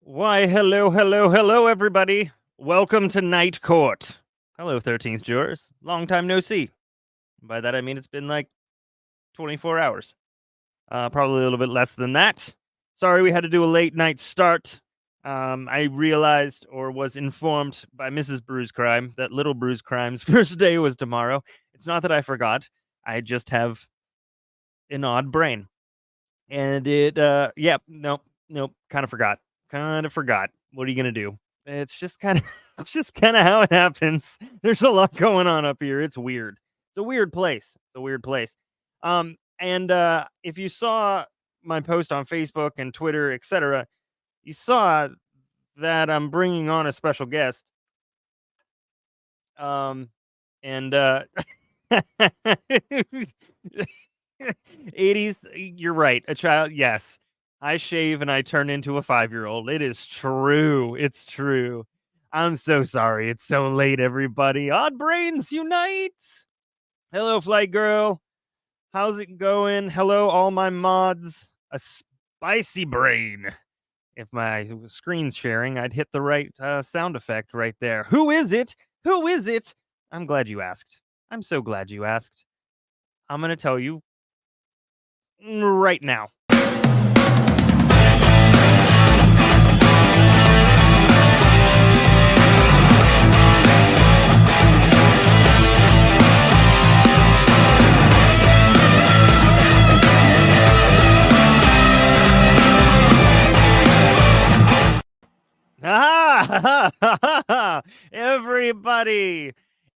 Why, hello, everybody. Welcome to Night Court. Hello, 13th Jurors. Long time no see. By that, I mean it's been like 24 hours. Probably a little bit less than that. Sorry we had to do a late night start. I realized or was informed by Mrs. Bruise Crime that Little Bruise Crime's first day was tomorrow. It's not that I forgot. I just have an odd brain. And it, nope, kind of forgot. What are you gonna do? It's just kind of how it happens. There's a lot going on up here. It's weird. It's a weird place. And if you saw my post on Facebook and Twitter, etc., you saw that I'm bringing on a special guest. 80s, you're right. A child, yes. I shave and I turn into a 5-year-old. It is true. It's true. I'm so sorry. It's so late, everybody. Odd brains unite. Hello, Flight Girl. How's it going? Hello, all my mods. A spicy brain. If my screen's sharing, I'd hit the right sound effect right there. Who is it? Who is it? I'm glad you asked. I'm so glad you asked. I'm going to tell you right now. Everybody,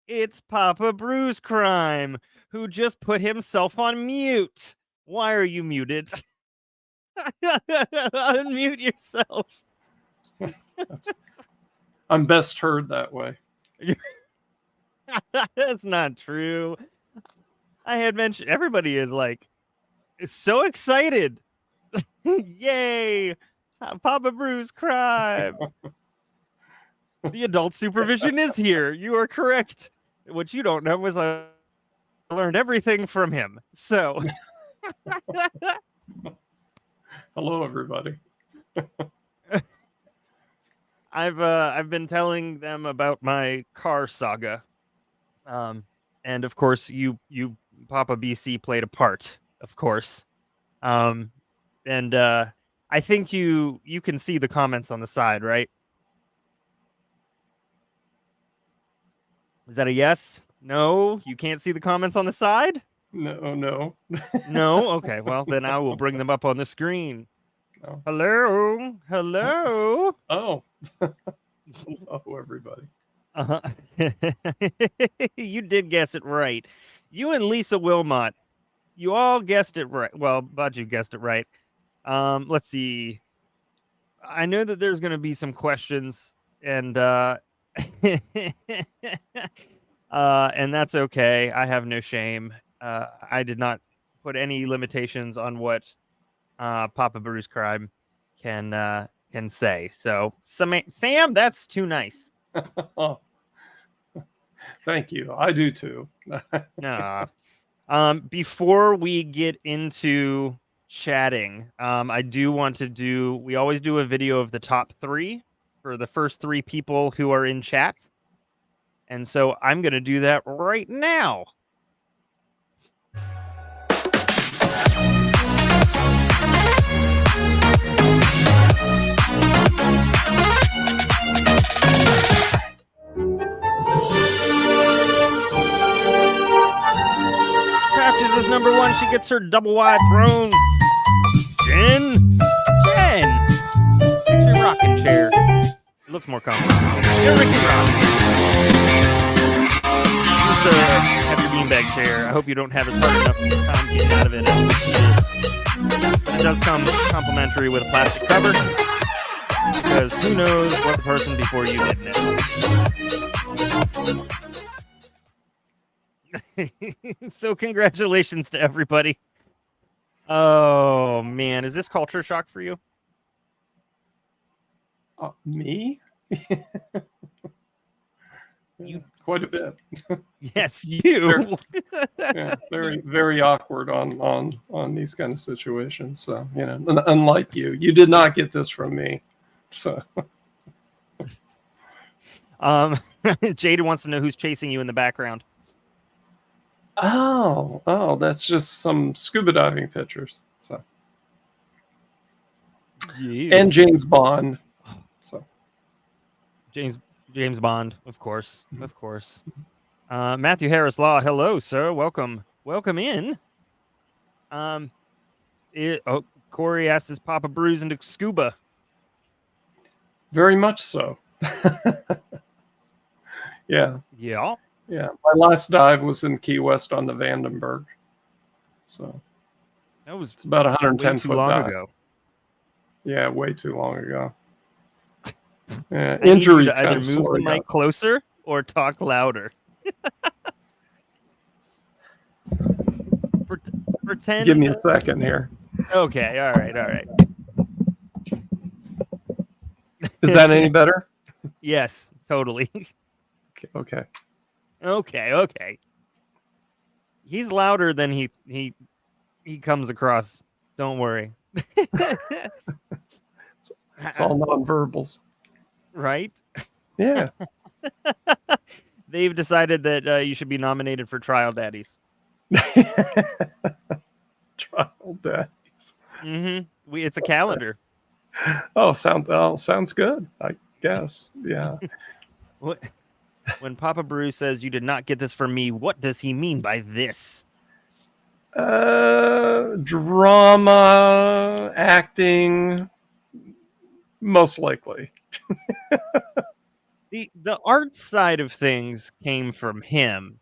it's Papa Bruise Crime, who just put himself on mute. Why are you muted? Unmute yourself. I'm best heard that way. That's not true. I had mentioned everybody is so excited. Yay! Papa Bruise Crime. The adult supervision is here. You are correct. What you don't know is I learned everything from him. So, hello, everybody. I've been telling them about my car saga, and of course you Papa BC played a part, of course, and I think you can see the comments on the side, right? Is that a yes? No? You can't see the comments on the side? No. No? Okay, well, then I will bring them up on the screen. No. Hello? Hello? Oh. Hello, everybody. Uh-huh. You did guess it right. You and Lisa Wilmot, you all guessed it right. Well, Baju guessed it right. Let's see. I know that there's going to be some questions, and and that's okay. I have no shame. I did not put any limitations on what Papa Bruise Crime can say. So, Sam, that's too nice. Oh, thank you. I do too. Nah. Before we get into chatting, I do want to do. We always do a video of the top 3 for the first 3 people who are in chat. And so I'm going to do that right now. Patches is number 1. She gets her double wide throne. Jen. looks more comfortable. You're Ricky Rock. Just have your beanbag chair. I hope you don't have it hard enough time getting out of it. It does come complimentary with a plastic cover, because who knows what the person before you did know. So congratulations to everybody. Oh man, is this culture shock for you? Me? You quite a bit. Yes, you. Yeah, very, very awkward on these kind of situations. So, unlike you did not get this from me. So, Jada wants to know who's chasing you in the background. Oh, that's just some scuba diving pictures. So, and James Bond. So, James Bond, of course. Matthew Harris Law, hello, sir. Welcome in. Corey asked, is Papa Bruce into scuba? Very much so. Yeah. My last dive was in Key West on the Vandenberg. So it's about 110 too foot long dive. ago. Yeah, way too long ago. Yeah, I injuries need you to kind either of move the mic closer or talk louder. Pretend. Give me a second here. Okay, all right. Is that any better? Yes, totally. Okay. He's louder than he comes across. Don't worry. It's all nonverbals. Right? Yeah. They've decided that you should be nominated for Trial Daddies. Trial Daddies. Mm-hmm. It's a calendar. Sounds good, I guess. Yeah. When Papa Bruce says you did not get this from me, what does he mean by this? Drama, acting, most likely. The art side of things came from him.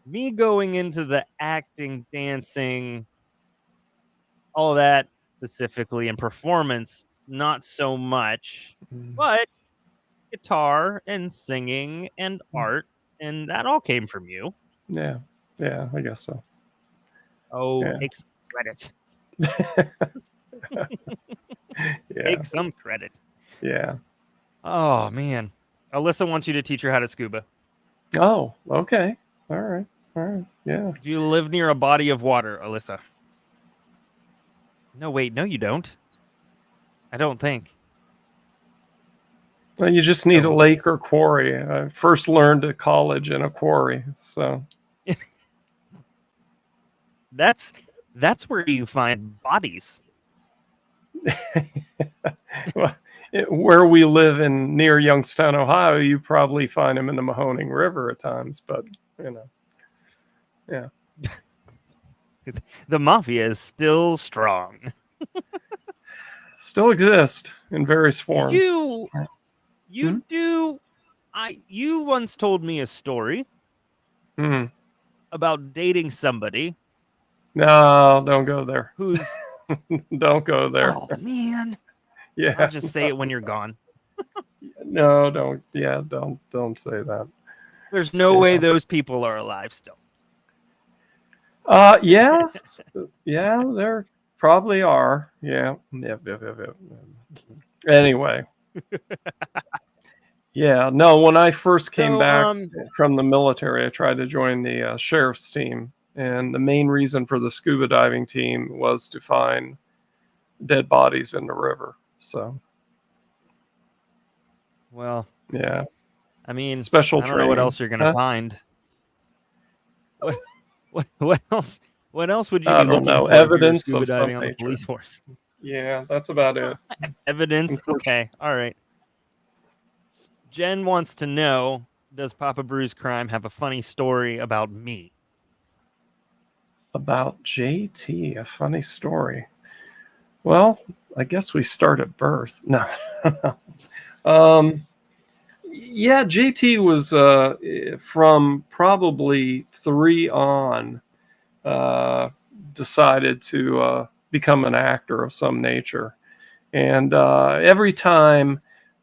Me going into the acting, dancing, all that specifically, and performance, not so much. But guitar and singing and art, and that all came from you. Yeah, I guess so. Oh, yeah. Take some credit. Yeah. Take some credit. Yeah. Oh man, Alyssa wants you to teach her how to scuba. Oh, okay. All right. Yeah. Do you live near a body of water, Alyssa? No, wait, no, you don't. I don't think. Well, you just need a lake or quarry. I first learned at college in a quarry, so that's where you find bodies. Well, where we live near Youngstown, Ohio, you probably find them in the Mahoning River at times, but yeah. The mafia is still strong. Still exist in various forms. You once told me a story about dating somebody. No, don't go there. Who's don't go there. Oh man. Yeah. I'll just say it when you're gone. No, don't. Yeah, don't say that. There's no way those people are alive still. Yeah, there probably are. Yeah. Anyway. Yeah, no, when I first came back from the military, I tried to join the sheriff's team. And the main reason for the scuba diving team was to find dead bodies in the river. So, well, yeah. I mean, special I don't know what else you're gonna find. What else? What else would you be looking for? Evidence scuba of diving some on the police force. Yeah, that's about it. Evidence. Okay, all right. Jen wants to know: does Papa Bruce Crime have a funny story about me? About JT, a funny story. Well, I guess we start at birth. No. Yeah, JT was from probably 3 on, decided to become an actor of some nature. And every time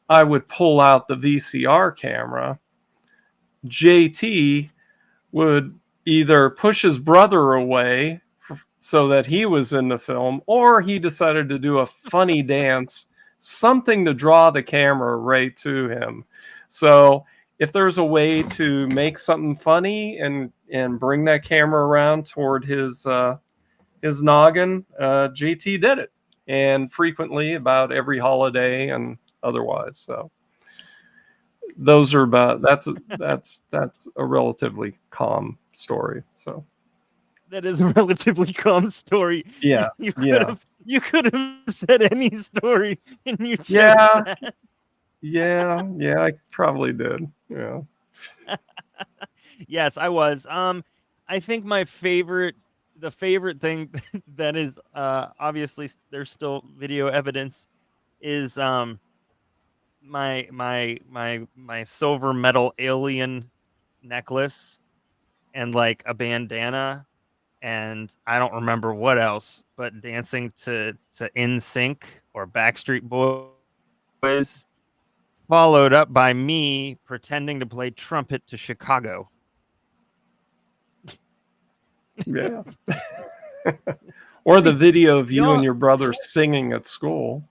I would pull out the VCR camera, JT would either push his brother away so that he was in the film, or he decided to do a funny dance, something to draw the camera right to him. So if there's a way to make something funny and bring that camera around toward his noggin, JT did it, and frequently about every holiday and otherwise. So those are about that's a relatively calm story. So That is a relatively calm story. yeah, You could have said any story, and you chose yeah, that. yeah. I probably did. Yeah. Yes, I was. I think the favorite thing that is obviously there's still video evidence is my silver metal alien necklace and like a bandana, and I don't remember what else, but dancing to NSYNC or Backstreet Boys, followed up by me pretending to play trumpet to Chicago. Yeah. Or the video of you and your brother singing at school.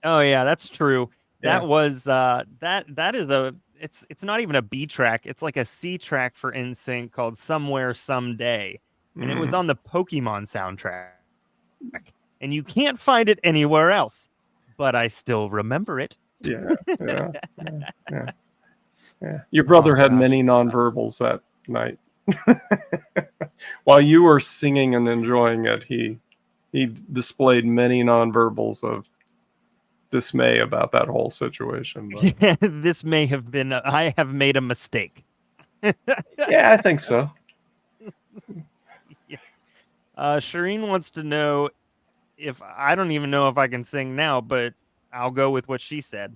Oh yeah, that's true. Yeah. That was that is a it's not even a B track. It's like a C track for NSYNC called Somewhere Someday. And it was on the Pokemon soundtrack. And you can't find it anywhere else. But I still remember it. Yeah. Your brother had many nonverbals that night. While you were singing and enjoying it, he displayed many nonverbals of dismay about that whole situation. Yeah, this may have been I have made a mistake. Yeah, I think so. Yeah. Shireen wants to know if I don't even know if I can sing now, but I'll go with what she said.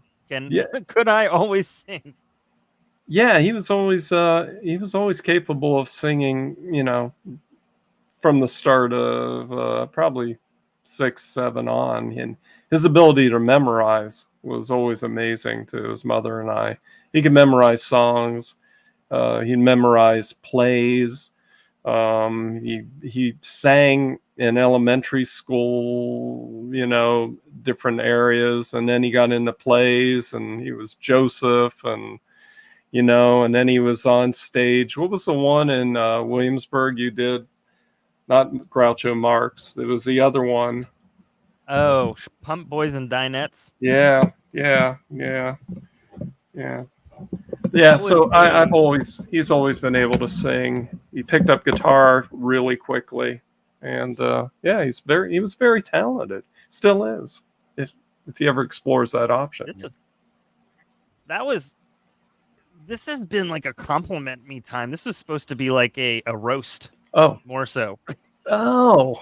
Could I always sing? Yeah, he was always capable of singing, from the start of probably 6, 7 on, and his ability to memorize was always amazing to his mother and I. He could memorize songs. He'd memorize plays. He sang in elementary school, different areas, and then he got into plays, and he was Joseph, and and then he was on stage. What was the one in Williamsburg you did? Not Groucho Marx. It was the other one. Oh, Pump Boys and Dinettes. Yeah. So he's always been able to sing. He picked up guitar really quickly, and he was very talented. Still is, if he ever explores that option. This has been like a compliment me time. This was supposed to be like a roast. Oh, more so. Oh,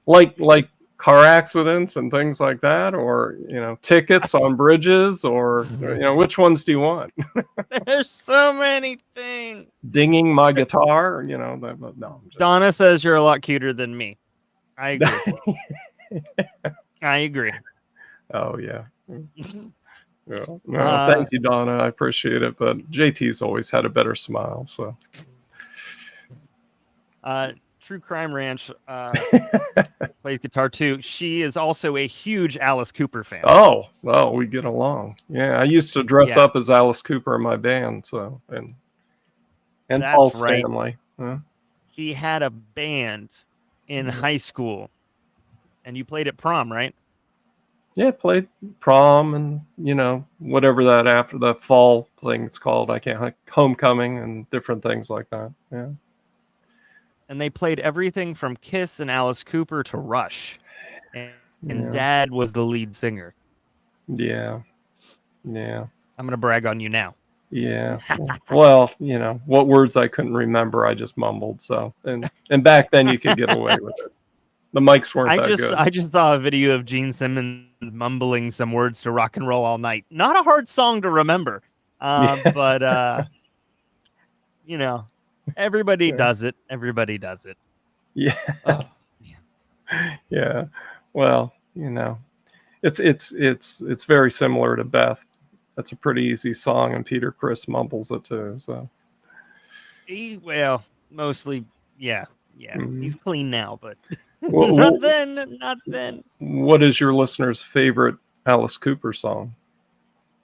like car accidents and things like that, or tickets on bridges, or which ones do you want? There's so many things. Dinging my guitar, no. Donna says you're a lot cuter than me. I agree. I agree. Oh yeah. Yeah. No, thank you, Donna. I appreciate it, but JT's always had a better smile. So, True Crime Ranch plays guitar too. She is also a huge Alice Cooper fan. Oh, well, we get along. Yeah, I used to dress up as Alice Cooper in my band. So, and Paul Stanley. Huh? He had a band in high school, and you played at prom, right? Yeah, played prom and, whatever that after the fall thing's called. I can't, like homecoming and different things like that. Yeah. And they played everything from Kiss and Alice Cooper to Rush. And Dad was the lead singer. Yeah. I'm going to brag on you now. Yeah. Well, what words I couldn't remember, I just mumbled. So, and back then you could get away with it. The mics weren't that good. I just saw a video of Gene Simmons mumbling some words to Rock and Roll All Night. Not a hard song to remember, but you know, everybody does it. Everybody does it. Yeah. Oh, yeah. Well, you know, it's very similar to Beth. That's a pretty easy song, and Peter Criss mumbles it too. So, well, mostly, yeah. Mhm. He's clean now, but Well, not then. What is your listener's favorite Alice Cooper song?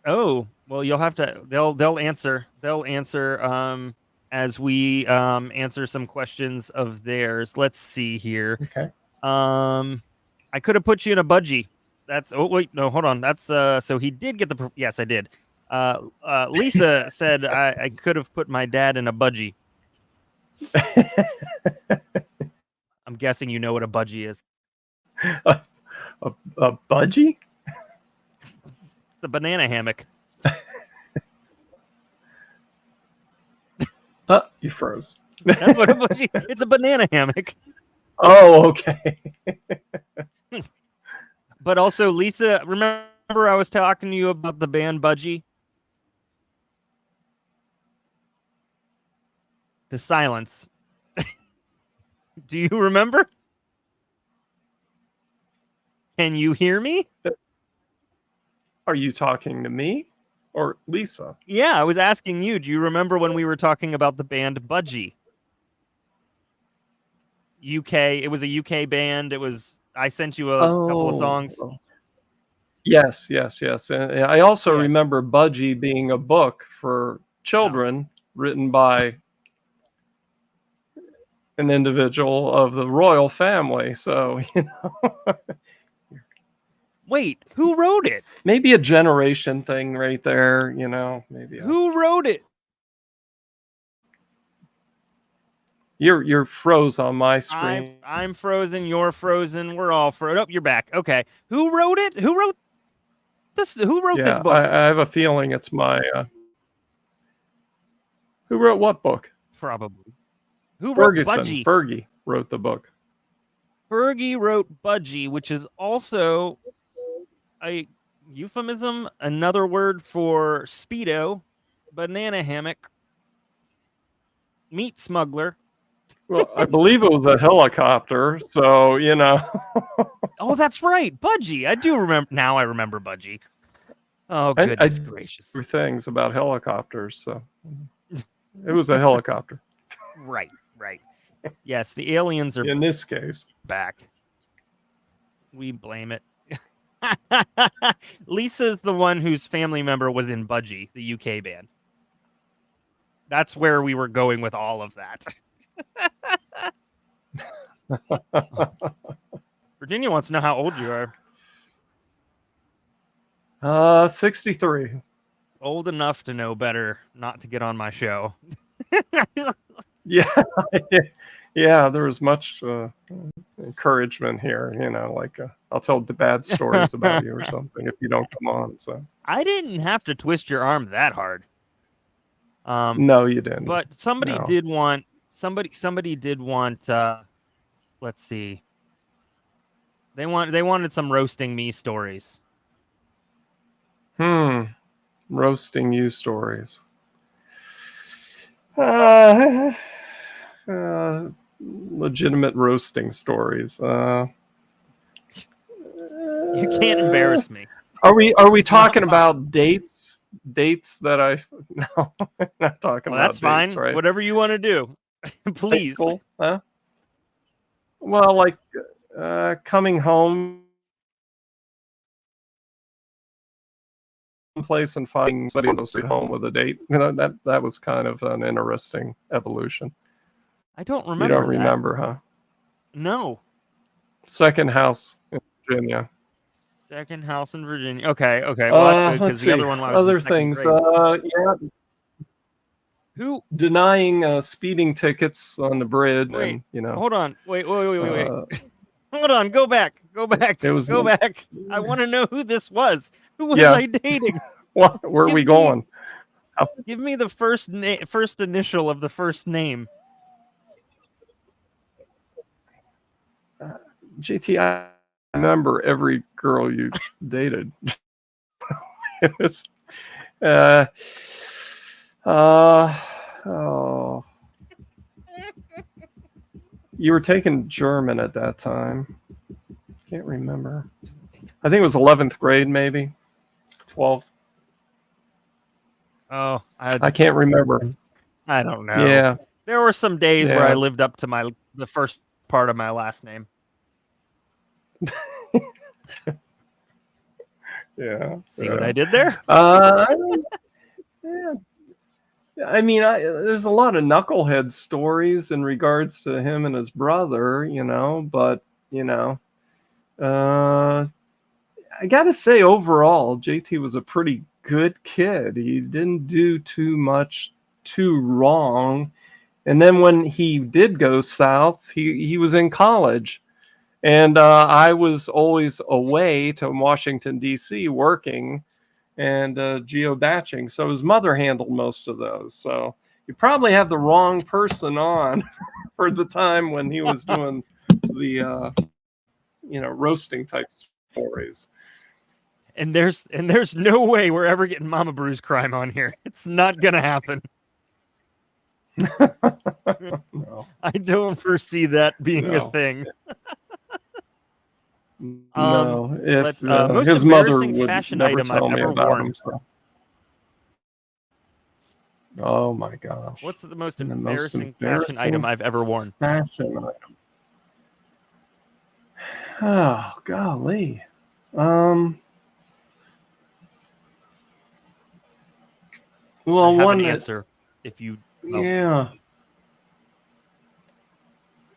Oh, well, you'll have to. They'll answer. They'll answer. As we answer some questions of theirs. Let's see here. Okay. I could have put you in a budgie. That's wait, no, hold on. That's so he did get the yes, I did. Lisa said I could have put my dad in a budgie. I'm guessing you know what a budgie is. A budgie? It's a banana hammock. You froze. That's what a budgie. It's a banana hammock. Oh, okay. But also, Lisa, remember I was talking to you about the band Budgie? The silence. Do you remember? Can you hear me? Are you talking to me or Lisa? Yeah, I was asking you. Do you remember when we were talking about the band Budgie? UK. It was a UK band. I sent you a couple of songs. Yes. And I also remember Budgie being a book for children written by an individual of the royal family. So, you know. Wait, who wrote it? Maybe a generation thing right there, you know, maybe. Who wrote it? You're froze on my screen. I'm frozen, you're frozen, we're all frozen. Oh, you're back. Okay. Who wrote it? Who wrote this book? I have a feeling it's my Who wrote what book? Probably. Who Ferguson. wrote Budgie? Fergie wrote the book. Fergie wrote Budgie, which is also a euphemism, another word for Speedo, banana hammock, meat smuggler. Well, I believe it was a helicopter, so, you know. Oh, that's right. Budgie. I do remember. Now I remember Budgie. Oh, goodness gracious. Things about helicopters, so it was a helicopter. Right. Yes, the aliens are in this case back. We blame it. Lisa's the one whose family member was in Budgie, the UK band. That's where we were going with all of that. Virginia wants to know how old you are. 63. Old enough to know better not to get on my show. Yeah, there was much encouragement here, you know, like I'll tell the bad stories about you or something if you don't come on. So I didn't have to twist your arm that hard. No, you didn't. But somebody did want somebody did want let's see. They wanted some roasting me stories. Roasting you stories. Legitimate roasting stories. You can't embarrass me. Are we talking about dates? Dates that no, I'm not talking about that's dates, fine. Right? Whatever you want to do. Please. Cool. Huh? Well, like coming home place and finding somebody else at home with a date. You know, that was kind of an interesting evolution. I don't remember. You don't remember, huh? No. Second house in Virginia. Second house in Virginia. Okay. Well, that's good, let's see. The other one was other things. Who denying speeding tickets on the bridge? Wait, and, you know. Hold on. Wait. Hold on. Go back. Go back. I want to know who this was. Who was I dating? Where are we going? Give me the first initial of the first name. JT, I remember every girl you dated. It was, oh, you were taking German at that time. Can't remember. I think it was 11th grade, maybe 12th. Oh, I can't remember. I don't know. Yeah, there were some days where I Yeah. lived up to the first part of my last name. Yeah. See what I did there? Yeah. I mean, there's a lot of knucklehead stories in regards to him and his brother, but, I got to say, overall, JT was a pretty good kid. He didn't do too much too wrong. And then when he did go south, he was in college. And I was always away to Washington, D.C. working and geobatching. So his mother handled most of those. So you probably have the wrong person on for the time when he was doing the, roasting type stories. And there's no way we're ever getting Mama Brew's crime on here. It's not gonna happen. No. I don't foresee that being a thing. No, if most his mother embarrassing would fashion never item tell I've me ever about worn. him. So. Oh my gosh! What's the most And embarrassing fashion item I've ever worn? Fashion item. Oh golly. Well, I have one an answer. If you yeah.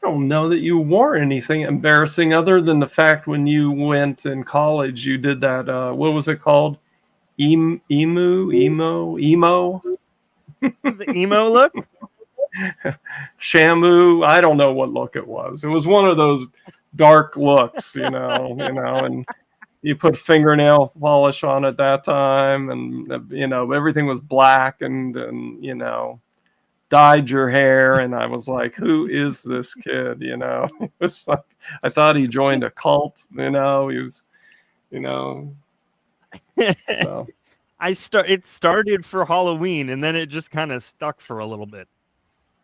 I don't know that you wore anything embarrassing other than the fact when you went in college, you did that. What was it called? Emo. the emo look. Shamu. I don't know what look it was. It was one of those dark looks, and you put fingernail polish on at that time, and everything was black, and dyed your hair, and I was like, who is this kid? It was like, I thought he joined a cult. He was, so. It started for Halloween, and then it just kind of stuck for a little bit.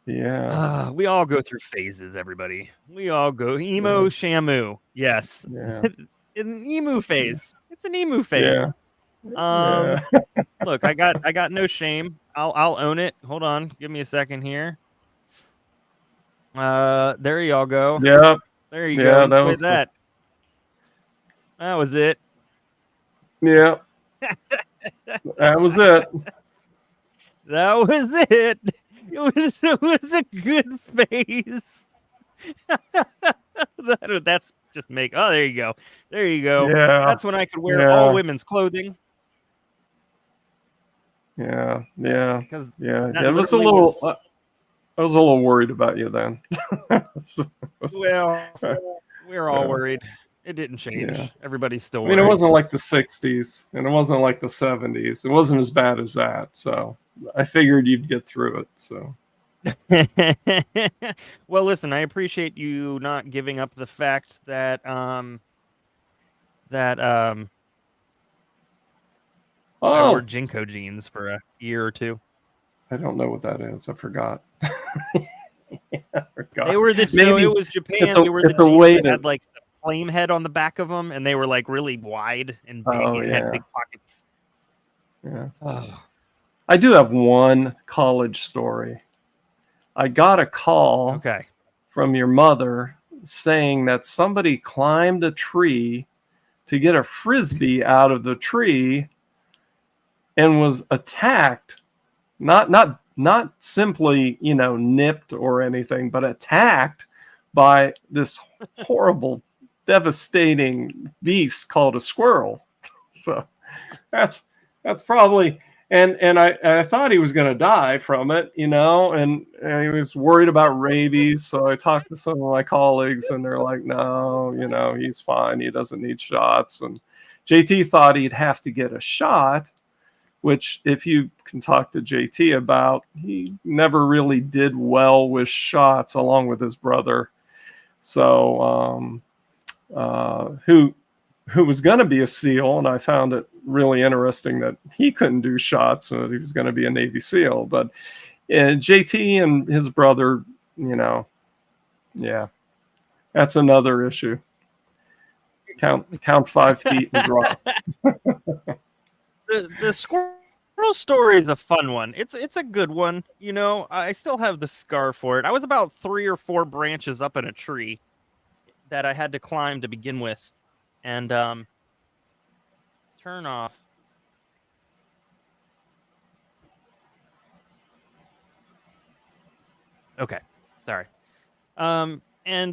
Yeah. We all go through phases, everybody. We all go emo, Shamu. Yes. Yeah. An emu phase. It's an emu phase. Yeah. Look, I got no shame. I'll own it. Hold on, give me a second here. There y'all go. Yep. There you go. That Look was at that. That was it. Yeah. That was it. That was it. It was a good phase. That's just make. Oh, there you go. There you go. Yeah. That's when I could wear all women's clothing. Yeah. Yeah. Yeah. That It was a little. I was a little worried about you then. Well, we're all worried. It didn't change. Yeah. Everybody's still I mean, worried. it wasn't like the 60s, and it wasn't like the 70s. It wasn't as bad as that. So I figured you'd get through it. So. Well, listen, I appreciate you not giving up the fact that I wore Jinko jeans for a year or two. I don't know what that is. I forgot. I forgot. They were so it was Japan. They were the jeans that had like the flame head on the back of them, and they were like really wide and big and had big pockets. Yeah. I do have one college story. I got a call from your mother saying that somebody climbed a tree to get a Frisbee out of the tree and was attacked. Not simply, nipped or anything, but attacked by this horrible, devastating beast called a squirrel. So that's probably, and I thought he was going to die from it, and he was worried about rabies. So I talked to some of my colleagues, and they're like, no, he's fine. He doesn't need shots. And JT thought he'd have to get a shot, which if you can talk to JT about, he never really did well with shots along with his brother. So who was going to be a SEAL, and I found it really interesting that he couldn't do shots, so he was going to be a Navy SEAL. But JT and his brother, yeah, that's another issue. Count 5 feet and draw. The squirrel story is a fun one. It's a good one. I still have the scar for it. I was about 3 or 4 branches up in a tree that I had to climb to begin with, and turn off. Okay, sorry. And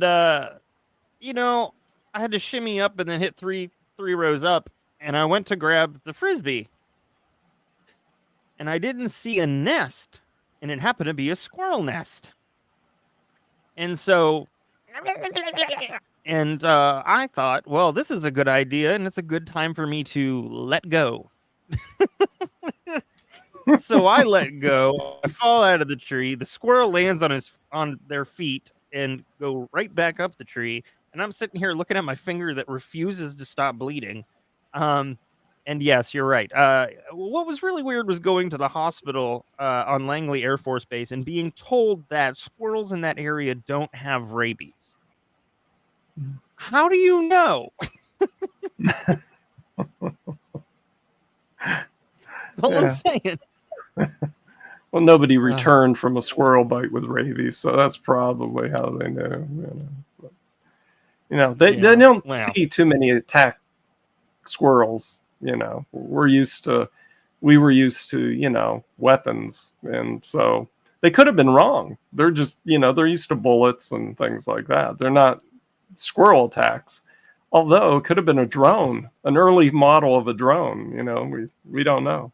I had to shimmy up and then hit three rows up, and I went to grab the frisbee, and I didn't see a nest, and it happened to be a squirrel nest. And so, I thought, well, this is a good idea, and it's a good time for me to let go. So I let go. I fall out of the tree. The squirrel lands on their feet and go right back up the tree. And I'm sitting here looking at my finger that refuses to stop bleeding. And yes, you're right. What was really weird was going to the hospital on Langley Air Force Base and being told that squirrels in that area don't have rabies. How do you know? That's all I'm saying. Well, nobody returned from a squirrel bite with rabies, so that's probably how they knew. They don't see too many attack squirrels. We were used to weapons, and so they could have been wrong. They're just they're used to bullets and things like that. They're not squirrel attacks. Although it could have been a drone, an early model of a drone. We don't know.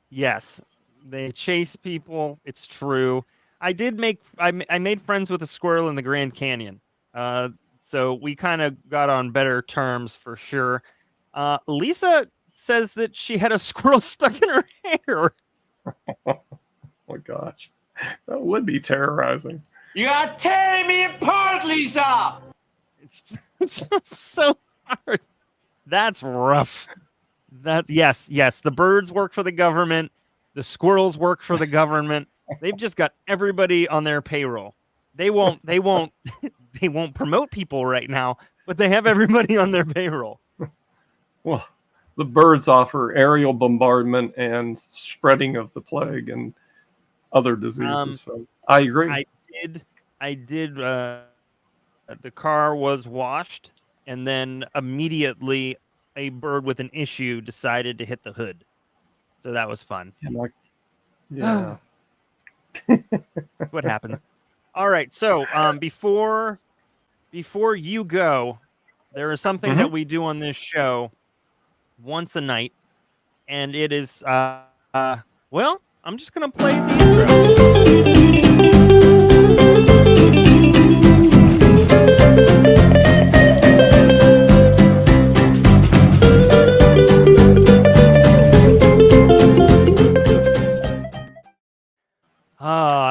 Yes, they chase people. It's true. I made friends with a squirrel in the Grand Canyon. So we kind of got on better terms for sure. Lisa says that she had a squirrel stuck in her hair. Oh my gosh. That would be terrorizing. You are tearing me apart, Lisa! It's just so hard. That's rough. Yes. The birds work for the government. The squirrels work for the government. They've just got everybody on their payroll. They won't promote people right now, but they have everybody on their payroll. Well, the birds offer aerial bombardment and spreading of the plague and other diseases. So I agree. I did. The car was washed, and then immediately a bird with an issue decided to hit the hood. So that was fun. Yeah. What happened? All right. So before you go, there is something that we do on this show once a night, and it is well, I'm just gonna play the intro.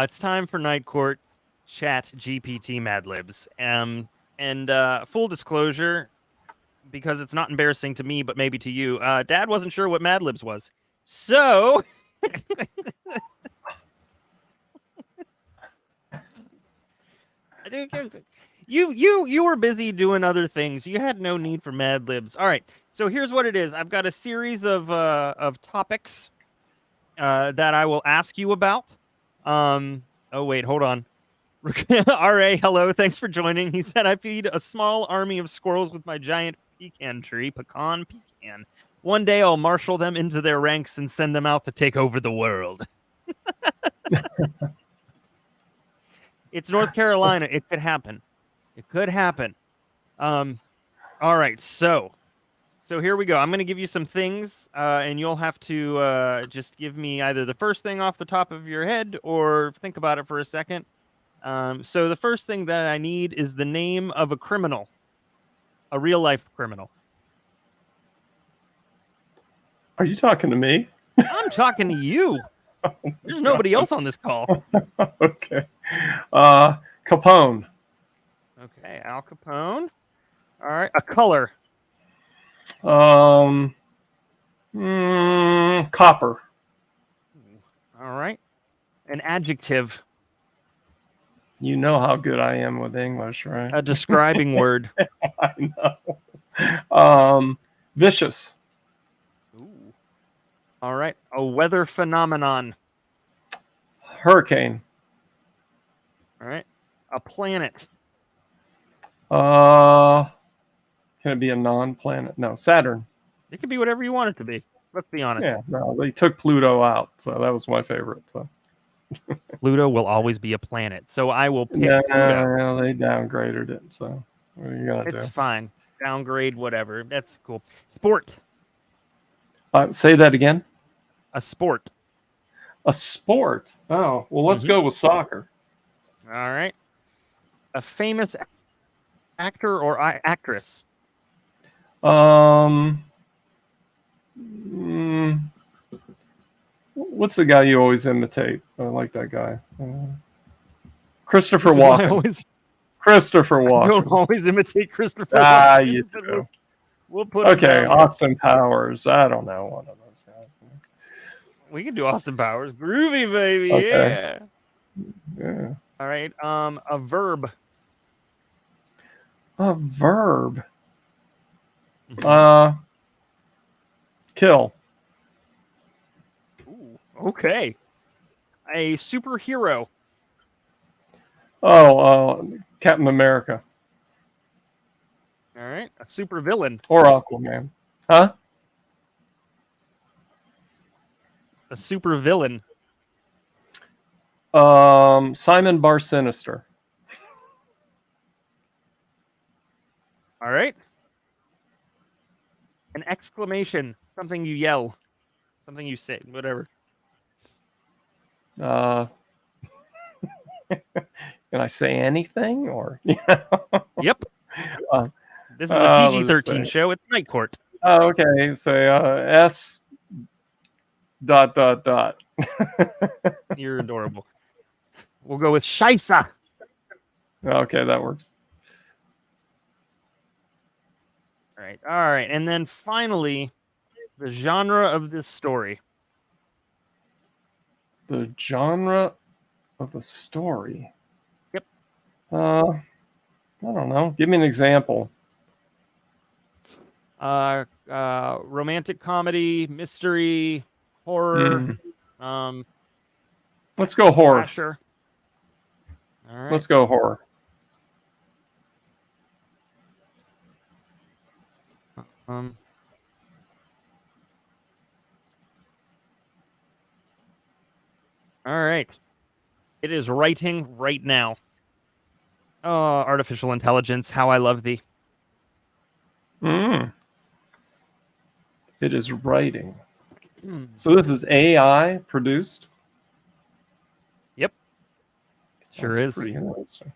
It's time for Night Court Chat GPT Mad Libs. And full disclosure, because it's not embarrassing to me, but maybe to you, Dad wasn't sure what Mad Libs was. So you were busy doing other things. You had no need for Mad Libs. All right. So here's what it is. I've got a series of topics that I will ask you about. Oh wait, hold on. RA, hello, thanks for joining. He said, I feed a small army of squirrels with my giant pecan. One day I'll marshal them into their ranks and send them out to take over the world. It's North Carolina. It could happen. All right, so here we go. I'm going to give you some things, and you'll have to just give me either the first thing off the top of your head or think about it for a second. So the first thing that I need is the name of a criminal, a real-life criminal. Are you talking to me? I'm talking to you. There's nobody else on this call. Okay. Capone. Okay, Al Capone. All right, a color. Copper. All right, an adjective. You know how good I am with English, right? A describing word. I know. Vicious. Ooh. All right, a weather phenomenon. Hurricane. All right, a planet. Can it be a non-planet? No, Saturn. It could be whatever you want it to be. Let's be honest. Yeah, no, they took Pluto out, so that was my favorite. So Pluto will always be a planet, so I will pick no, Pluto. they downgraded it. So what are you gonna It's do? fine. Downgrade, whatever. That's cool. Sport. Say that again. A sport. A sport. Oh, well, let's go with soccer. All right. A famous actor or actress. What's the guy you always imitate? I like that guy. Christopher Walken. Christopher Walken. Don't always imitate Christopher Walken. You do. We'll put okay, Austin Powers. I don't know, one of those guys. We can do Austin Powers. Groovy, baby. Okay. Yeah. All right. A verb. A verb. Kill. Ooh, okay. A superhero. Captain America. All right. A supervillain. Or Aquaman. Huh? A supervillain. Simon Bar Sinister. All right. An exclamation. Something you yell. Something you say. Whatever. Can I say anything? Or Yep. This is a PG-13 show. It's Night Court. Oh, okay. Say S. ... You're adorable. We'll go with Scheisse. Okay, that works. All right. And then finally, the genre of this story. The genre of the story. Yep. I don't know. Give me an example. Romantic comedy, mystery, horror. Let's go horror. Slasher. All right. Let's go horror. All right. It is writing right now. Oh, artificial intelligence, how I love thee. It is writing. So this is AI produced? Yep. Sure That's is. Pretty interesting.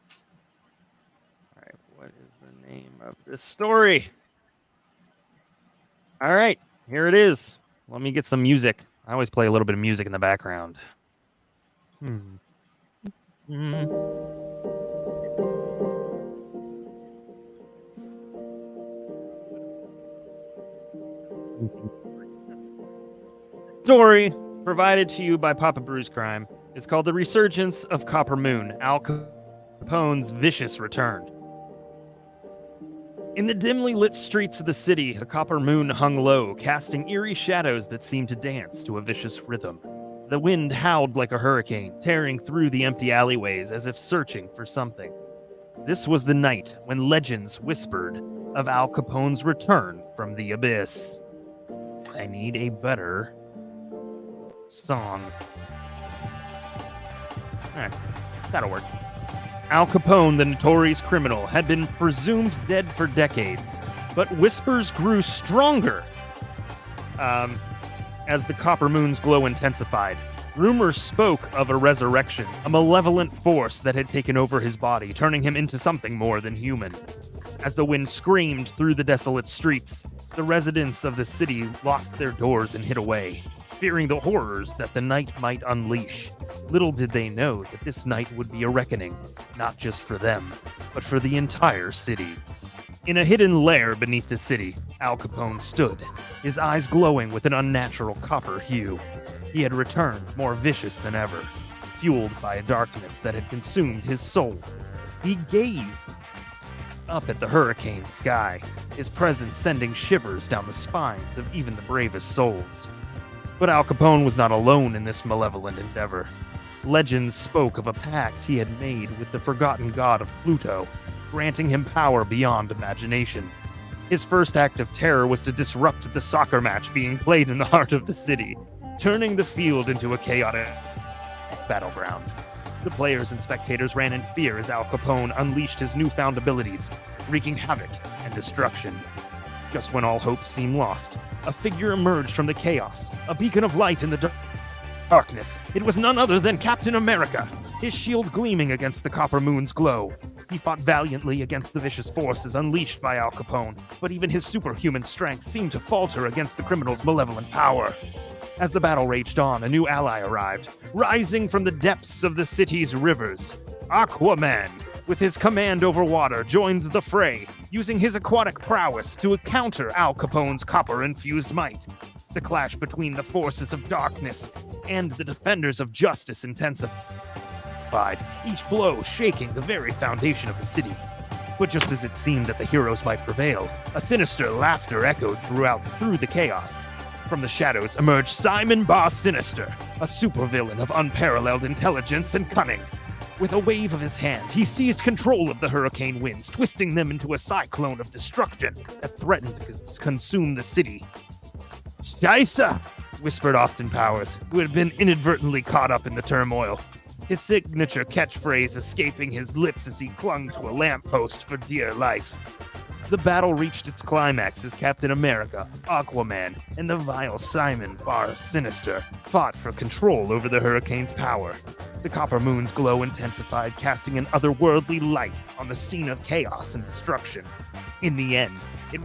All right. What is the name of this story? All right. Here it is. Let me get some music. I always play a little bit of music in the background. Story provided to you by Papa Bruce Crime is called The Resurgence of Copper Moon, Al Capone's Vicious Return. In the dimly lit streets of the city, a copper moon hung low, casting eerie shadows that seemed to dance to a vicious rhythm. The wind howled like a hurricane, tearing through the empty alleyways as if searching for something. This was the night when legends whispered of Al Capone's return from the abyss. I need a better song. That'll work. Al Capone, the notorious criminal, had been presumed dead for decades, but whispers grew stronger as the copper moon's glow intensified. Rumors spoke of a resurrection, a malevolent force that had taken over his body, turning him into something more than human. As the wind screamed through the desolate streets, the residents of the city locked their doors and hid away, fearing the horrors that the night might unleash. Little did they know that this night would be a reckoning, not just for them, but for the entire city. In a hidden lair beneath the city, Al Capone stood, his eyes glowing with an unnatural copper hue. He had returned more vicious than ever, fueled by a darkness that had consumed his soul. He gazed up at the hurricane sky, his presence sending shivers down the spines of even the bravest souls. But Al Capone was not alone in this malevolent endeavor. Legends spoke of a pact he had made with the forgotten god of Pluto, granting him power beyond imagination. His first act of terror was to disrupt the soccer match being played in the heart of the city, turning the field into a chaotic battleground. The players and spectators ran in fear as Al Capone unleashed his newfound abilities, wreaking havoc and destruction. Just when all hope seemed lost, a figure emerged from the chaos, a beacon of light in the darkness. It was none other than Captain America, his shield gleaming against the copper moon's glow. He fought valiantly against the vicious forces unleashed by Al Capone, but even his superhuman strength seemed to falter against the criminal's malevolent power. As the battle raged on, a new ally arrived, rising from the depths of the city's rivers. Aquaman, with his command over water, joined the fray, using his aquatic prowess to counter Al Capone's copper-infused might. The clash between the forces of darkness and the defenders of justice intensified, each blow shaking the very foundation of the city. But just as it seemed that the heroes might prevail, a sinister laughter echoed through the chaos. From the shadows emerged Simon Bar Sinister, a supervillain of unparalleled intelligence and cunning. With a wave of his hand, he seized control of the hurricane winds, twisting them into a cyclone of destruction that threatened to consume the city. "Scheisse!" whispered Austin Powers, who had been inadvertently caught up in the turmoil, his signature catchphrase escaping his lips as he clung to a lamppost for dear life. The battle reached its climax as Captain America, Aquaman, and the vile Simon Bar Sinister fought for control over the hurricane's power. The copper moon's glow intensified, casting an otherworldly light on the scene of chaos and destruction. In the end, it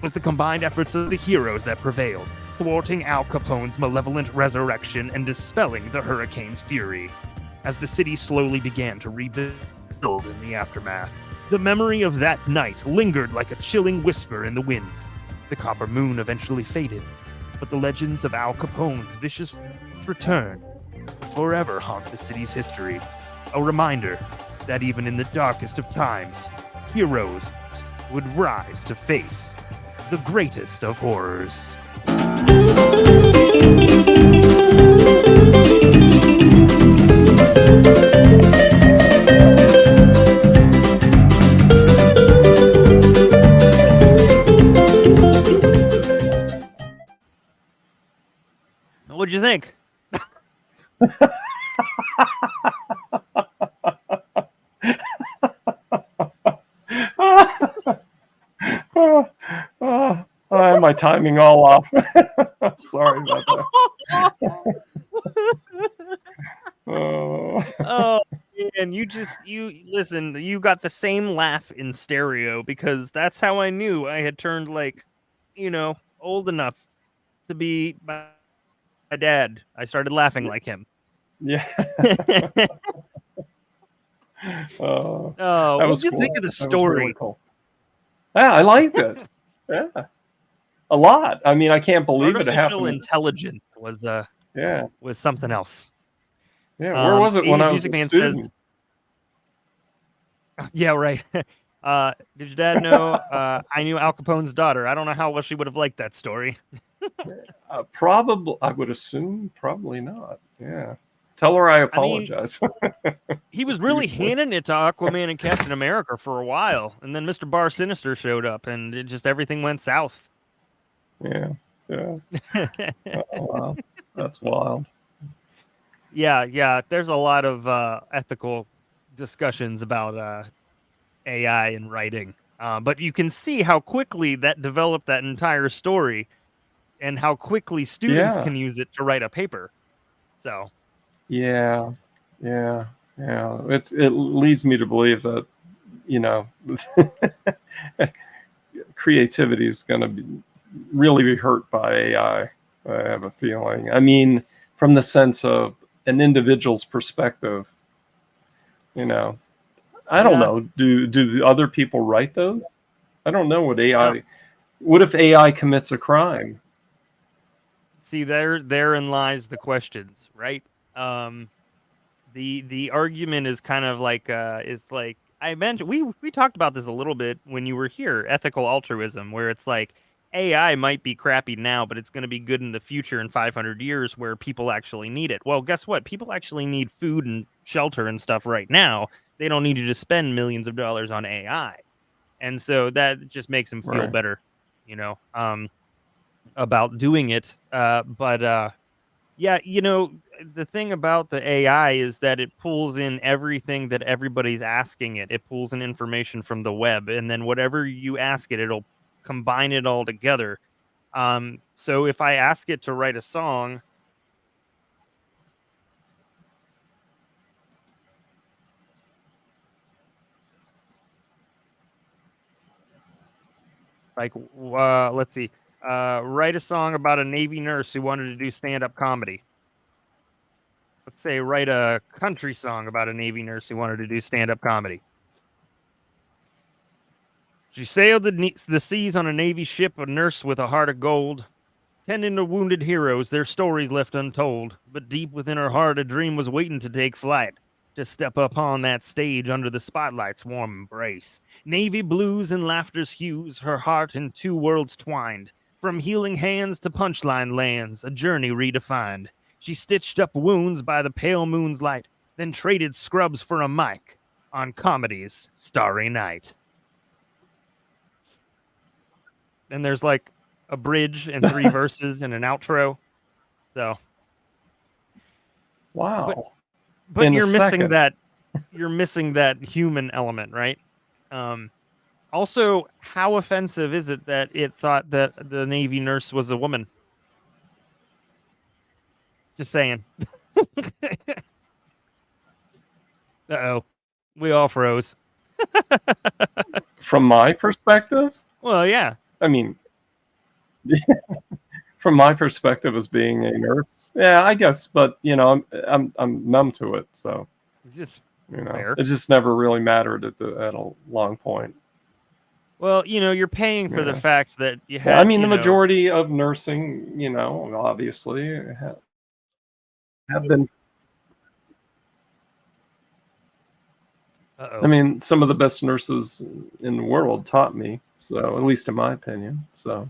was the combined efforts of the heroes that prevailed, thwarting Al Capone's malevolent resurrection and dispelling the hurricane's fury. As the city slowly began to rebuild in the aftermath, the memory of that night lingered like a chilling whisper in the wind. The copper moon eventually faded, but the legends of Al Capone's vicious return forever haunt the city's history. A reminder that even in the darkest of times, heroes would rise to face the greatest of horrors. What'd you think? I had my timing all off. Sorry about that. Oh, man, you listen, you got the same laugh in stereo because that's how I knew I had turned old enough to be my dad. I started laughing like him. Yeah. What did you think of the story? Really cool. Yeah, I liked it. Yeah, a lot. I mean, I can't believe it happened. Artificial intelligence was something else. Yeah, where was it when I was a student? Says, yeah, right. Did your dad know I knew Al Capone's daughter? I don't know how well she would have liked that story. Probably, I would assume, probably not. Yeah. Tell her I apologize. He was really handing it to Aquaman and Captain America for a while, and then Mr. Bar Sinister showed up, and everything went south. Yeah. Oh, wow. That's wild. Yeah. There's a lot of ethical discussions about AI and writing, but you can see how quickly that developed that entire story, and how quickly students can use it to write a paper. So. Yeah. It leads me to believe that, creativity is going to really be hurt by AI. I have a feeling. I mean, from the sense of an individual's perspective, you know, I don't know. Do other people write those? I don't know what AI. What if AI commits a crime? See, therein lies the questions, right? The argument is kind of like it's like I mentioned we talked about this a little bit when you were here, ethical altruism, where it's like AI might be crappy now, but it's going to be good in the future in 500 years where people actually need it. Well, guess what? People actually need food and shelter and stuff right now. They don't need you to spend millions of dollars on AI. And so that just makes them feel Right. better, about doing it. Yeah, the thing about the AI is that it pulls in everything that everybody's asking it. It pulls in information from the web, and then whatever you ask it, it'll combine it all together. So if I ask it to write a song, like, let's see, write a song about a Navy nurse who wanted to do stand-up comedy. Let's say write a country song about a Navy nurse who wanted to do stand-up comedy. She sailed the seas on a Navy ship, a nurse with a heart of gold, tending to wounded heroes, their stories left untold. But deep within her heart, a dream was waiting to take flight, to step upon that stage under the spotlight's warm embrace. Navy blues and laughter's hues, her heart in two worlds twined. From healing hands to punchline lands, a journey redefined. She stitched up wounds by the pale moon's light, then traded scrubs for a mic on comedy's Starry Night. And there's like a bridge and 3 verses and an outro. So, wow. But you're missing that human element, right? Also, how offensive is it that it thought that the Navy nurse was a woman? Just saying. Uh-oh. We all froze. From my perspective? Well, yeah. I mean, from my perspective as being a nurse, yeah, I guess. But I'm numb to it, so Just it just never really mattered at a long point. Well, you're paying for the fact that you had. Yeah, I mean, the majority of nursing, obviously have been. Uh-oh. I mean, some of the best nurses in the world taught me, so at least in my opinion. So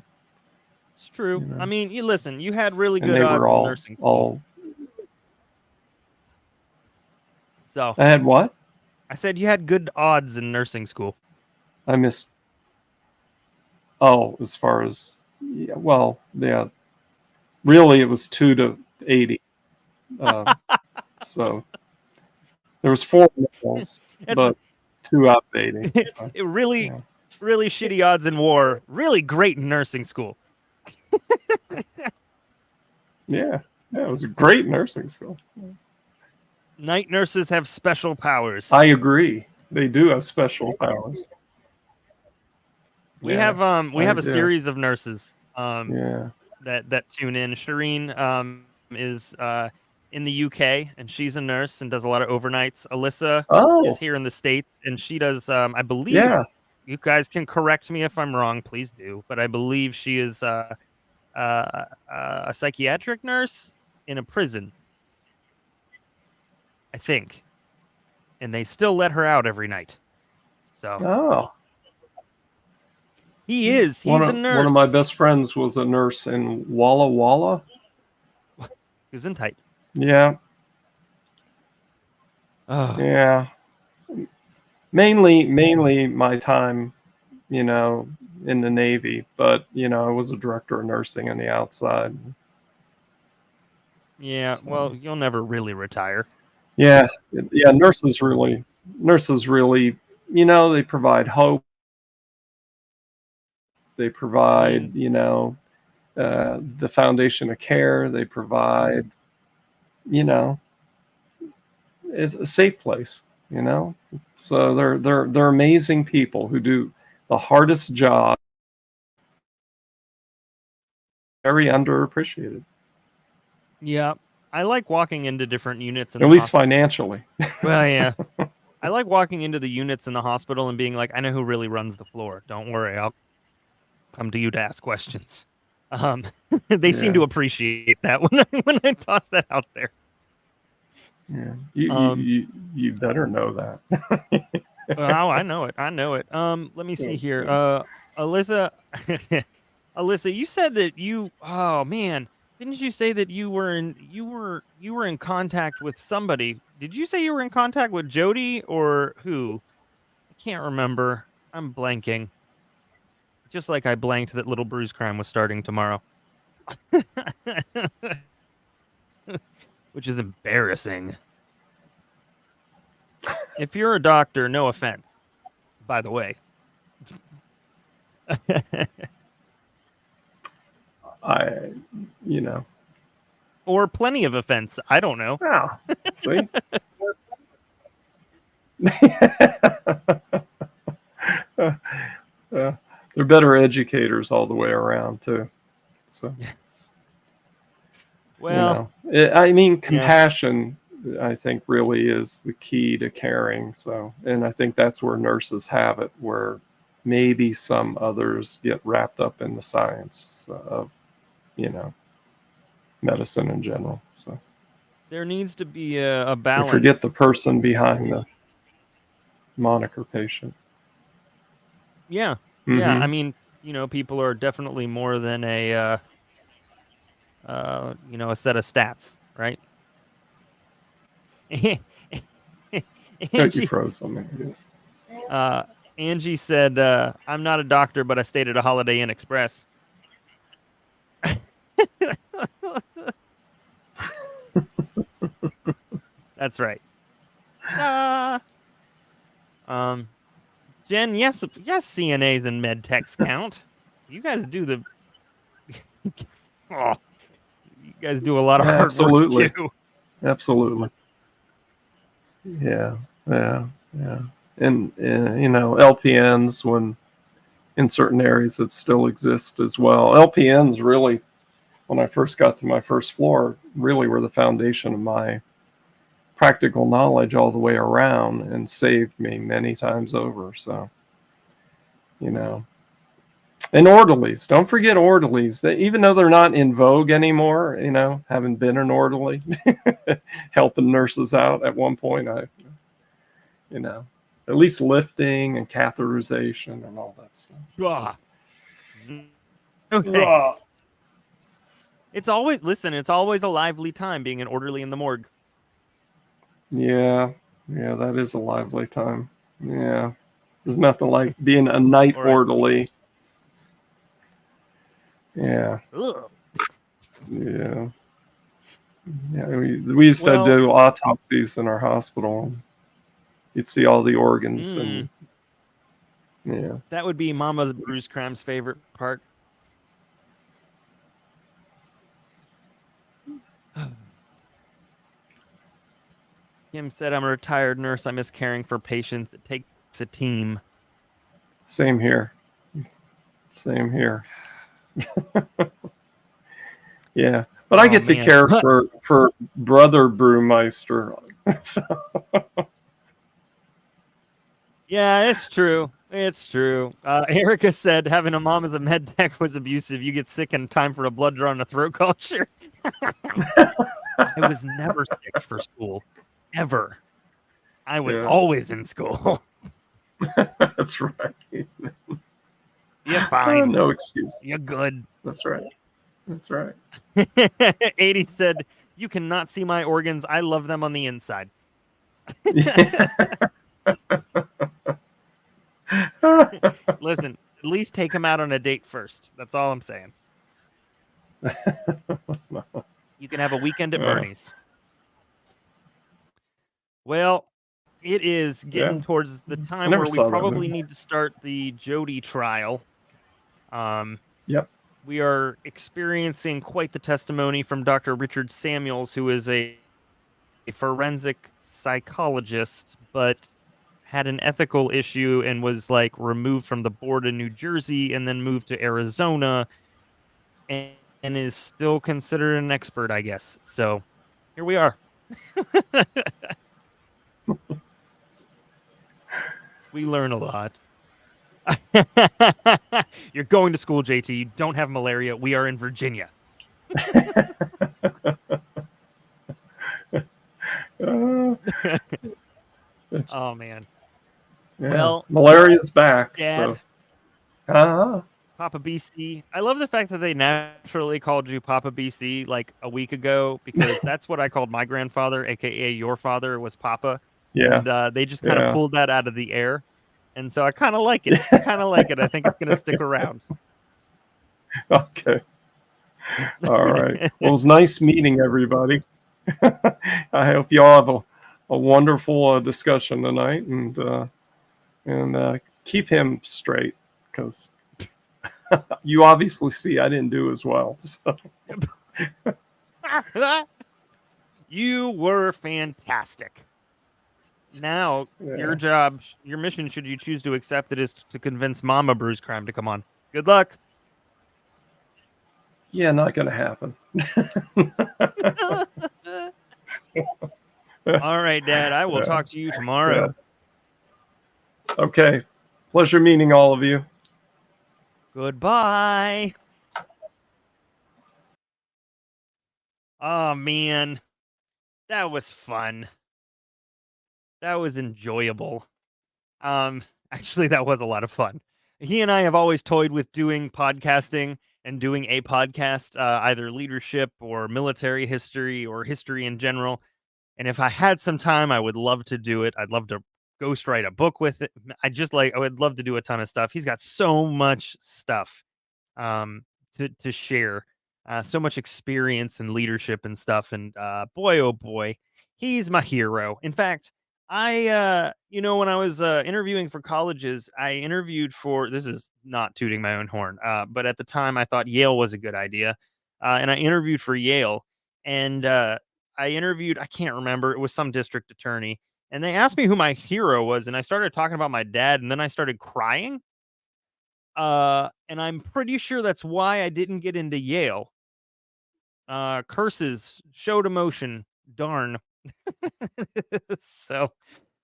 it's true. I mean, you listen. You had really and good they odds were in nursing school. So I had what? I said you had good odds in nursing school. I missed. Oh, as far as yeah. Really, it was 2 to 80. So there was 4 missiles, but 2 out of 80. So, it really shitty odds in war. Really great in nursing school. Yeah, it was a great nursing school. Night nurses have special powers. I agree. They do have special powers. We have a series of nurses that tune in. Shireen is in the UK and she's a nurse and does a lot of overnights. Alyssa is here in the States and she does I believe you guys can correct me if I'm wrong, please do, but I believe she is a psychiatric nurse in a prison, I think, and they still let her out every night. So he's a nurse. One of my best friends was a nurse in Walla Walla. He's in tight. Yeah. Oh. Yeah. Mainly my time, in the Navy, but I was a director of nursing on the outside. Yeah, well, you'll never really retire. Yeah. Nurses really, they provide hope. They provide, the foundation of care. They provide, it's a safe place, So they're amazing people who do the hardest job very underappreciated. Yeah, I like walking into different units. At least financially. Well, yeah. I like walking into the units in the hospital and being like, I know who really runs the floor. Don't worry, I'll come to you to ask questions. They seem to appreciate that when I toss that out there. Yeah, you better know that. Oh, I know it. Let me see here. Alyssa, Alyssa, you said that you. Oh man, didn't you say that you were in contact with somebody? Did you say you were in contact with Jodi or who? I can't remember. I'm blanking. Just like I blanked that Little Bruise Crime was starting tomorrow. Which is embarrassing. If you're a doctor, no offense, by the way. Or plenty of offense. I don't know. Yeah. See? They're better educators all the way around too. So, well, I mean, compassion, I think, really is the key to caring. So, and I think that's where nurses have it, where maybe some others get wrapped up in the science of, medicine in general. So there needs to be a balance. You forget the person behind the moniker patient. Yeah. Mm-hmm. Yeah. I mean, people are definitely more than a set of stats, right? Angie, you froze something. Angie said, I'm not a doctor, but I stayed at a Holiday Inn Express. That's right. Jen, yes, CNAs and med techs count. You guys do the. You guys do a lot of hard work too. Absolutely. Yeah. And LPNs, when in certain areas it still exists as well. LPNs really, when I first got to my first floor, really were the foundation of my practical knowledge all the way around and saved me many times over. So, and orderlies, don't forget orderlies. Even though they're not in vogue anymore, having been an orderly, helping nurses out at one point, at least lifting and catheterization and all that stuff. No thanks. It's always a lively time being an orderly in the morgue. Yeah, that is a lively time. Yeah, there's nothing like being a night orderly. Yeah. Ugh. Yeah. We used to do autopsies in our hospital. You'd see all the organs and yeah. That would be Mama's Bruce Cram's favorite part. Kim said, I'm a retired nurse. I miss caring for patients. It takes a team. Same here. Yeah. But I get to care for Brother Brewmeister. Yeah, it's true. Erica said having a mom as a med tech was abusive. You get sick in time for a blood draw and a throat culture. I was never sick for school. Ever. I was always in school. That's right. You're fine. No excuse. You're good. That's right. 80 said, you cannot see my organs. I love them on the inside. Listen, at least take him out on a date first. That's all I'm saying. You can have a weekend at Bernie's. Well, it is getting towards the time where we probably need to start the Jodi trial. Yep. We are experiencing quite the testimony from Dr. Richard Samuels, who is a forensic psychologist, but had an ethical issue and was removed from the board in New Jersey and then moved to Arizona. And and is still considered an expert, I guess. So here we are. We learn a lot. You're going to school, JT. You don't have malaria. We are in Virginia. Oh, man. Yeah. Well, malaria's back. Dad, So. Papa BC. I love the fact that they naturally called you Papa BC like a week ago, because that's what I called my grandfather, aka your father, was Papa. Yeah. And they just kind of pulled that out of the air. And so I kind of like it. I think it's going to stick around. Okay. All right. Well, it was nice meeting everybody. I hope you all have a wonderful discussion tonight, and keep him straight, because you obviously see I didn't do as well. So. You were fantastic. Now, your job, your mission, should you choose to accept it, is to convince Mama Bruce Crime to come on. Good luck. Yeah, not going to happen. All right, Dad. I will talk to you tomorrow. Yeah. Okay. Pleasure meeting all of you. Goodbye. Oh, man. That was fun. That was enjoyable. Actually, that was a lot of fun. He and I have always toyed with doing podcasting and doing a podcast, either leadership or military history or history in general. And if I had some time, I would love to do it. I'd love to ghostwrite a book with it. I would love to do a ton of stuff. He's got so much stuff to share, so much experience and leadership and stuff. And boy, oh boy, he's my hero. In fact, when I was interviewing for colleges, I interviewed for, this is not tooting my own horn, but at the time I thought Yale was a good idea. And I interviewed for Yale, and I can't remember, it was some district attorney, and they asked me who my hero was, and I started talking about my dad, and then I started crying. And I'm pretty sure that's why I didn't get into Yale. Curses showed emotion. Darn. So,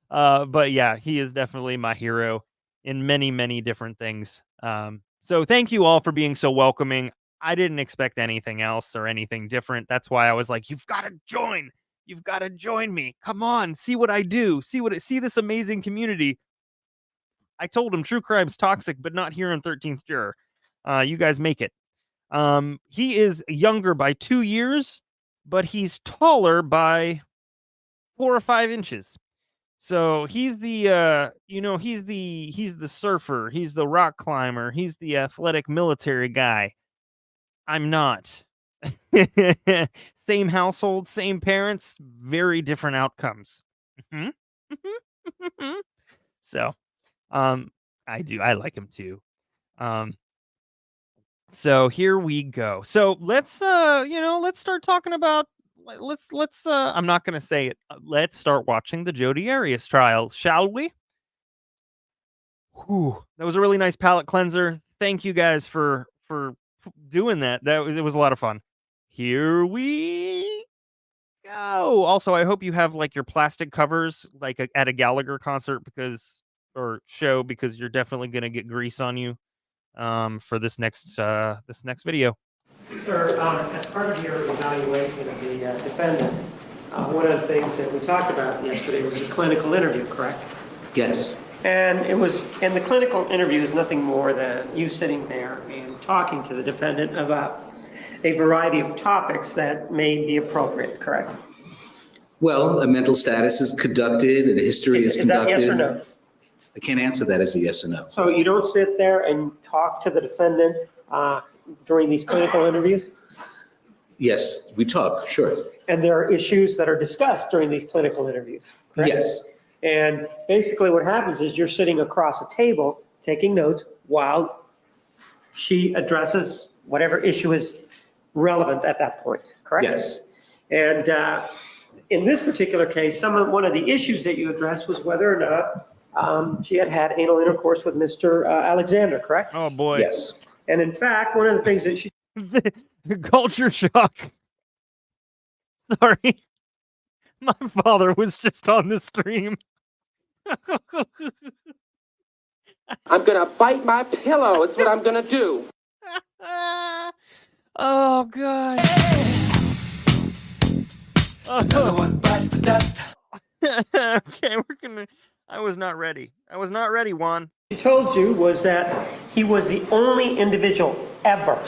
but yeah, he is definitely my hero in many, many different things. So thank you all for being so welcoming. I didn't expect anything else or anything different. That's why I was like, you've got to join. You've got to join me. Come on, see what I do. See this amazing community. I told him true crime's toxic, but not here on 13th Juror. You guys make it. He is younger by 2 years, but he's taller by 4 or 5 inches. So he's the he's the surfer, he's the rock climber, he's the athletic military guy. I'm not. Same household, same parents, very different outcomes. So, I like him too. So here we go. So let's start talking about, I'm not going to say it. Let's start watching the Jodi Arias trial, shall we? Whew, that was a really nice palate cleanser. Thank you guys for doing that. It was a lot of fun. Here we go. Also, I hope you have like your plastic covers like at a Gallagher concert, or show, because you're definitely going to get grease on you for this next video. Sir, as part of your evaluation of the defendant, one of the things that we talked about yesterday was the clinical interview, correct? Yes. And the clinical interview is nothing more than you sitting there and talking to the defendant about a variety of topics that may be appropriate, correct? Well, a mental status is conducted and a history is conducted. Is that yes or no? I can't answer that as a yes or no. So you don't sit there and talk to the defendant during these clinical interviews? Yes, we talk, sure. And there are issues that are discussed during these clinical interviews, correct? Yes. And basically what happens is you're sitting across a table taking notes while she addresses whatever issue is relevant at that point, correct? Yes. And in this particular case, one of the issues that you addressed was whether or not she had anal intercourse with Mr. Alexander, correct? Oh boy. Yes. And in fact, one of the things that she Culture shock. Sorry. My father was just on the stream. I'm gonna bite my pillow. It's what I'm gonna do. Oh, God. Another one bites the dust. Okay, we're gonna. I was not ready. Juan. She told you was that he was the only individual ever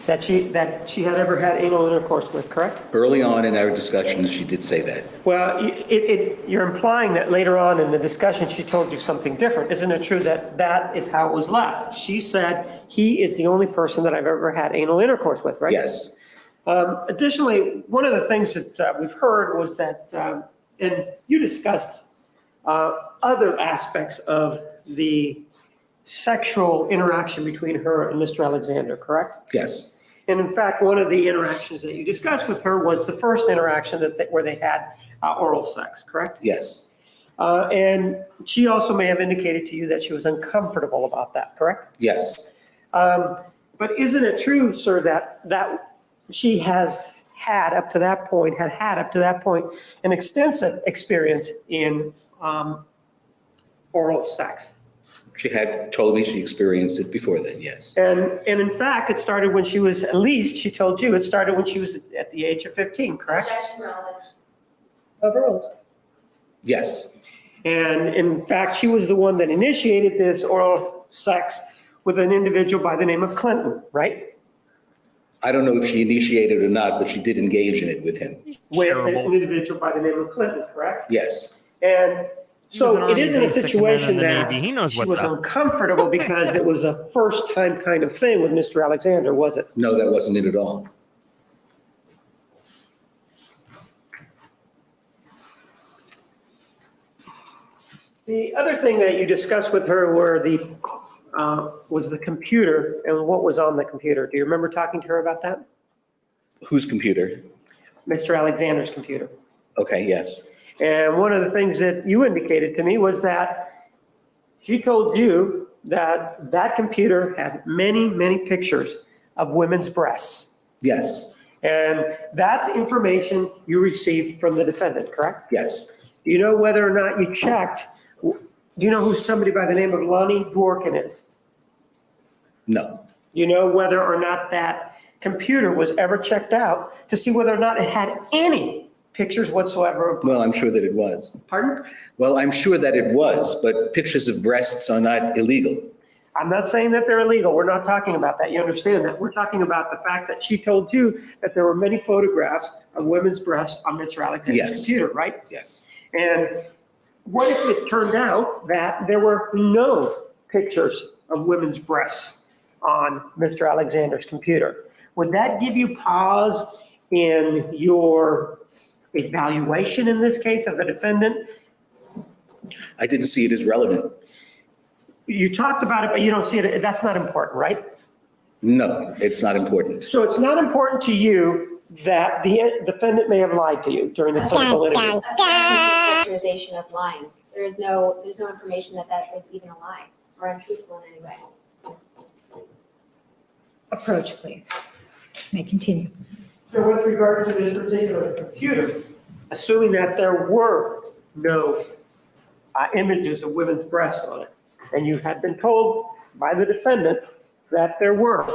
that she had ever had anal intercourse with, correct? Early on in our discussions, she did say that. Well, you're implying that later on in the discussion, she told you something different. Isn't it true that that is how it was left? She said, he is the only person that I've ever had anal intercourse with, right? Yes. Additionally, one of the things that we've heard was that, and you discussed other aspects of the sexual interaction between her and Mr. Alexander, correct? Yes. And in fact, one of the interactions that you discussed with her was the first interaction where they had oral sex, correct? Yes. And she also may have indicated to you that she was uncomfortable about that, correct? Yes. But isn't it true, sir, that she has had up to that point, an extensive experience in oral sex? She had told me she experienced it before then, yes. And in fact, it started when she was, at least she told you, it started when she was at the age of 15, correct? Objection relevant. Overruled. Yes. And in fact, she was the one that initiated this oral sex with an individual by the name of Clinton, right? I don't know if she initiated or not, but she did engage in it with him. With an individual by the name of Clinton, correct? Yes. And so it isn't a situation that He knows she what's was up. uncomfortable because it was a first time kind of thing with Mr. Alexander, was it? No, that wasn't it at all. The other thing that you discussed with her was the computer and what was on the computer. Do you remember talking to her about that? Whose computer? Mr. Alexander's computer. Okay, yes. And one of the things that you indicated to me was that she told you that that computer had many, many pictures of women's breasts. Yes. And that's information you received from the defendant, correct? Yes. Do you know whether or not you checked? Do you know who somebody by the name of Lonnie Dworkin is? No. You know whether or not that computer was ever checked out to see whether or not it had any pictures whatsoever of breasts? Well, I'm sure that it was. Pardon? Well, I'm sure that it was, but pictures of breasts are not illegal. I'm not saying that they're illegal. We're not talking about that. You understand that? We're talking about the fact that she told you that there were many photographs of women's breasts on Mr. Alexander's Yes. computer, right? Yes. And what if it turned out that there were no pictures of women's breasts on Mr. Alexander's computer? Would that give you pause in your evaluation in this case of the defendant? I didn't see it as relevant. You talked about it, but you don't see it. That's not important, right? No, it's not important. Uh, So it's not important to you that the defendant may have lied to you during the clinical interview. Characterization of lying. There's no information that is even a lie or untruthful in any way. Approach, please. May continue. So with regard to this particular computer, assuming that there were no images of women's breasts on it, and you had been told by the defendant that there were,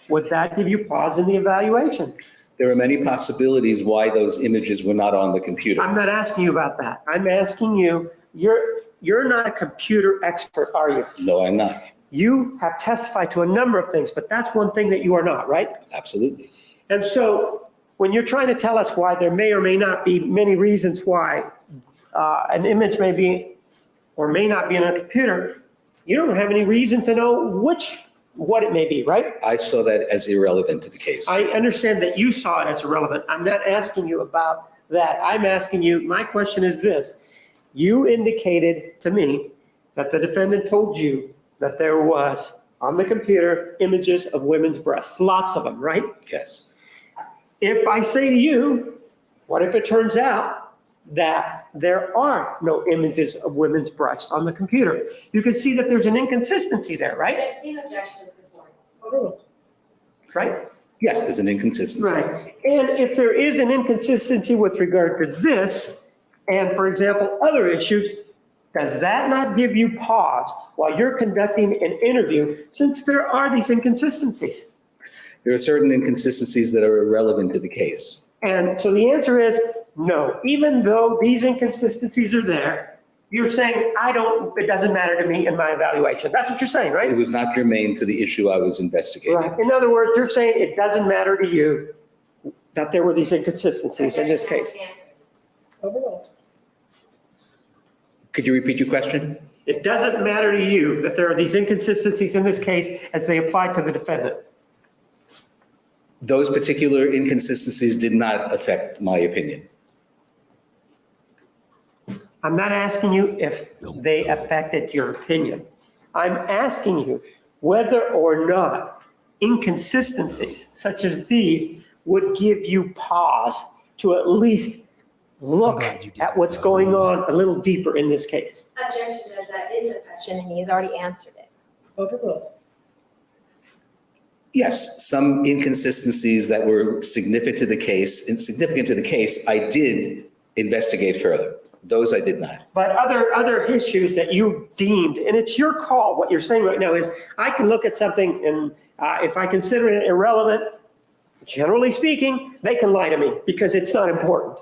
would that give you pause in the evaluation? There are many possibilities why those images were not on the computer. I'm not asking you about that. I'm asking you, you're not a computer expert, are you? No, I'm not. You have testified to a number of things, but that's one thing that you are not, right? Absolutely. And so when you're trying to tell us why there may or may not be many reasons why an image may be or may not be in a computer, you don't have any reason to know what it may be, right? I saw that as irrelevant to the case. I understand that you saw it as irrelevant. I'm not asking you about that. I'm asking you, my question is this. You indicated to me that the defendant told you that there was on the computer images of women's breasts, lots of them, right? Yes. If I say to you, what if it turns out that there are no images of women's breasts on the computer? You can see that there's an inconsistency there, right? I've seen objections before. right? Yes, there's an inconsistency. Right. And if there is an inconsistency with regard to this, and for example, other issues, does that not give you pause while you're conducting an interview, since there are these inconsistencies? There are certain inconsistencies that are irrelevant to the case. And so the answer is no. Even though these inconsistencies are there, you're saying, it doesn't matter to me in my evaluation. That's what you're saying, It right? was not germane to the issue I was investigating. Right. In other words, you're saying it doesn't matter to you that there were these inconsistencies in this case. Overruled. Could you repeat your question? It doesn't matter to you that there are these inconsistencies in this case as they apply to the defendant. Those particular inconsistencies did not affect my opinion. I'm not asking you if they affected your opinion. I'm asking you whether or not inconsistencies such as these would give you pause to at least look at what's going on a little deeper in this case. Objection, Judge, that is a question and he's already answered it. Overruled. Yes, some inconsistencies that were significant to the case, I did investigate further. Those I did not. But other issues that you deemed, and it's your call, what you're saying right now is, I can look at something and if I consider it irrelevant, generally speaking, they can lie to me because it's not important.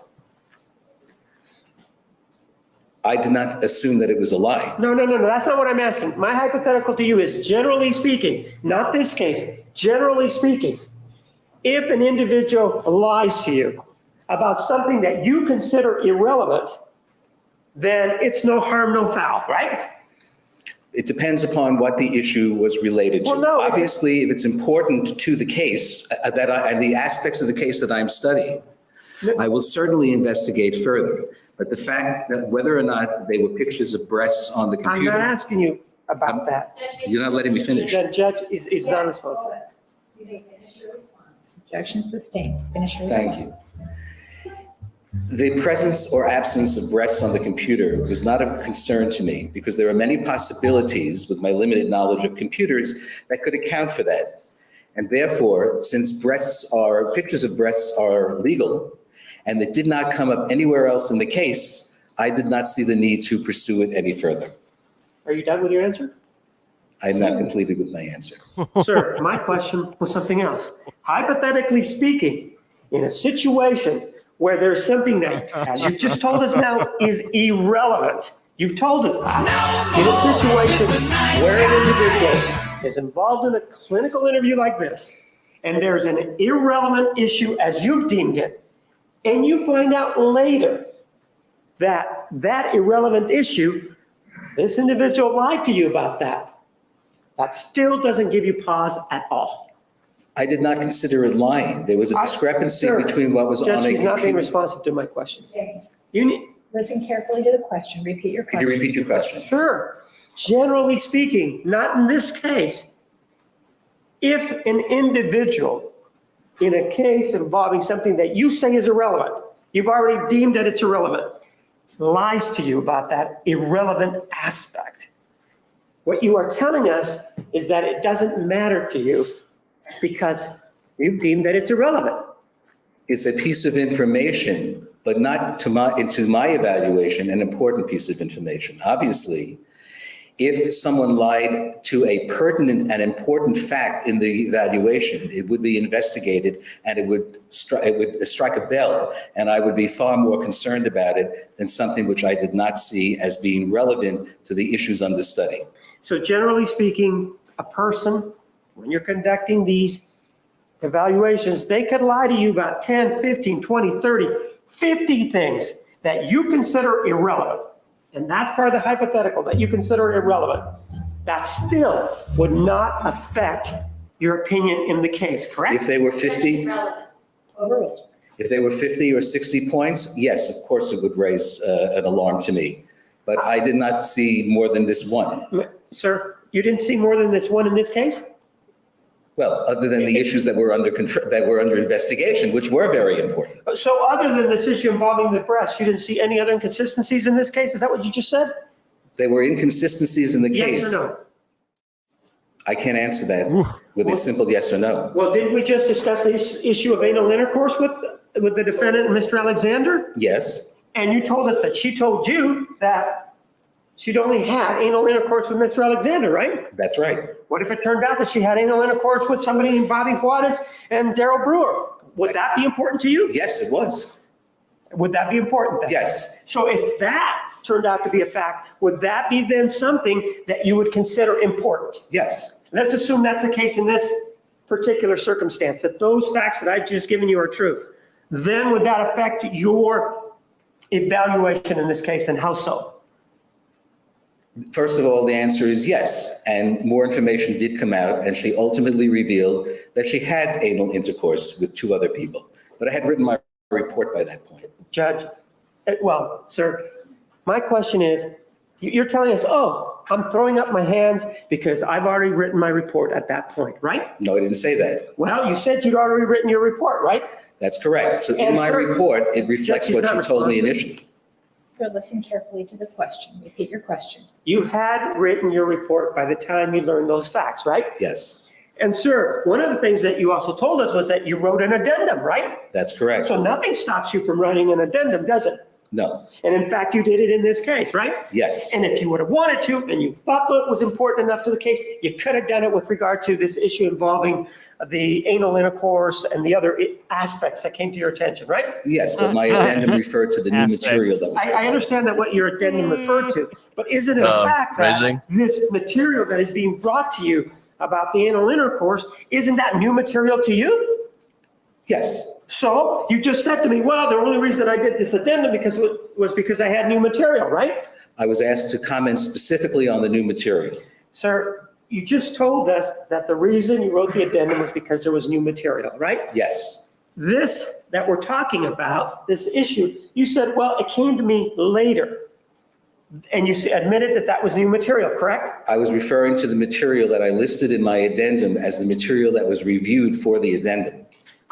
I did not assume that it was a lie. No, that's not what I'm asking. My hypothetical to you is, generally speaking, not this case, generally speaking, if an individual lies to you about something that you consider irrelevant, then it's no harm, no foul, right? It depends upon what the issue was related to. Well, no, obviously, if it's important to the case and the aspects of the case that I'm studying, I will certainly investigate further. But the fact that whether or not they were pictures of breasts on the computer. I'm not asking you about that. You're not letting me finish. The judge is not responsible. You may finish your response. Objection sustained. Finish your response. Thank you. The presence or absence of breasts on the computer was not of concern to me because there are many possibilities with my limited knowledge of computers that could account for that. And therefore, since pictures of breasts are legal and they did not come up anywhere else in the case, I did not see the need to pursue it any further. Are you done with your answer? I'm not completed with my answer. Sir, my question was something else. Hypothetically speaking, in a situation where there's something that, as you've just told us now, is irrelevant. You've told us that. In a situation where an individual is involved in a clinical interview like this, and there's an irrelevant issue as you've deemed it, and you find out later that that irrelevant issue, this individual lied to you about that, that still doesn't give you pause at all. I did not consider it lying. There was a discrepancy between what was on a Judge, he's not being computer. responsive to my questions. James, You need, listen carefully to the question. Repeat your Could question. you repeat your question? sure. Generally speaking, not in this case, if an individual in a case involving something that you say is irrelevant, you've already deemed that it's irrelevant, lies to you about that irrelevant aspect, what you are telling us is that it doesn't matter to you because you've deemed that it's irrelevant. It's a piece of information, but not to my evaluation, an important piece of information. Obviously, if someone lied to a pertinent and important fact in the evaluation, it would be investigated and it would strike a bell, and I would be far more concerned about it than something which I did not see as being relevant to the issues under study. So generally speaking, a person, when you're conducting these evaluations, they could lie to you about 10, 15, 20, 30, 50 things that you consider irrelevant. And that's part of the hypothetical that you consider irrelevant. That still would not affect your opinion in the case, correct? If they were 50, Overruled. if they were 50 or 60 points, yes, of course it would raise an alarm to me. But I did not see more than this one. Sir, you didn't see more than this one in this case? Well, other than the issues that were under control, that were under investigation, which were very important. So other than this issue involving the breast, you didn't see any other inconsistencies in this case? Is that what you just said? There were inconsistencies in the case. Yes or no? I can't answer that. with a simple yes or no. Well, didn't we just discuss this issue of anal intercourse with the defendant, Mr. Alexander? Yes, And you told us that she told you that she'd only had anal intercourse with Mr. Alexander, right? that's right. What if it turned out that she had anal intercourse with somebody named Bobby Juarez and Daryl Brewer? Would that be important to you? Yes, it was. Would that be important then? Yes, So if that turned out to be a fact, would that be then something that you would consider important? yes, Let's assume that's the case in this particular circumstance, that those facts that I've just given you are true. Then would that affect your evaluation in this case, and how so? First of all, the answer is yes. And more information did come out, and she ultimately revealed that she had anal intercourse with 2 other people. But I had written my report by that point. Judge, well, sir, my question is, you're telling us, oh, I'm throwing up my hands because I've already written my report at that point, right? No, I didn't say that. Well, you said you'd already written your report, right? That's correct. So in And my sir, report, it reflects Judge, he's what not she told me responsive. initially. Sir, listen carefully to the question. Repeat your question. You had written your report by the time you learned those facts, right? Yes, And sir, one of the things that you also told us was that you wrote an addendum, right? that's correct. So nothing stops you from writing an addendum, does it? No, And in fact, you did it in this case, right? yes, And if you would have wanted to, and you thought that it was important enough to the case, you could have done it with regard to this issue involving the anal intercourse and the other aspects that came to your attention, right? yes, but my addendum referred to the new Aspects. material that was. I understand that what your addendum referred to, but isn't it a fact that Raising. this material that is being brought to you about the anal intercourse, isn't that new material to you? Yes, So you just said to me, well, the only reason I did this addendum was because I had new material, right? I was asked to comment specifically on the new material. Sir, you just told us that the reason you wrote the addendum was because there was new material, right? Yes, This that we're talking about, this issue, you said, well, it came to me later. And you admitted that that was new material, correct? I was referring to the material that I listed in my addendum as the material that was reviewed for the addendum.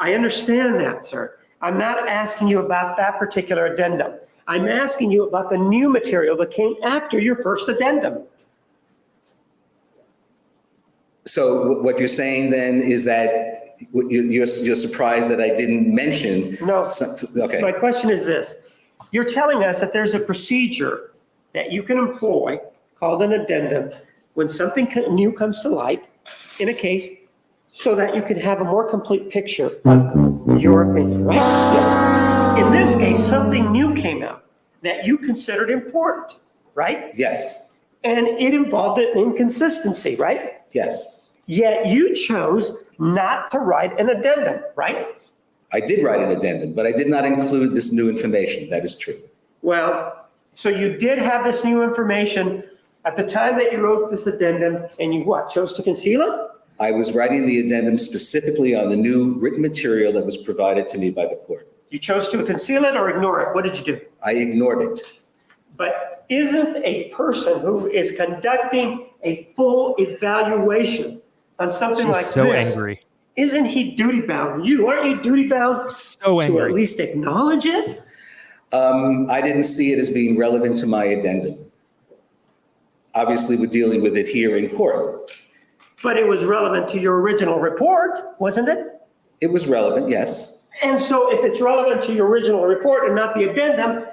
I understand that, sir. I'm not asking you about that particular addendum. I'm asking you about the new material that came after your first addendum. So what you're saying then is that you're surprised that I didn't mention? No. Okay, My question is this. You're telling us that there's a procedure that you can employ called an addendum when something new comes to light in a case so that you can have a more complete picture of your opinion, right? yes, In this case, something new came out that you considered important, right? yes, And it involved an inconsistency, right? yes. Yet you chose not to write an addendum, right? I did write an addendum, but I did not include this new information. That is true. Well, so you did have this new information at the time that you wrote this addendum, and you what, chose to conceal it? I was writing the addendum specifically on the new written material that was provided to me by the court. You chose to conceal it or ignore it? What did you do? I ignored it. But isn't a person who is conducting a full evaluation on something like She's so this, angry. isn't he duty bound? Aren't you duty bound So to at angry. least acknowledge it? I didn't see it as being relevant to my addendum. Obviously, we're dealing with it here in court. But it was relevant to your original report, wasn't it? It was relevant, yes. And so if it's relevant to your original report and not the addendum,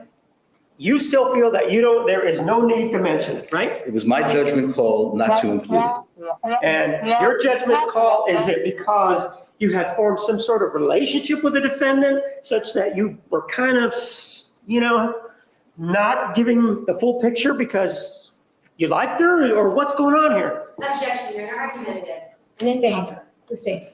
you still feel that there is no need to mention it, right? It was my judgment call not to include it. And your judgment call, is it because you had formed some sort of relationship with the defendant such that you were kind of, not giving the full picture because you liked her, or what's going on here? Objection, you're argumentative. And in vain. Sustained.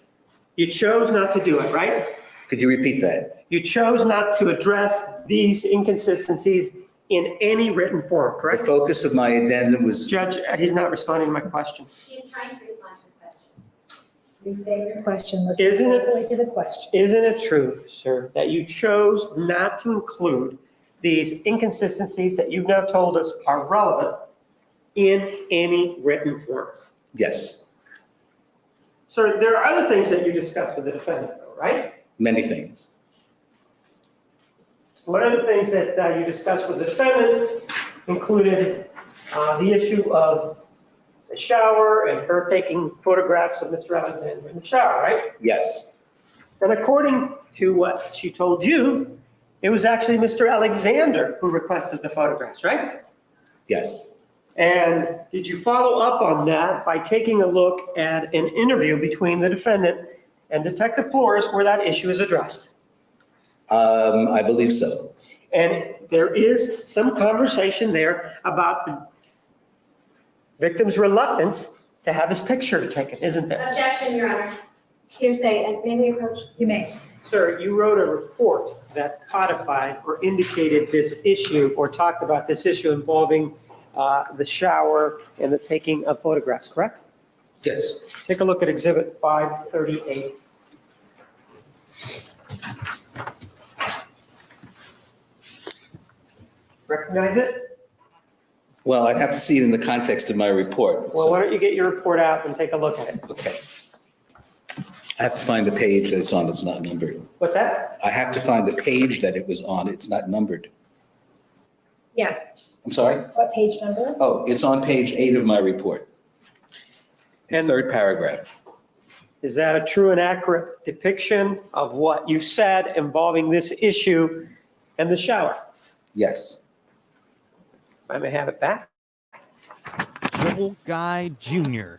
You chose not to do it, right? Could you repeat that? You chose not to address these inconsistencies in any written form, The correct? focus of my addendum was, Judge, he's not responding to my question. He's trying to respond to his question. Please state your question. Listen Isn't it- carefully to the question. Isn't it true, sir, that you chose not to include these inconsistencies that you've now told us are relevant in any written form? yes, Sir, there are other things that you discussed with the defendant, though, right? many things. One of the things that you discussed with the defendant included the issue of the shower and her taking photographs of Mr. Alexander in the shower, right? Yes, And according to what she told you, it was actually Mr. Alexander who requested the photographs, right? yes. And did you follow up on that by taking a look at an interview between the defendant and Detective Flores where that issue is addressed? I believe so. And there is some conversation there about the victim's reluctance to have his picture taken, isn't there? Objection, Your Honor. Hearsay, and may we approach? You may. Sir, you wrote a report that codified or indicated this issue or talked about this issue involving the shower and the taking of photographs, correct? Yes. Take a look at Exhibit 538. Recognize it? Well, I'd have to see it in the context of my report. Well, so- why don't you get your report out and take a look at it? Okay. I have to find the page that it's on, it's not numbered. What's that? I have to find the page that it was on, it's not numbered. Yes. I'm sorry? What page number? Oh, it's on page 8 of my report. The And- third paragraph. Is that a true and accurate depiction of what you said involving this issue and the shower? Yes. I may have it back. Joel Guy Jr.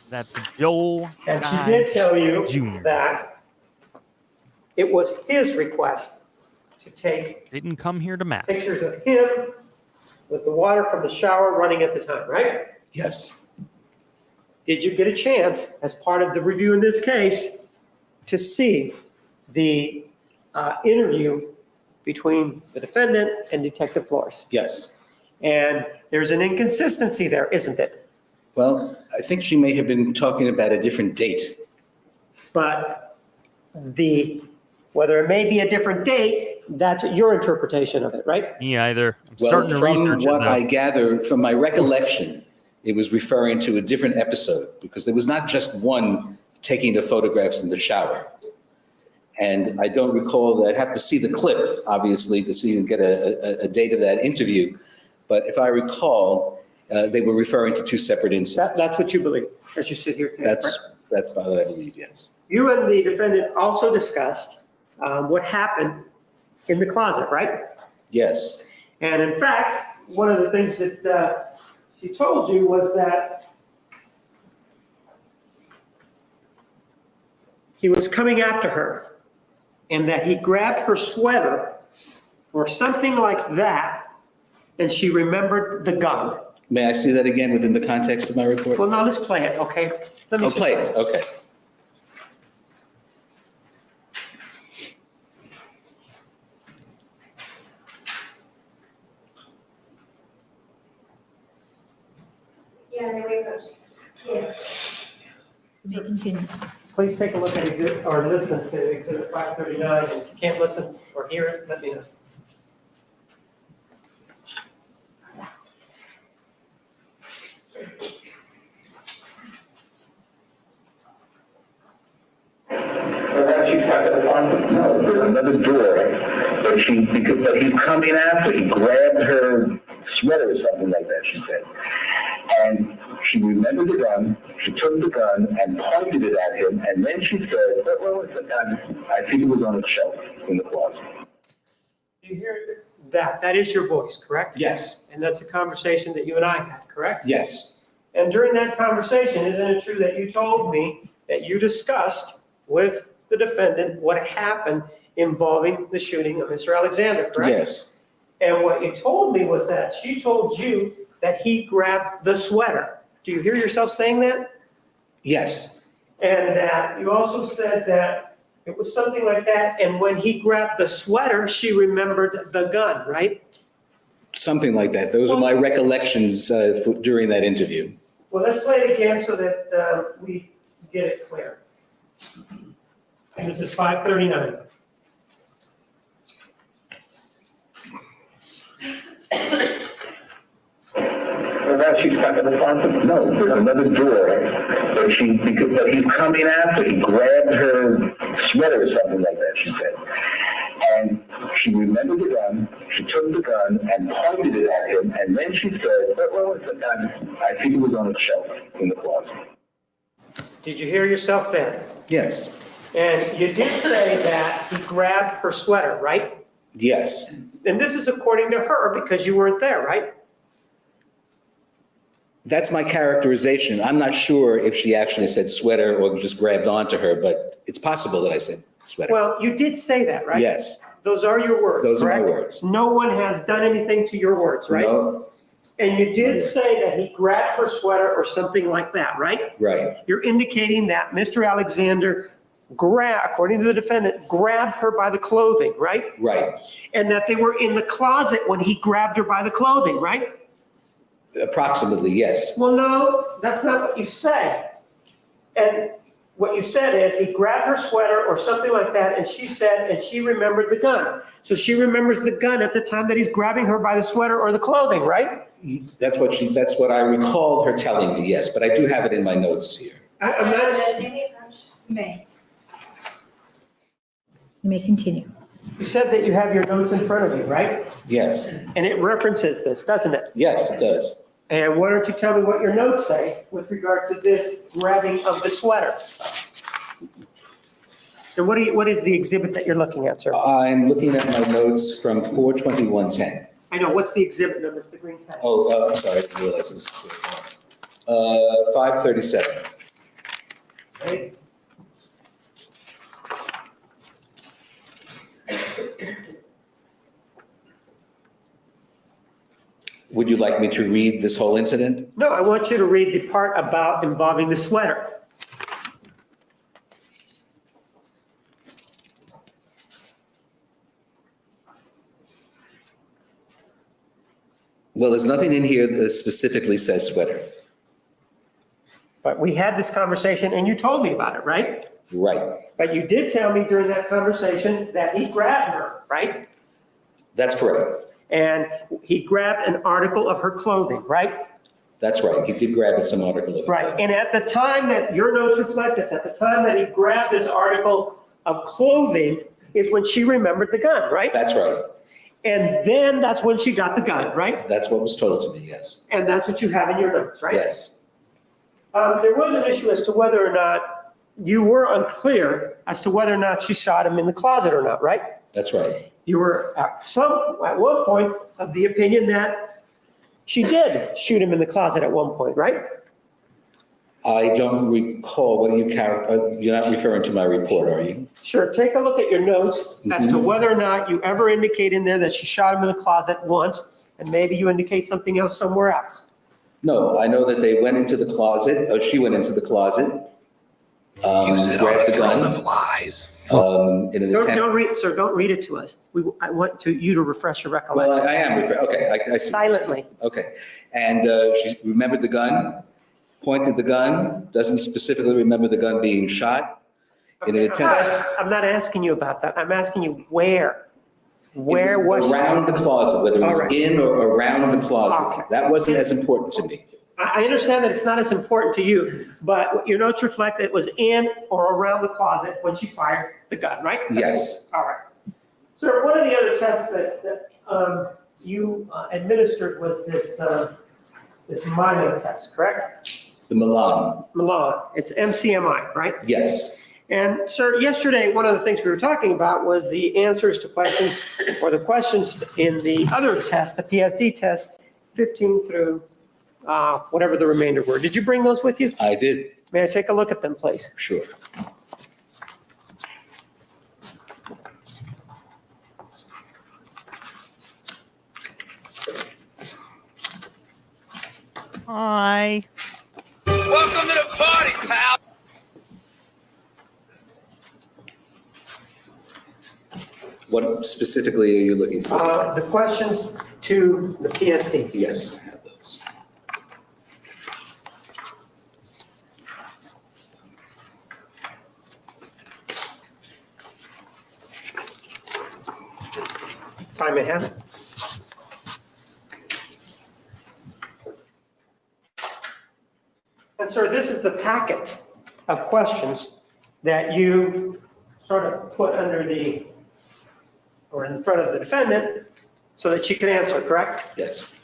That's Joel And she Guy did tell you Jr. that it was his request to take Didn't come here to match. pictures of him with the water from the shower running at the time, right? Yes. Did you get a chance, as part of the review in this case, to see the interview between the defendant and Detective Flores? Yes. And there's an inconsistency there, isn't it? Well, I think she may have been talking about a different date. But whether it may be a different date, that's your interpretation of it, right? Me either. I'm Well, starting to from research it what now. I gather, from my recollection, it was referring to a different episode because there was not just one taking the photographs in the shower. And I don't recall that. I'd have to see the clip, obviously, to see and get a date of that interview. But if I recall, they were referring to two separate incidents. That's what you believe, as you sit here today, correct? That's what I believe, yes. You and the defendant also discussed what happened in the closet, right? Yes. And in fact, one of the things that she told you was that he was coming after her and that he grabbed her sweater or something like that, and she remembered the gun. May I see that again within the context of my report? Well, now let's play it, okay? Let me Oh, just play it, okay. Yeah, may we approach? Yes. You may continue. Please take a look at exhibit, or listen to Exhibit 539. If you can't listen or hear it, let me know. No, there's another door but he's coming after, he grabbed her sweater or something like that, she said. And she remembered the gun, she took the gun and pointed it at him, and then she said, well, I think it was on a shelf in the closet. Do you hear that? That is your voice, correct? Yes. And that's a conversation that you and I had, correct? Yes. And during that conversation, isn't it true that you told me that you discussed with the defendant what happened involving the shooting of Mr. Alexander, correct? Yes. And what you told me was that she told you that he grabbed the sweater. Do you hear yourself saying that? Yes. And that you also said that it was something like that, and when he grabbed the sweater, she remembered the gun, right? Something like that. Those are my recollections during that interview. Well, let's play it again so that we get it clear. And this is 539. Well, now she's stuck in the closet? No, there's another door but he's coming after, he grabbed her sweater or something like that, she said. And she remembered the gun, she took the gun and pointed it at him, and then she said, well, gun, I think it was on a shelf in the closet. Did you hear yourself then? Yes, And you did say that he grabbed her sweater, right? yes. And this is according to her because you weren't there, right? That's my characterization. I'm not sure if she actually said sweater or just grabbed onto her, but it's possible that I said sweater. Well, you did say that, right? Yes, Those are your words, those are my correct? words. No one has done anything to your words, right? No, And you did say that he grabbed her sweater or something like that, right? right, You're indicating that Mr. Alexander according to the defendant, grabbed her by the clothing, right? right. And that they were in the closet when he grabbed her by the clothing, right? Approximately, yes. Well, no, that's not what you said. And what you said is he grabbed her sweater or something like that, and she said, and she remembered the gun. So she remembers the gun at the time that he's grabbing her by the sweater or the clothing, right? That's what I recalled her telling me, yes, but I do have it in my notes here. I'm not, Judge, may we approach? You may. You may continue. you said that you have your notes in front of you, right? Yes, And it references this, doesn't it? yes, it does. And why don't you tell me what your notes say with regard to this grabbing of the sweater? And what is the exhibit that you're looking at, sir? I'm looking at my notes from 4/21/10. I know, what's the exhibit number? It's the green tag. Oh, I'm sorry, I didn't realize it was 537. Okay. Would you like me to read this whole incident? No, I want you to read the part about involving the sweater. Well, there's nothing in here that specifically says sweater. But we had this conversation and you told me about it, right? Right, But you did tell me during that conversation that he grabbed her, right? that's correct. And he grabbed an article of her clothing, right? That's right, he did grab some article of. Right. And at the time that your notes reflect this, at the time that he grabbed this article of clothing is when she remembered the gun, right? That's right, And then that's when she got the gun, right? that's what was told to me, yes, And that's what you have in your notes, right? yes. There was an issue as to whether or not you were unclear as to whether or not she shot him in the closet or not, right? That's right, You were at one point of the opinion that she did shoot him in the closet at one point, right? I don't recall, what are you, you're not referring to my report, are you? Sure, take a look at your notes as to whether or not you ever indicate in there that she shot him in the closet once, and maybe you indicate something else somewhere else. No, I know that they went into the closet, or she went into the closet. Grabbed the gun. lies. In an attempt. Don't read, sir, don't read it to us. I want you to refresh your Well, recollection. I am, okay, I see. Silently. Okay, and she remembered the gun, pointed the gun, doesn't specifically remember the gun being shot in an attempt. I'm not asking you about that. I'm asking you where. Where It was she? around the closet, whether it was All right. in or around the closet. Okay. That wasn't as important to me. I understand that it's not as important to you, but what your notes reflect it was in or around the closet when she fired the gun, right? Yes. All right. Sir, one of the other tests that you administered was this Milan test, correct? The Milan, Milan. It's MCMI, right? yes, And sir, yesterday, one of the things we were talking about was the answers to questions, or the questions in the other test, the PSD test, 15 through whatever the remainder were. Did you bring those with you? I did, May I take a look at them, please? sure. Hi. Welcome to the party, pal. What specifically are you looking for? The questions to the PSD. Yes, I have those. If I may have it. And sir, this is the packet of questions that you sort of put under the, or in front of the defendant so that she can answer, correct? Yes,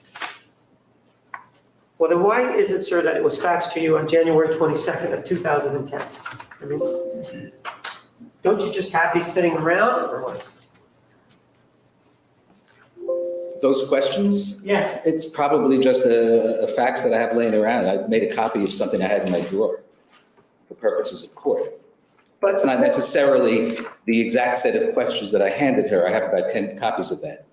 Well, then why is it, sir, that it was faxed to you on January 22nd of 2010? I mean, don't you just have these sitting around or what? Those questions? Yeah. It's probably just a fax that I have laying around. I made a copy of something I had in my drawer for purposes of court. But it's not necessarily the exact set of questions that I handed her. I have about 10 copies of that.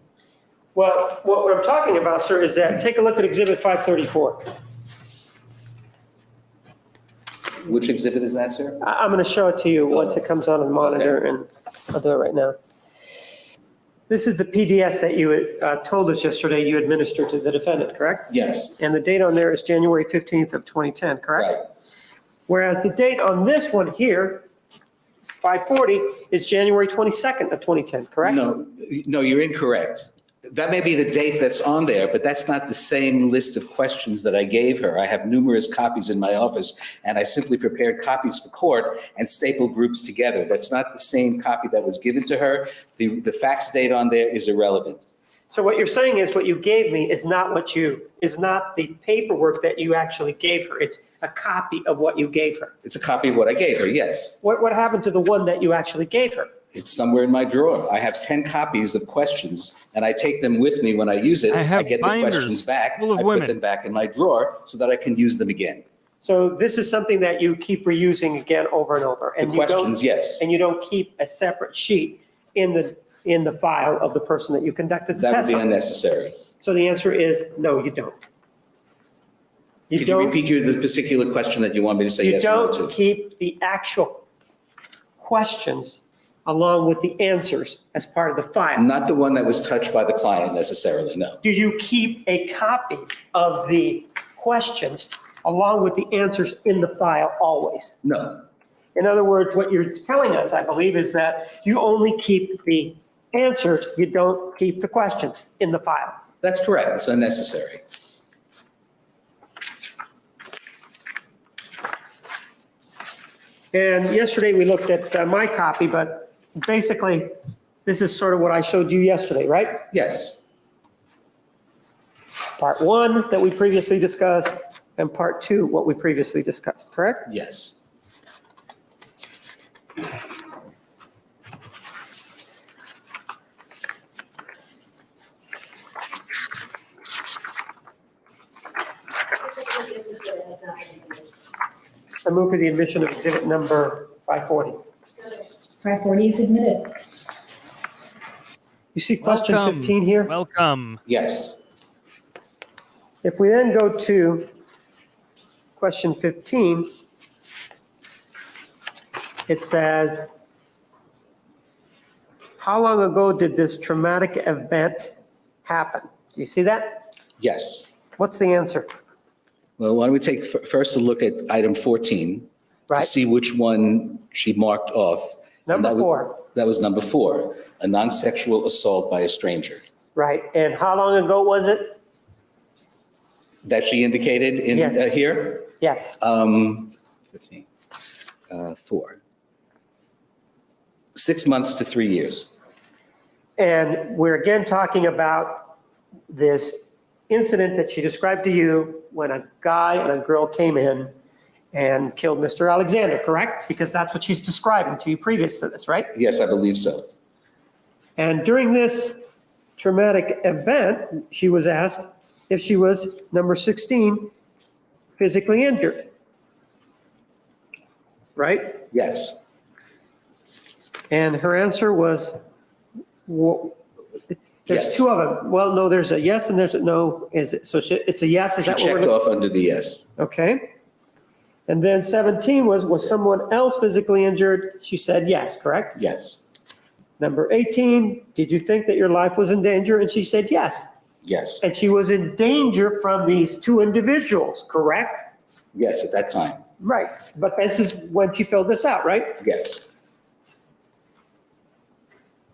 Well, what I'm talking about, sir, is that, take a look at Exhibit 534. Which exhibit is that, sir? I'm going to show it to you once it comes on the monitor, and I'll do it right now. This is the PDS that you told us yesterday you administered to the defendant, correct? Yes. And the date on there is January 15th of 2010, correct? Right. Whereas the date on this one here, 540, is January 22nd of 2010, correct? No, you're incorrect. That may be the date that's on there, but that's not the same list of questions that I gave her. I have numerous copies in my office, and I simply prepared copies for court and stapled groups together. That's not the same copy that was given to her. The fax date on there is irrelevant. So what you're saying is what you gave me is not the paperwork that you actually gave her. It's a copy of what you gave her. It's a copy of what I gave her, yes. What happened to the one that you actually gave her? It's somewhere in my drawer. I have 10 copies of questions, and I take them with me when I use it. I get the questions back. full of I women. put them back in my drawer so that I can use them again. So this is something that you keep reusing again over and over. And The you don't- questions, yes. And you don't keep a separate sheet in the file of the person that you conducted the That would test be on? unnecessary. So the answer is no, you don't. Could you repeat the particular question that you want me to say You yes or no to? don't keep the actual questions along with the answers as part of the file. Not the one that was touched by the client necessarily, no. Do you keep a copy of the questions along with the answers in the file always? No. In other words, what you're telling us, I believe, is that you only keep the answers, you don't keep the questions in the file. That's correct. It's unnecessary. And yesterday we looked at my copy, but basically, this is sort of what I showed you yesterday, right? Yes. Part 1 that we previously discussed, and Part 2 what we previously discussed, correct? Yes. I move for the admission of exhibit number 540. 540 is admitted. You see question Welcome. 15 here? Welcome. Yes. If we then go to question 15, it says, how long ago did this traumatic event happen? Do you see that? Yes. What's the answer? Well, why don't we take first a look at item 14 to Right. see which one she marked off. And Number that was- 4, That was number 4, a non-sexual assault by a stranger. right? And how long ago was it? That she indicated in Yes. here? Yes. 15, 4. 6 months to 3 years. And we're again talking about this incident that she described to you when a guy and a girl came in and killed Mr. Alexander, correct? Because that's what she's describing to you previous to this, right? Yes, I believe so. And during this traumatic event, she was asked if she was, number 16, physically injured. Right? Yes. And her answer was, there's Yes. 2 of them. Well, no, there's a yes and there's a no. Is it? So it's a yes, is She that what we're checked looking? off under the yes. Okay. And then 17 was someone else physically injured? She said yes, correct? Yes. Number 18, did you think that your life was in danger? And she said yes. Yes. And she was in danger from these 2 individuals, correct? Yes, at that time. Right. But this is when she filled this out, right? Yes.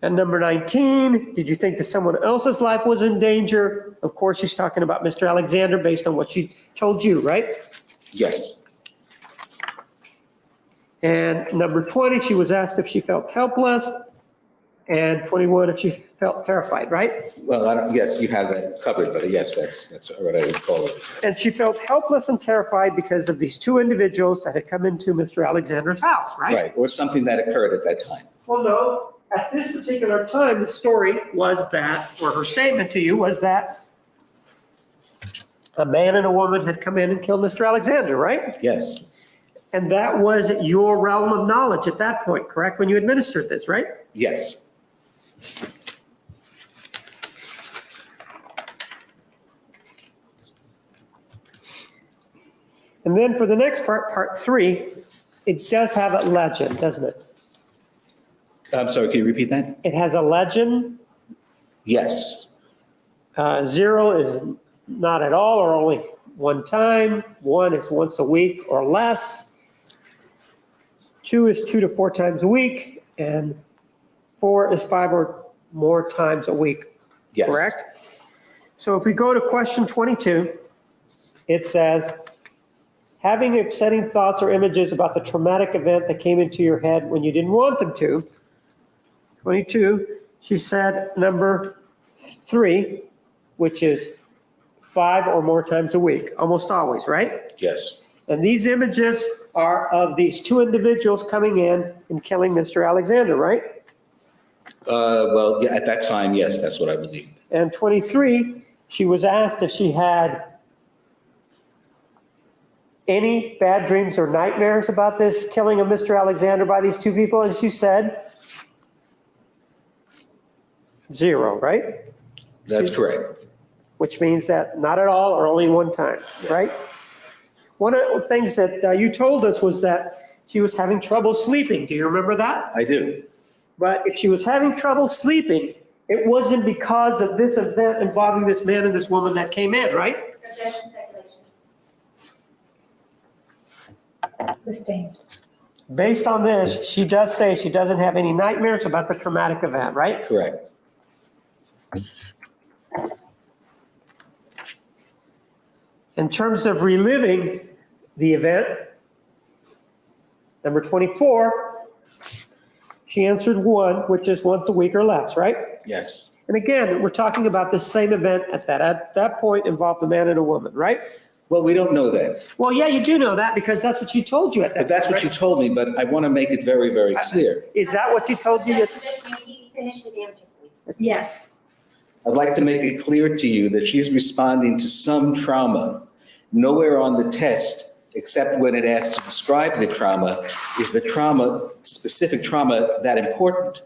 And number 19, did you think that someone else's life was in danger? Of course, she's talking about Mr. Alexander based on what she told you, right? Yes. And number 20, she was asked if she felt helpless. And 21 if she felt terrified, right? Well, yes, you have that covered, but yes, that's what I would call it. And she felt helpless and terrified because of these two individuals that had come into Mr. Alexander's house, right? Right, or something that occurred at that time. Well, no, at this particular time, the story was that, or her statement to you was that a man and a woman had come in and killed Mr. Alexander, right? Yes, And that was your realm of knowledge at that point, correct? When you administered this, right? yes. And then for the next part, part 3, it does have a legend, doesn't it? I'm sorry, can you repeat that? It has a legend. Yes, 0 is not at all or only one time. 1 is once a week or less. 2 is 2 to 4 times a week. And 4 is 5 or more times a week, yes. correct? So if we go to question 22, it says, having upsetting thoughts or images about the traumatic event that came into your head when you didn't want them to. 22, she said number 3, which is 5 or more times a week, almost always, right? Yes, And these images are of these two individuals coming in and killing Mr. Alexander, right? well, yeah, at that time, yes, that's what I believe. And 23, she was asked if she had any bad dreams or nightmares about this killing of Mr. Alexander by these two people, and she said 0, right? That's correct. Which means that not at all or only one time, right? One of the things that you told us was that she was having trouble sleeping. Do you remember that? I do. But if she was having trouble sleeping, it wasn't because of this event involving this man and this woman that came in, right? Objection, speculation. Sustained. Based on this, she does say she doesn't have any nightmares about the traumatic event, right? Correct. In terms of reliving the event, number 24, she answered 1, which is once a week or less, right? Yes. And again, we're talking about the same event at that point involved a man and a woman, right? Well, we don't know that. Well, yeah, you do know that because that's what she told you at that But that's time, what you right? told me, but I want to make it very, very clear. Is that what you told me? Objection, may he finish his answer, please? Yes. I'd like to make it clear to you that she's responding to some trauma. Nowhere on the test, except when it asks to describe the trauma, is the trauma, specific trauma, that important.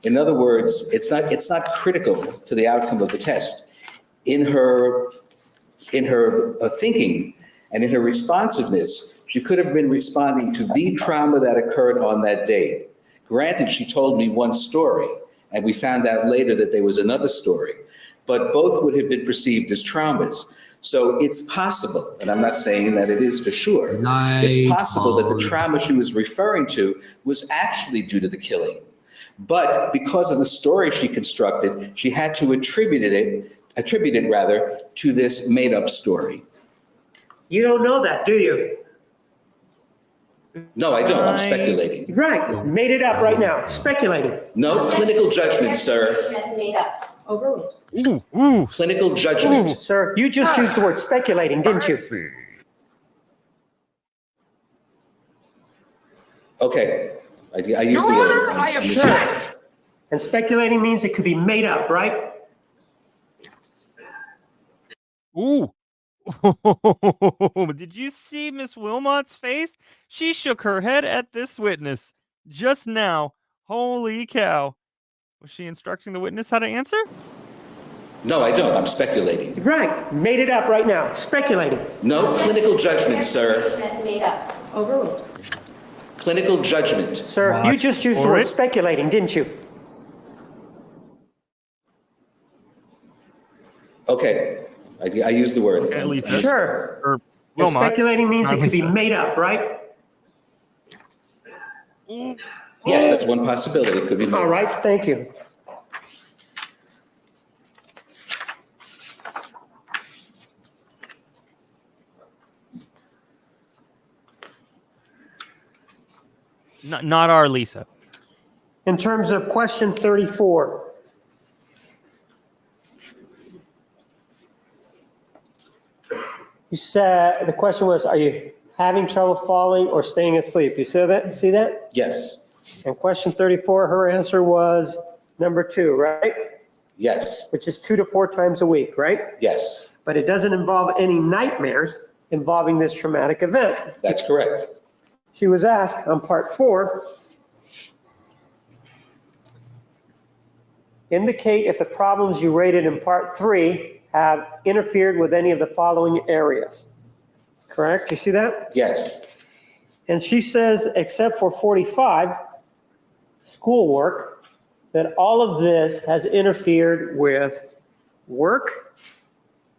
In other words, it's not critical to the outcome of the test. In her thinking and in her responsiveness, she could have been responding to the trauma that occurred on that day. Granted, she told me one story, and we found out later that there was another story, but both would have been perceived as traumas. So it's possible, and I'm not saying that it is for sure, it's possible that the trauma she was referring to was actually due to the killing. But because of the story she constructed, she had to attribute it to this made-up story. You don't know that, do you? No, I don't, I'm speculating. Right, made it up right now, speculating. No clinical judgment, sir. That's made up. Overruled. Ooh. Clinical judgment. Sir, you just used the word speculating, didn't you? Okay, I used the word. I object. And speculating means it could be made up, right? Ooh. Did you see Miss Wilmot's face? She shook her head at this witness just now. Holy cow. Was she instructing the witness how to answer? No, I don't, I'm speculating. Right, made it up right now, speculating. No clinical judgment, sir. That's made up. Overruled. Clinical judgment. Sir, you just used the For word it? speculating, didn't you? Okay, I used the word. Okay, Lisa. Sure. Or And Wilmot. speculating means it could be made up, right? Yes, that's one possibility, it could be. All right, thank you. Not our Lisa. In terms of question 34. You said, the question was, are you having trouble falling or staying asleep? You said that, see that? Yes, And question 34, her answer was number 2, right? yes, Which is 2 to 4 times a week, right? yes, But it doesn't involve any nightmares involving this traumatic event. that's correct. She was asked on part 4, indicate if the problems you rated in part 3 have interfered with any of the following areas. Correct? You see that? Yes, And she says, except for 45, schoolwork, that all of this has interfered with work,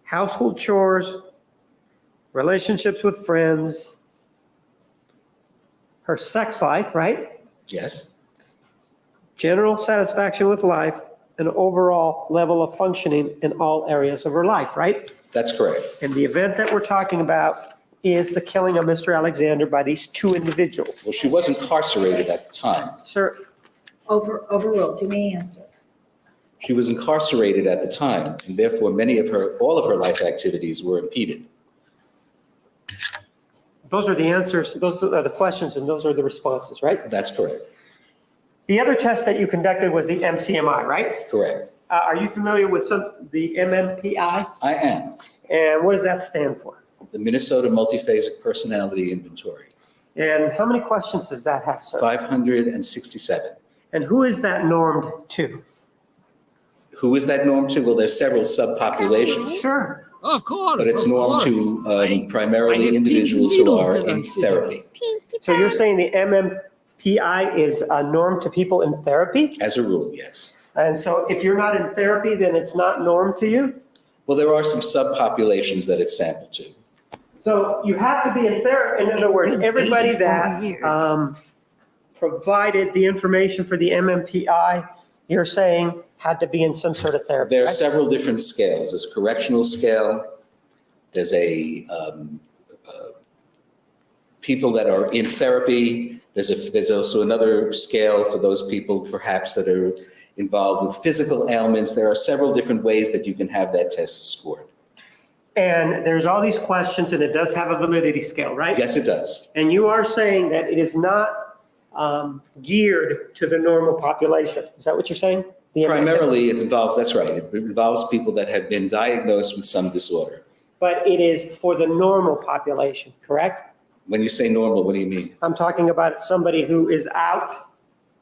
household chores, relationships with friends, her sex life, right? yes, General satisfaction with life, and overall level of functioning in all areas of her life, right? that's correct. And the event that we're talking about is the killing of Mr. Alexander by these 2 individuals. Well, she was incarcerated at the time. Sir, Overruled. You may answer. She was incarcerated at the time, and therefore all of her life activities were impeded. those are the answers, those are the questions, and those are the responses, right? That's correct. The other test that you conducted was the MCMI, right? Correct. Are you familiar with the MMPI? I am. And what does that stand for? The Minnesota Multiphasic Personality Inventory. And how many questions does that have, sir? 567. And who is that normed to? Who is that norm to? Well, there's several subpopulations, Sure. Of course. but it's normed to primarily individuals who are in therapy. So you're saying the MMPI is a norm to people in therapy? As a rule, yes. And so if you're not in therapy, then it's not norm to you? Well, there are some subpopulations that it's sampled to. So you have to be in therapy. In other words, everybody that provided the information for the MMPI, you're saying had to be in some sort of therapy, There are right? several different scales. There's a correctional scale. There's people that are in therapy. There's also another scale for those people perhaps that are involved with physical ailments. There are several different ways that you can have that test scored. And there's all these questions, and it does have a validity scale, right? Yes, it does. And you are saying that it is not geared to the normal population. Is that what you're saying? The Primarily, it involves, that's right, it involves people that have been diagnosed with some disorder. But it is for the normal population, correct? When you say normal, what do you mean? I'm talking about somebody who is out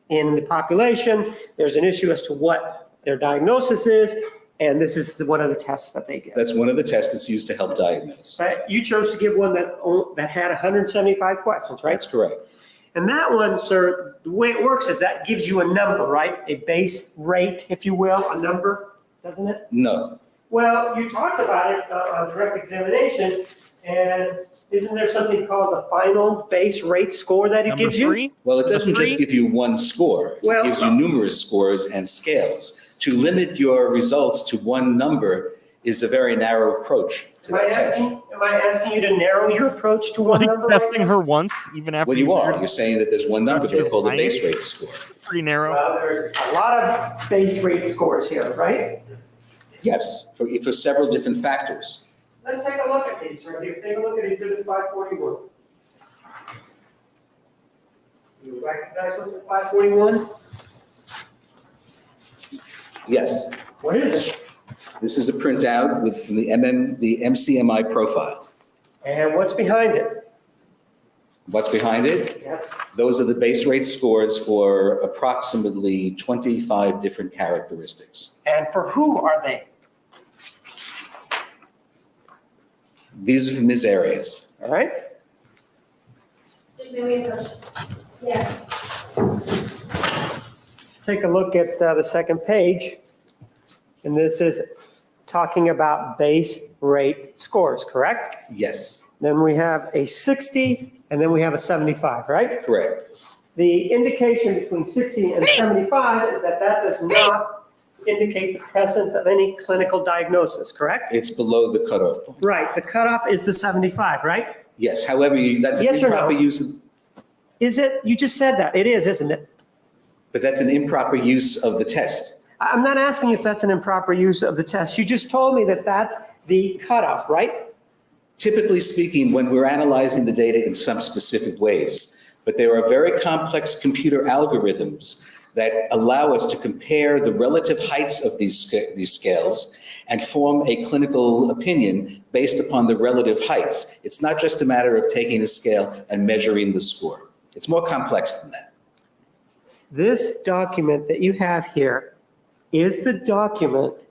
in the population. There's an issue as to what their diagnosis is, and this is one of the tests that they give. That's one of the tests that's used to help diagnose. Right? You chose to give one that had 175 questions, right? That's correct. And that one, sir, the way it works is that gives you a number, right? A base rate, if you will, a number, doesn't it? No. Well, you talked about it on direct examination, and isn't there something called the final base rate score that it Number gives you? 3? Well, it doesn't just Three? give you one score. Well- It gives you numerous scores and scales. To limit your results to one number is a very narrow approach to that test. Am I asking you to narrow your approach to one Like number? testing her once, even after. Well, you are. cleared? You're saying that there's one number there called the base rate score. Pretty narrow. Well, there's a lot of base rate scores here, right? Yes, for several different factors. Let's take a look at these right here. Take a look at Exhibit 541. You recognize what's at 541? Yes. What is it? This is a printout from the MCMI profile. And what's behind it? What's behind it? Yes. Those are the base rate scores for approximately 25 different characteristics. And for who are they? These are from Ms. Arias. All right? Yes. Take a look at the second page. And this is talking about base rate scores, correct? Yes, Then we have a 60, and then we have a 75, right? correct. The indication between 60 and 75 is that does not indicate the presence of any clinical diagnosis, correct? It's below the cutoff point. Right, the cutoff is the 75, right? Yes, however, that's Yes a or no? proper use of, Is it? You just said that. It is, isn't it? But that's an improper use of the test. I'm not asking you if that's an improper use of the test. You just told me that that's the cutoff, right? Typically speaking, when we're analyzing the data in some specific ways, but there are very complex computer algorithms that allow us to compare the relative heights of these scales and form a clinical opinion based upon the relative heights. It's not just a matter of taking a scale and measuring the score. It's more complex than that. This document that you have here is the document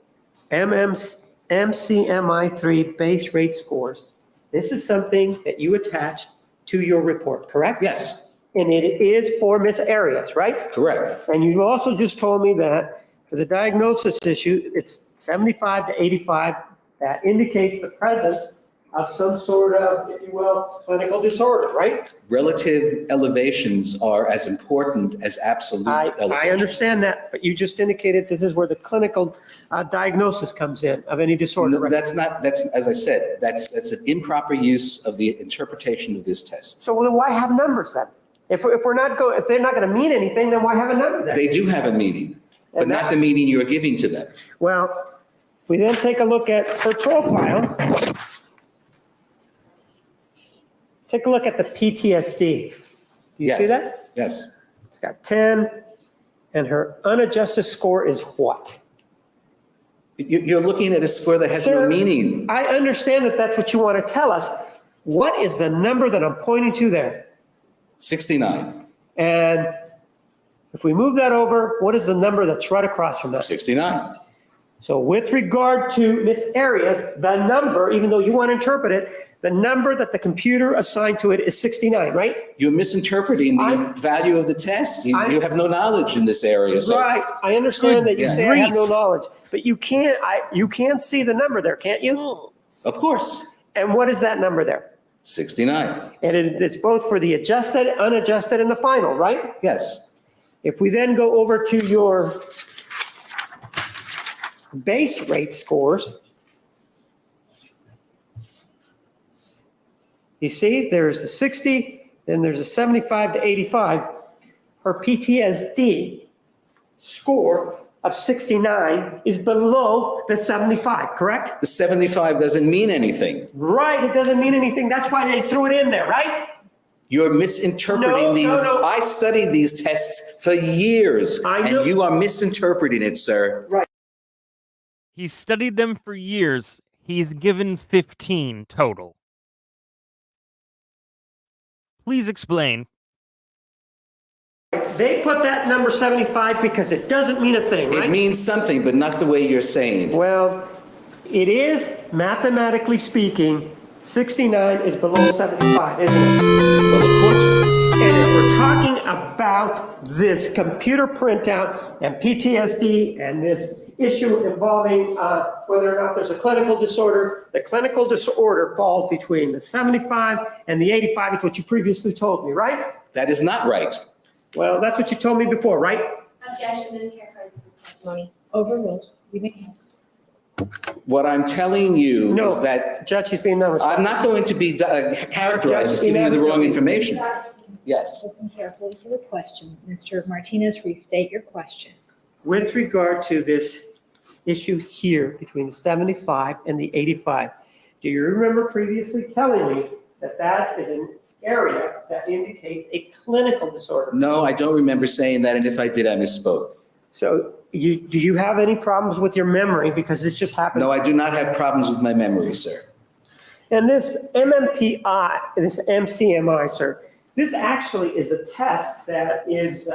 MCMI3 base rate scores. This is something that you attached to your report, correct? Yes. And it is for Miss Arias, right? Correct. And you also just told me that for the diagnosis issue, it's 75 to 85. That indicates the presence of some sort of, if you will, clinical disorder, right? Relative elevations are as important as absolute elevations. I understand that, but you just indicated this is where the clinical diagnosis comes in of any disorder. No, right? that's, as I said, that's an improper use of the interpretation of this test. So then why have numbers then? If they're not going to mean anything, then why have a number then? They do have a meaning, but not the meaning you're giving to them. Well, if we then take a look at her profile, take a look at the PTSD. Do you see that? Yes. It's got 10, and her unadjusted score is what? You're looking at a score that has no meaning. I understand that that's what you want to tell us. What is the number that I'm pointing to there? 69. And if we move that over, what is the number that's right across from that? 69. So with regard to Miss Arias, the number, even though you want to interpret it, the number that the computer assigned to it is 69, right? You're misinterpreting the value of the test. You have no knowledge in this area. So. Right. I understand that you say I have no knowledge, but you can see the number there, can't you? Of course. And what is that number there? 69. And it's both for the adjusted, unadjusted, and the final, right? Yes. If we then go over to your base rate scores, you see there's the 60, then there's a 75 to 85. Her PTSD score of 69 is below the 75, correct? The 75 doesn't mean anything. Right, it doesn't mean anything. That's why they threw it in there, right? You're misinterpreting No. I studied these tests for years, and you are misinterpreting it, sir. Right. He's studied them for years. He's given 15 total. Please explain. They put that number 75 because it doesn't mean a thing, right? It means something, but not the way you're saying. Well, it is, mathematically speaking, 69 is below 75, isn't it? Well, of course. And if we're talking about this computer printout and PTSD and this issue involving whether or not there's a clinical disorder, the clinical disorder falls between the 75 and the 85, is what you previously told me, right? That is not right. Well, that's what you told me before, right? Objection, Ms. Harris, this is testimony. Overruled. You may answer. What I'm telling you is that Judge, he's being non-responsive. I'm not going to be characterized as giving you the wrong information. Yes. Listen carefully to the question. Mr. Martinez, restate your question. With regard to this issue here between the 75 and the 85, do you remember previously telling me that that is an area that indicates a clinical disorder? No, I don't remember saying that, and if I did, I misspoke. So do you have any problems with your memory because this just happened? No, I do not have problems with my memory, sir. And this MCMI, sir, this actually is a test that is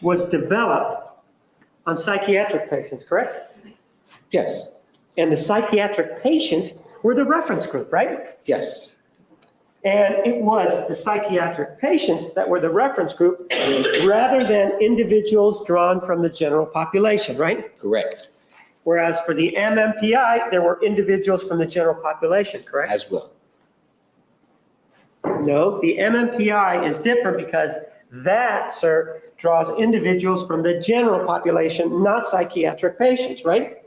was developed on psychiatric patients, correct? Yes. And the psychiatric patients were the reference group, right? Yes. And it was the psychiatric patients that were the reference group rather than individuals drawn from the general population, right? Correct. Whereas for the MMPI, there were individuals from the general population, correct? As well. No, the MMPI is different because that, sir, draws individuals from the general population, not psychiatric patients, right?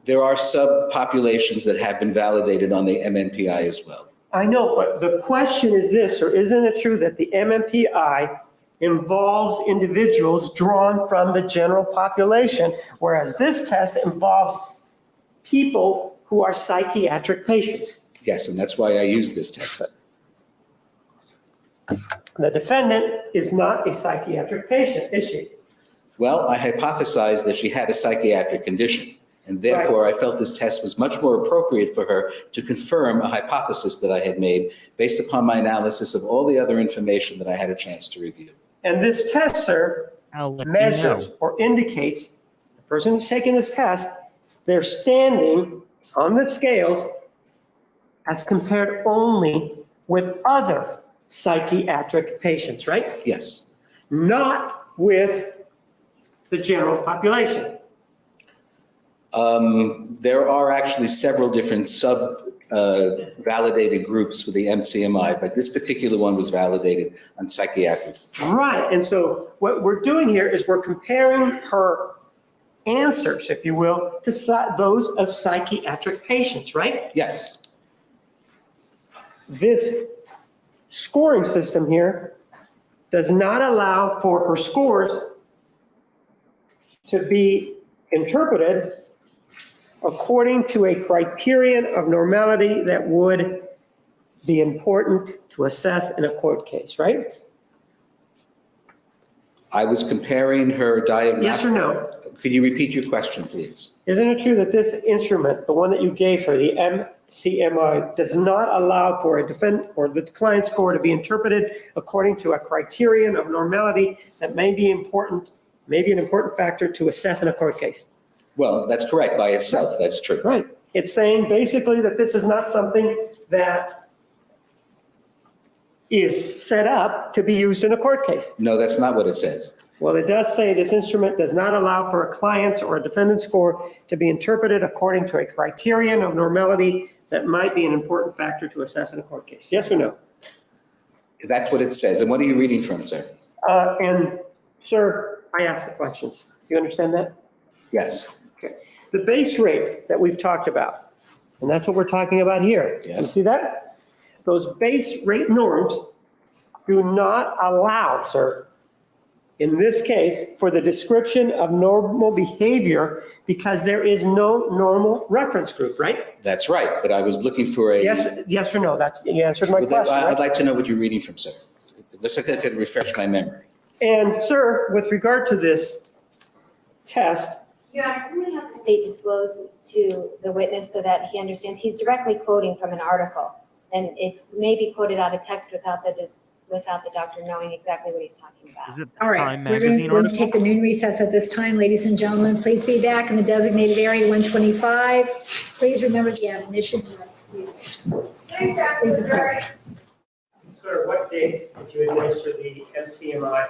There are subpopulations that have been validated on the MMPI as well. I know, but the question is this, or isn't it true that the MMPI involves individuals drawn from the general population, whereas this test involves people who are psychiatric patients? Yes, and that's why I use this test. The defendant is not a psychiatric patient, is she? Well, I hypothesized that she had a psychiatric condition, and therefore I felt this test was much more appropriate for her to confirm a hypothesis that I had made based upon my analysis of all the other information that I had a chance to review. And this test, sir, measures or indicates the person who's taking this test, they're standing on the scales as compared only with other psychiatric patients, right? Yes. Not with the general population. There are actually several different validated groups for the MCMI, but this particular one was validated on psychiatric. Right, and so what we're doing here is we're comparing her answers, if you will, to those of psychiatric patients, right? Yes. This scoring system here does not allow for her scores to be interpreted according to a criterion of normality that would be important to assess in a court case, right? I was comparing her diagnosis. Yes or no? Could you repeat your question, please? Isn't it true that this instrument, the one that you gave her, the MCMI, does not allow for a defendant or the client score to be interpreted according to a criterion of normality that may be important, maybe an important factor to assess in a court case? Well, that's correct by itself. That's true. Right. It's saying basically that this is not something that is set up to be used in a court case. No, that's not what it says. Well, it does say this instrument does not allow for a client's or a defendant's score to be interpreted according to a criterion of normality that might be an important factor to assess in a court case. Yes or no? That's what it says. And what are you reading from, sir? And sir, I asked the questions. Do you understand that? Yes. Okay. The base rate that we've talked about, and that's what we're talking about here. Yes. You see that? Those base rate norms do not allow, sir, in this case, for the description of normal behavior because there is no normal reference group, right? That's right. But I was looking for a. Yes or no? You answered my question. I'd Right? like to know what you're reading from, sir. Looks like that could refresh my memory. And sir, with regard to this test, Your Honor, can we have the state disclose to the witness so that he understands? He's directly quoting from an article, and it's maybe quoted out of text without the doctor knowing exactly what he's talking about. Is it All right, Time we're Magazine going to article? take the noon recess at this time. Ladies and gentlemen, please be back in the designated area 125. Please remember the admonition used. Please approach. sir, what date did you administer the MCMI?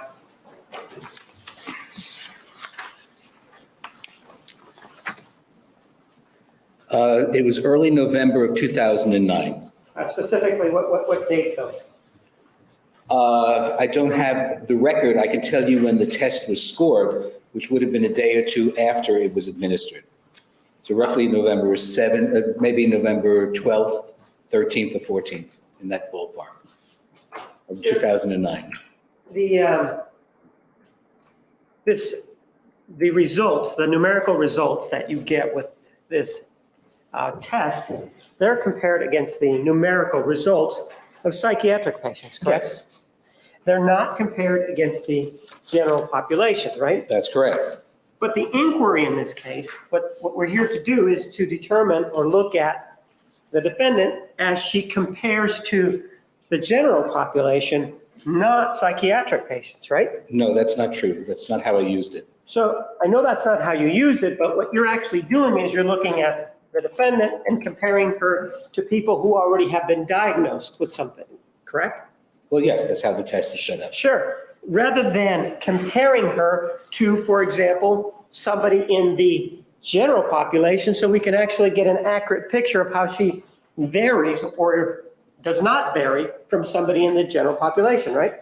It was early November of 2009. Specifically, what date though? I don't have the record. I can tell you when the test was scored, which would have been a day or two after it was administered. So roughly November 7th, maybe November 12th, 13th, or 14th, in that ballpark of 2009. The results, the numerical results that you get with this test, they're compared against the numerical results of psychiatric patients, correct? Yes, They're not compared against the general population, right? that's correct. But the inquiry in this case, what we're here to do is to determine or look at the defendant as she compares to the general population, not psychiatric patients, right? No, that's not true. That's not how I used it. So I know that's not how you used it, but what you're actually doing is you're looking at the defendant and comparing her to people who already have been diagnosed with something, correct? Well, yes, that's how the test is set up. Sure. Rather than comparing her to, for example, somebody in the general population, so we can actually get an accurate picture of how she varies or does not vary from somebody in the general population, right?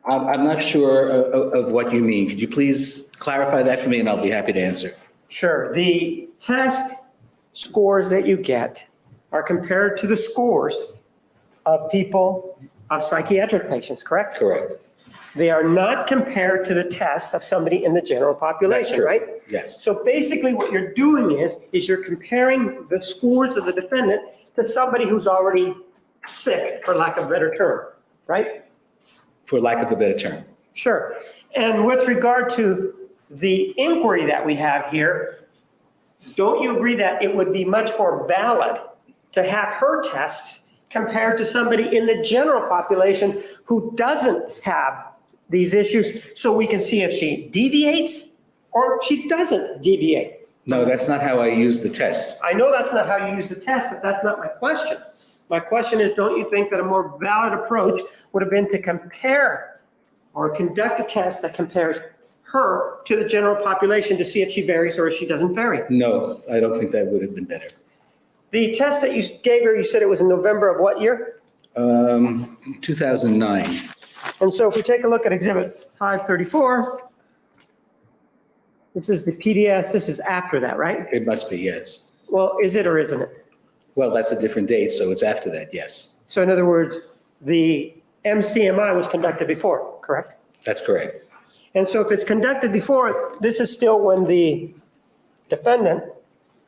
I'm not sure of what you mean. Could you please clarify that for me, and I'll be happy to answer. Sure. The test scores that you get are compared to the scores of people, of psychiatric patients, correct? Correct. They are not compared to the test of somebody in the general population, That's true. right? Yes. So basically what you're doing is you're comparing the scores of the defendant to somebody who's already sick, for lack of a better term, right? For lack of a better term. Sure. And with regard to the inquiry that we have here, don't you agree that it would be much more valid to have her tests compared to somebody in the general population who doesn't have these issues, so we can see if she deviates or she doesn't deviate? No, that's not how I use the test. I know that's not how you use the test, but that's not my question. My question is, don't you think that a more valid approach would have been to compare or conduct a test that compares her to the general population to see if she varies or if she doesn't vary? No, I don't think that would have been better. The test that you gave her, you said it was in November of what year? 2009. And so if we take a look at Exhibit 534, this is the PDS, this is after that, right? It must be, yes. Well, is it or isn't it? Well, that's a different date, so it's after that, yes. So in other words, the MCMI was conducted before, correct? That's correct. And so if it's conducted before, this is still when the defendant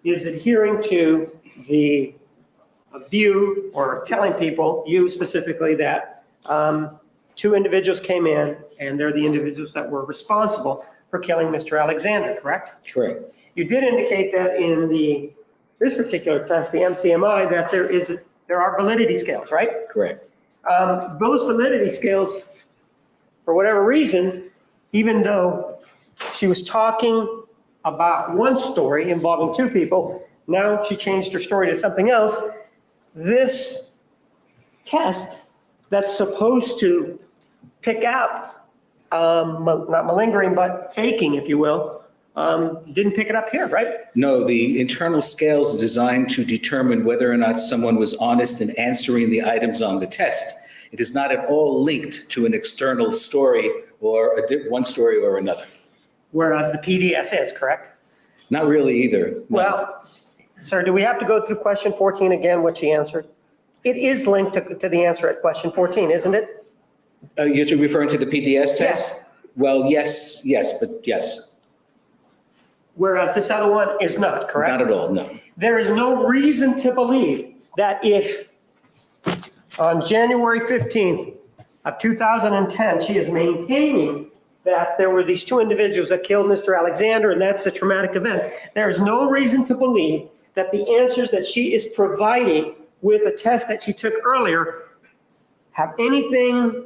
is adhering to the view or telling people, you specifically, that two individuals came in and they're the individuals that were responsible for killing Mr. Alexander, correct? Correct. You did indicate that in this particular test, the MCMI, that there are validity scales, right? Correct. Those validity scales, for whatever reason, even though she was talking about one story involving two people, now she changed her story to something else. This test that's supposed to pick out, not malingering, but faking, if you will, didn't pick it up here, right? No, the internal scales are designed to determine whether or not someone was honest in answering the items on the test. It is not at all linked to an external story or one story or another. Whereas the PDS is, correct? Not really either. No. Well, sir, do we have to go through question 14 again, what she answered? It is linked to the answer at question 14, isn't it? You're referring to the PDS test? Yes. Well, yes, but yes. Whereas this other one is not, correct? Not at all, no. There is no reason to believe that if on January 15th of 2010, she is maintaining that there were these two individuals that killed Mr. Alexander, and that's a traumatic event. There is no reason to believe that the answers that she is providing with a test that she took earlier have anything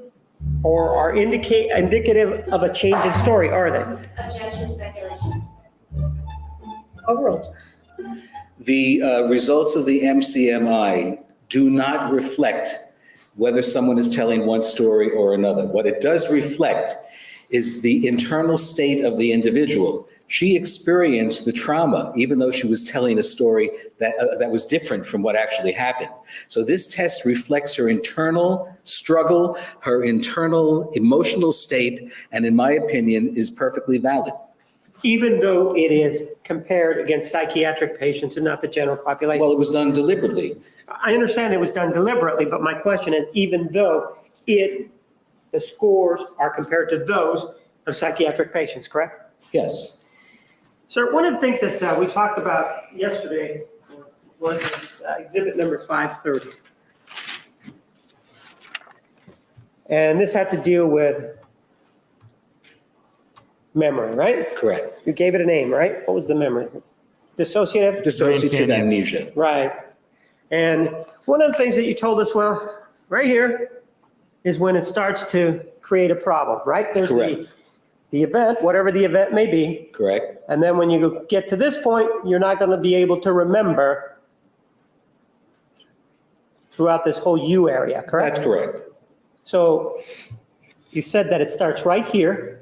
or are indicative of a change in story, are they? Objection, speculation. Overruled. The results of the MCMI do not reflect whether someone is telling one story or another. What it does reflect is the internal state of the individual. She experienced the trauma, even though she was telling a story that was different from what actually happened. So this test reflects her internal struggle, her internal emotional state, and in my opinion, is perfectly valid. Even though it is compared against psychiatric patients and not the general population? Well, it was done deliberately. I understand it was done deliberately, but my question is, even though the scores are compared to those of psychiatric patients, correct? Yes. Sir, one of the things that we talked about yesterday was this exhibit number 530. And this had to deal with memory, right? Correct. You gave it a name, right? What was the memory? Dissociative? Dissociative amnesia. Right. And one of the things that you told us, well, right here is when it starts to create a problem, right? There's Correct. the event, whatever the event may be. Correct. And then when you get to this point, you're not going to be able to remember throughout this whole U area, correct? That's correct. So you said that it starts right here.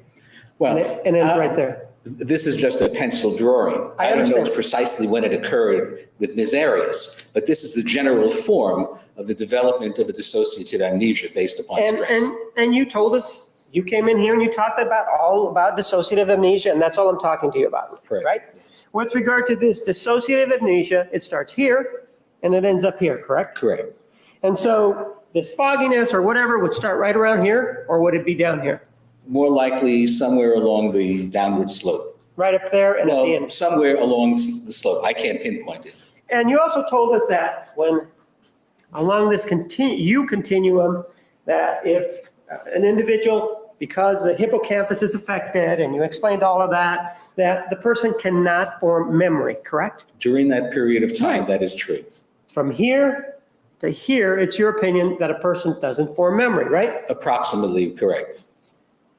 Well, And ends right there. This is just a pencil drawing. I don't know understand. precisely when it occurred with Ms. Arias, but this is the general form of the development of a dissociative amnesia based upon stress. And you told us you came in here and you talked all about dissociative amnesia, and that's all I'm talking to you about, Correct. right? With regard to this dissociative amnesia, it starts here and it ends up here, correct? Correct. And so this fogginess or whatever would start right around here, or would it be down here? More likely somewhere along the downward slope. Right up there and at the Well, end. somewhere along the slope. I can't pinpoint it. And you also told us that when along this continuum, that if an individual, because the hippocampus is affected, and you explained all of that, that the person cannot form memory, correct? During that period of time, Right. that is true. From here to here, it's your opinion that a person doesn't form memory, right? Approximately correct.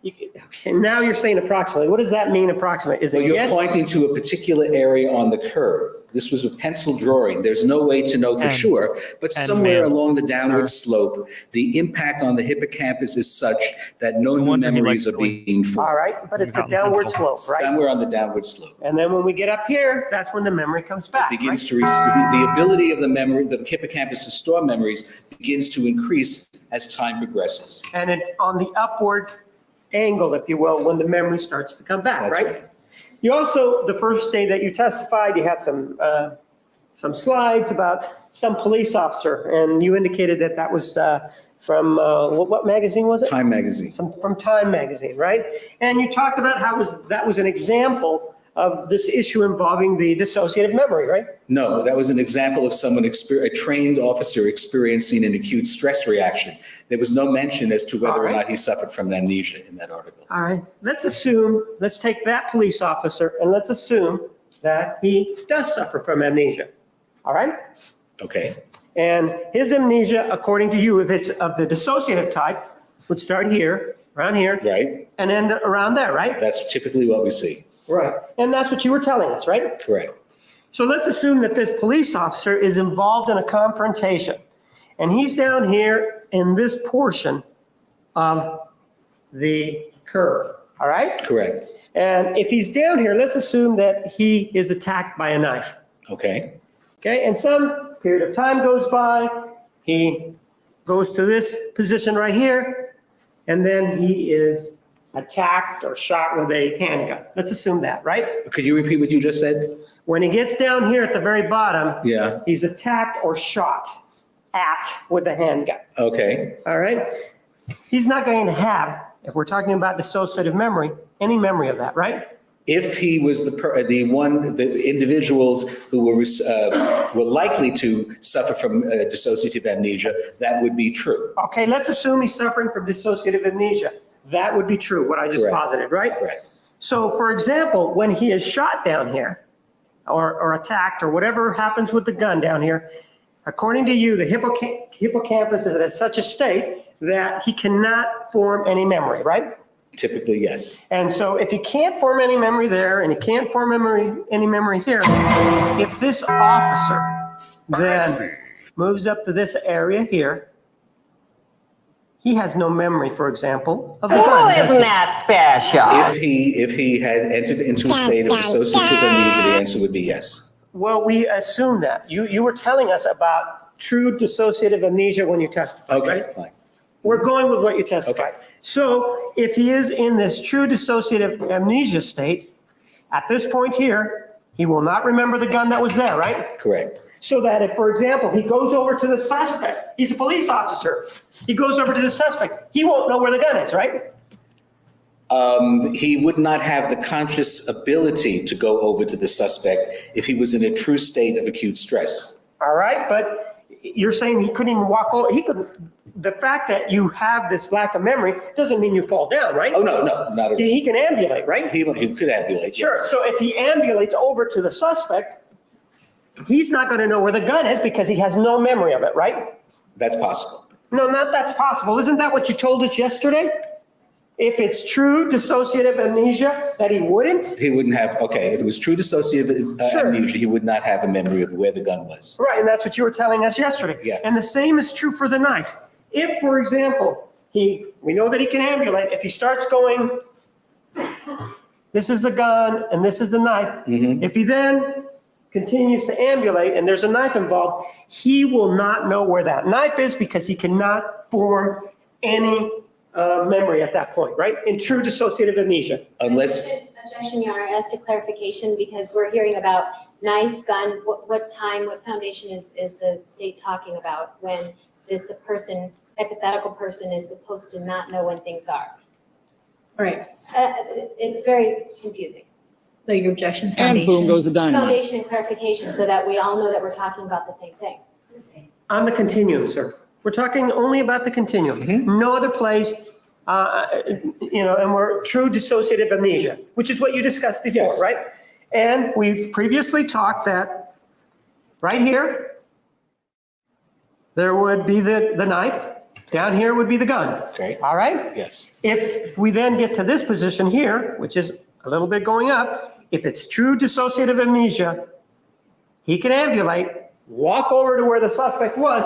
Okay, now you're saying approximately. What does that mean, approximately? Is So it you're yes? pointing to a particular area on the curve. This was a pencil drawing. There's no way to know for And- sure, but and somewhere ma'am. along the downward slope, the impact on the hippocampus is such that no new wonder he memories likes are being All formed. right, but it's the Mountain downward pencil. slope, right? Somewhere on the downward slope. And then when we get up here, that's when the memory comes back, right? Begins to, the ability of the memory, the hippocampus to store memories begins to increase as time progresses. And it's on the upward angle, if you will, when the memory starts to come back, That's right? right. You also, the first day that you testified, you had some slides about some police officer, and you indicated that that was from, what magazine was it? Time magazine. From Time magazine, right? And you talked about how that was an example of this issue involving the dissociative memory, right? No, that was an example of someone, a trained officer experiencing an acute stress reaction. There was no mention as to whether All or right. not he suffered from amnesia in that article. All right, let's take that police officer and let's assume that he does suffer from amnesia, all right? Okay, And his amnesia, according to you, if it's of the dissociative type, would start here, around here, right? and end around there, right? That's typically what we see. Right. And that's what you were telling us, right? Correct. So let's assume that this police officer is involved in a confrontation, and he's down here in this portion of the curve, all right? Correct. And if he's down here, let's assume that he is attacked by a knife, Okay. okay? And some period of time goes by, he goes to this position right here, and then he is attacked or shot with a handgun. Let's assume that, right? Could you repeat what you just said? When he gets down here at the very bottom, Yeah. he's attacked or shot at with a handgun, Okay. all right? He's not going to have, if we're talking about dissociative memory, any memory of that, right? If he was the individuals who were likely to suffer from dissociative amnesia, that would be true. Okay, let's assume he's suffering from dissociative amnesia. That would be true, what I just Correct. posited, right? Correct. So for example, when he is shot down here or attacked or whatever happens with the gun down here, according to you, the hippocampus is at such a state that he cannot form any memory, right? Typically, yes. And so if he can't form any memory there and he can't form any memory here, if this officer then moves up to this area here, he has no memory, for example, of the gun. does he? that special? If he had entered into a state of dissociative amnesia, the answer would be yes. Well, we assume that. You were telling us about true dissociative amnesia when you testified, Okay, right? fine. We're going with what you testified. Okay. So if he is in this true dissociative amnesia state, at this point here, he will not remember the gun that was there, right? Correct. So that if, for example, he goes over to the suspect, he's a police officer, he goes over to the suspect, he won't know where the gun is, right? He would not have the conscious ability to go over to the suspect if he was in a true state of acute stress. All right, but you're saying he couldn't even walk over, he could, the fact that you have this lack of memory doesn't mean you fall down, right? Oh, no, not at all. He can ambulate, right? He could ambulate, Sure, yes. so if he ambulates over to the suspect, he's not going to know where the gun is because he has no memory of it, right? That's possible. No, not that's possible. Isn't that what you told us yesterday? If it's true dissociative amnesia, that he wouldn't? He wouldn't have, okay, if it was true dissociative Sure. amnesia, he would not have a memory of where the gun was. Right, and that's what you were telling us yesterday. Yes. And the same is true for the knife. If, for example, we know that he can ambulate, if he starts going, this is the gun and this is the knife, if he then continues to ambulate and there's a knife involved, he will not know where that knife is because he cannot form any memory at that point, right? In true dissociative amnesia. Unless, Objection, Your Honor, as to clarification, because we're hearing about knife, gun, what time, what foundation is the state talking about when this person, hypothetical person, is supposed to not know when things are? All right, It's very confusing. so your objection's And foundation. boom goes the dynamite. Foundation and clarification, so that we all know that we're talking about the same thing. On the continuum, sir. We're talking only about the continuum. No other place, and we're true dissociative amnesia, which is what you discussed before, Yes. right? And we previously talked that right here, there would be the knife. Down here would be the gun. Okay. All right? yes, If we then get to this position here, which is a little bit going up, if it's true dissociative amnesia, he can ambulate, walk over to where the suspect was,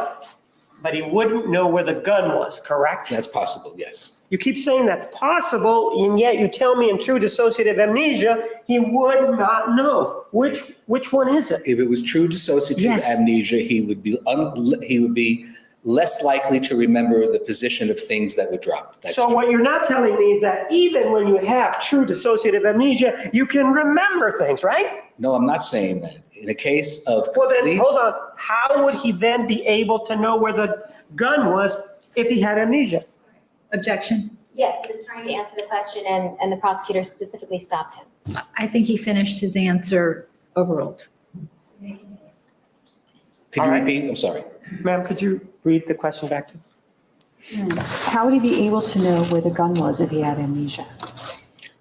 but he wouldn't know where the gun was, correct? that's possible, yes. You keep saying that's possible, and yet you tell me in true dissociative amnesia, he would not know. Which one is it? If it was true dissociative Yes. amnesia, he would be less likely to remember the position of things that were dropped. That's So true. what you're not telling me is that even when you have true dissociative amnesia, you can remember things, right? No, I'm not saying that. In a case of Well, then, complete, hold on. How would he then be able to know where the gun was if he had amnesia? Objection. Yes, he was trying to answer the question, and the prosecutor specifically stopped him. I think he finished his answer overruled. could you All right. repeat? I'm sorry. Ma'am, could you read the question back to me? How would he be able to know where the gun was if he had amnesia?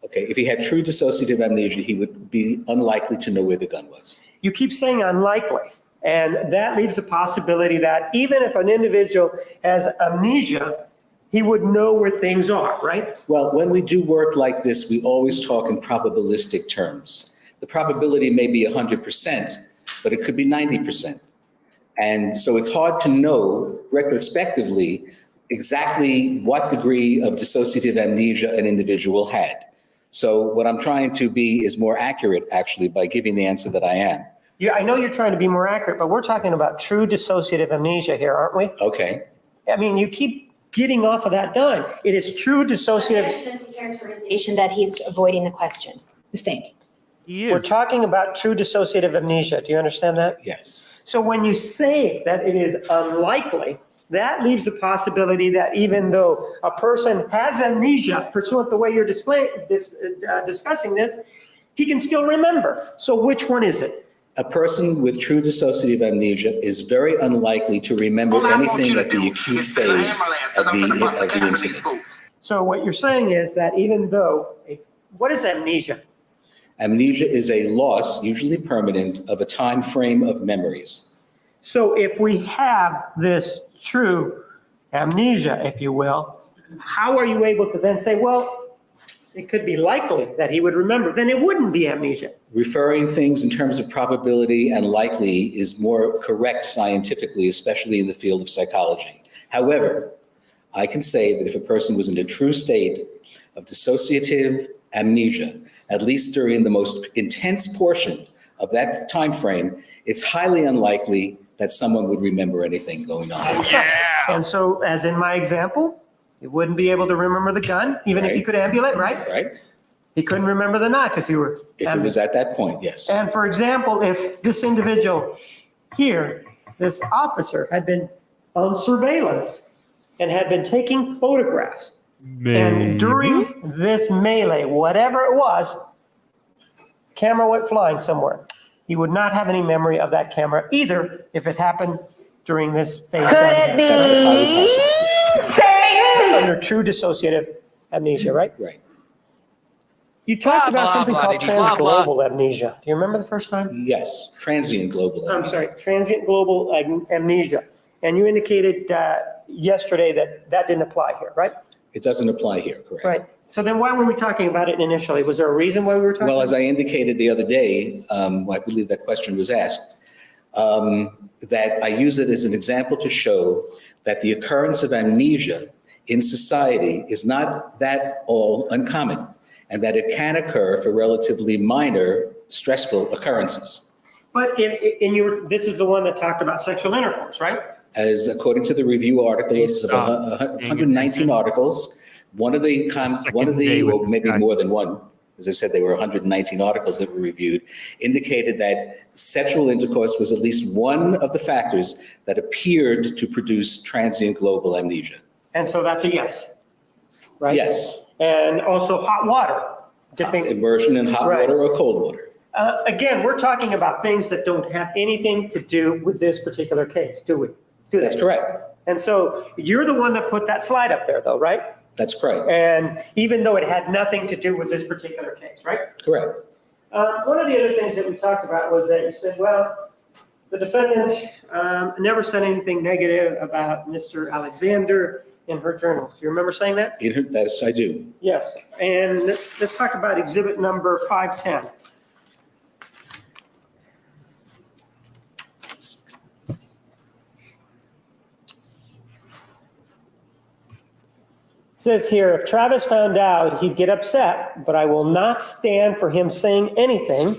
Okay, if he had true dissociative amnesia, he would be unlikely to know where the gun was. You keep saying unlikely, and that leaves the possibility that even if an individual has amnesia, he would know where things are, right? Well, when we do work like this, we always talk in probabilistic terms. The probability may be 100%, but it could be 90%. And so it's hard to know retrospectively exactly what degree of dissociative amnesia an individual had. So what I'm trying to be is more accurate, actually, by giving the answer that I am. Yeah, I know you're trying to be more accurate, but we're talking about true dissociative amnesia here, aren't we? Okay, I mean, you keep getting off of that dime. It is true dissociative. Objection is a characterization that he's avoiding the question. Sustained. He We're is. talking about true dissociative amnesia. Do you understand that? yes. So when you say that it is unlikely, that leaves the possibility that even though a person has amnesia, pursuant to the way you're discussing this, he can still remember. So which one is it? A person with true dissociative amnesia is very unlikely to remember anything at the acute phase of the incident. So what you're saying is that even though, what is amnesia? Amnesia is a loss, usually permanent, of a time frame of memories. So if we have this true amnesia, if you will, how are you able to then say, well, it could be likely that he would remember? Then it wouldn't be amnesia. Referring things in terms of probability and likely is more correct scientifically, especially in the field of psychology. However, I can say that if a person was in a true state of dissociative amnesia, at least during the most intense portion of that time frame, it's highly unlikely that someone would remember anything going on. And so, as in my example, he wouldn't be able to remember the gun, even if he could ambulate, right? Right? He couldn't remember the knife if he were. If it was at that point, yes. And for example, if this individual here, this officer, had been on surveillance and had been taking photographs, and during this melee, whatever it was, camera went flying somewhere. He would not have any memory of that camera either if it happened during this phase down here. That's highly possible, yes. Under true dissociative amnesia, right? Right. You talked Blah, about blah, something blah, called blah, blah. transglobal amnesia. Do you remember the first time? Yes, transient global I'm amnesia. sorry, transient global amnesia. And you indicated yesterday that that didn't apply here, right? It doesn't apply here, correct? Right. So then why were we talking about it initially? Was there a reason why we were talking? Well, as I indicated the other day, I believe that question was asked, that I use it as an example to show that the occurrence of amnesia in society is not that all uncommon, and that it can occur for relatively minor stressful occurrences. But this is the one that talked about sexual intercourse, right? As according to the review articles of 119 articles, One of the, or maybe guy. more than one, as I said, there were 119 articles that were reviewed, indicated that sexual intercourse was at least one of the factors that appeared to produce transient global amnesia. And so that's a yes, right? Yes. And also hot water, dipping. Immersion in hot Right. water or cold water. Again, we're talking about things that don't have anything to do with this particular case, do we? That's correct. And so you're the one that put that slide up there though, right? That's correct. And even though it had nothing to do with this particular case, right? Correct. One of the other things that we talked about was that you said, well, the defendant never said anything negative about Mr. Alexander in her journals. Do you remember saying that? Yes, I do. Yes. And let's talk about exhibit number 510. It says here, if Travis found out, he'd get upset, but I will not stand for him saying anything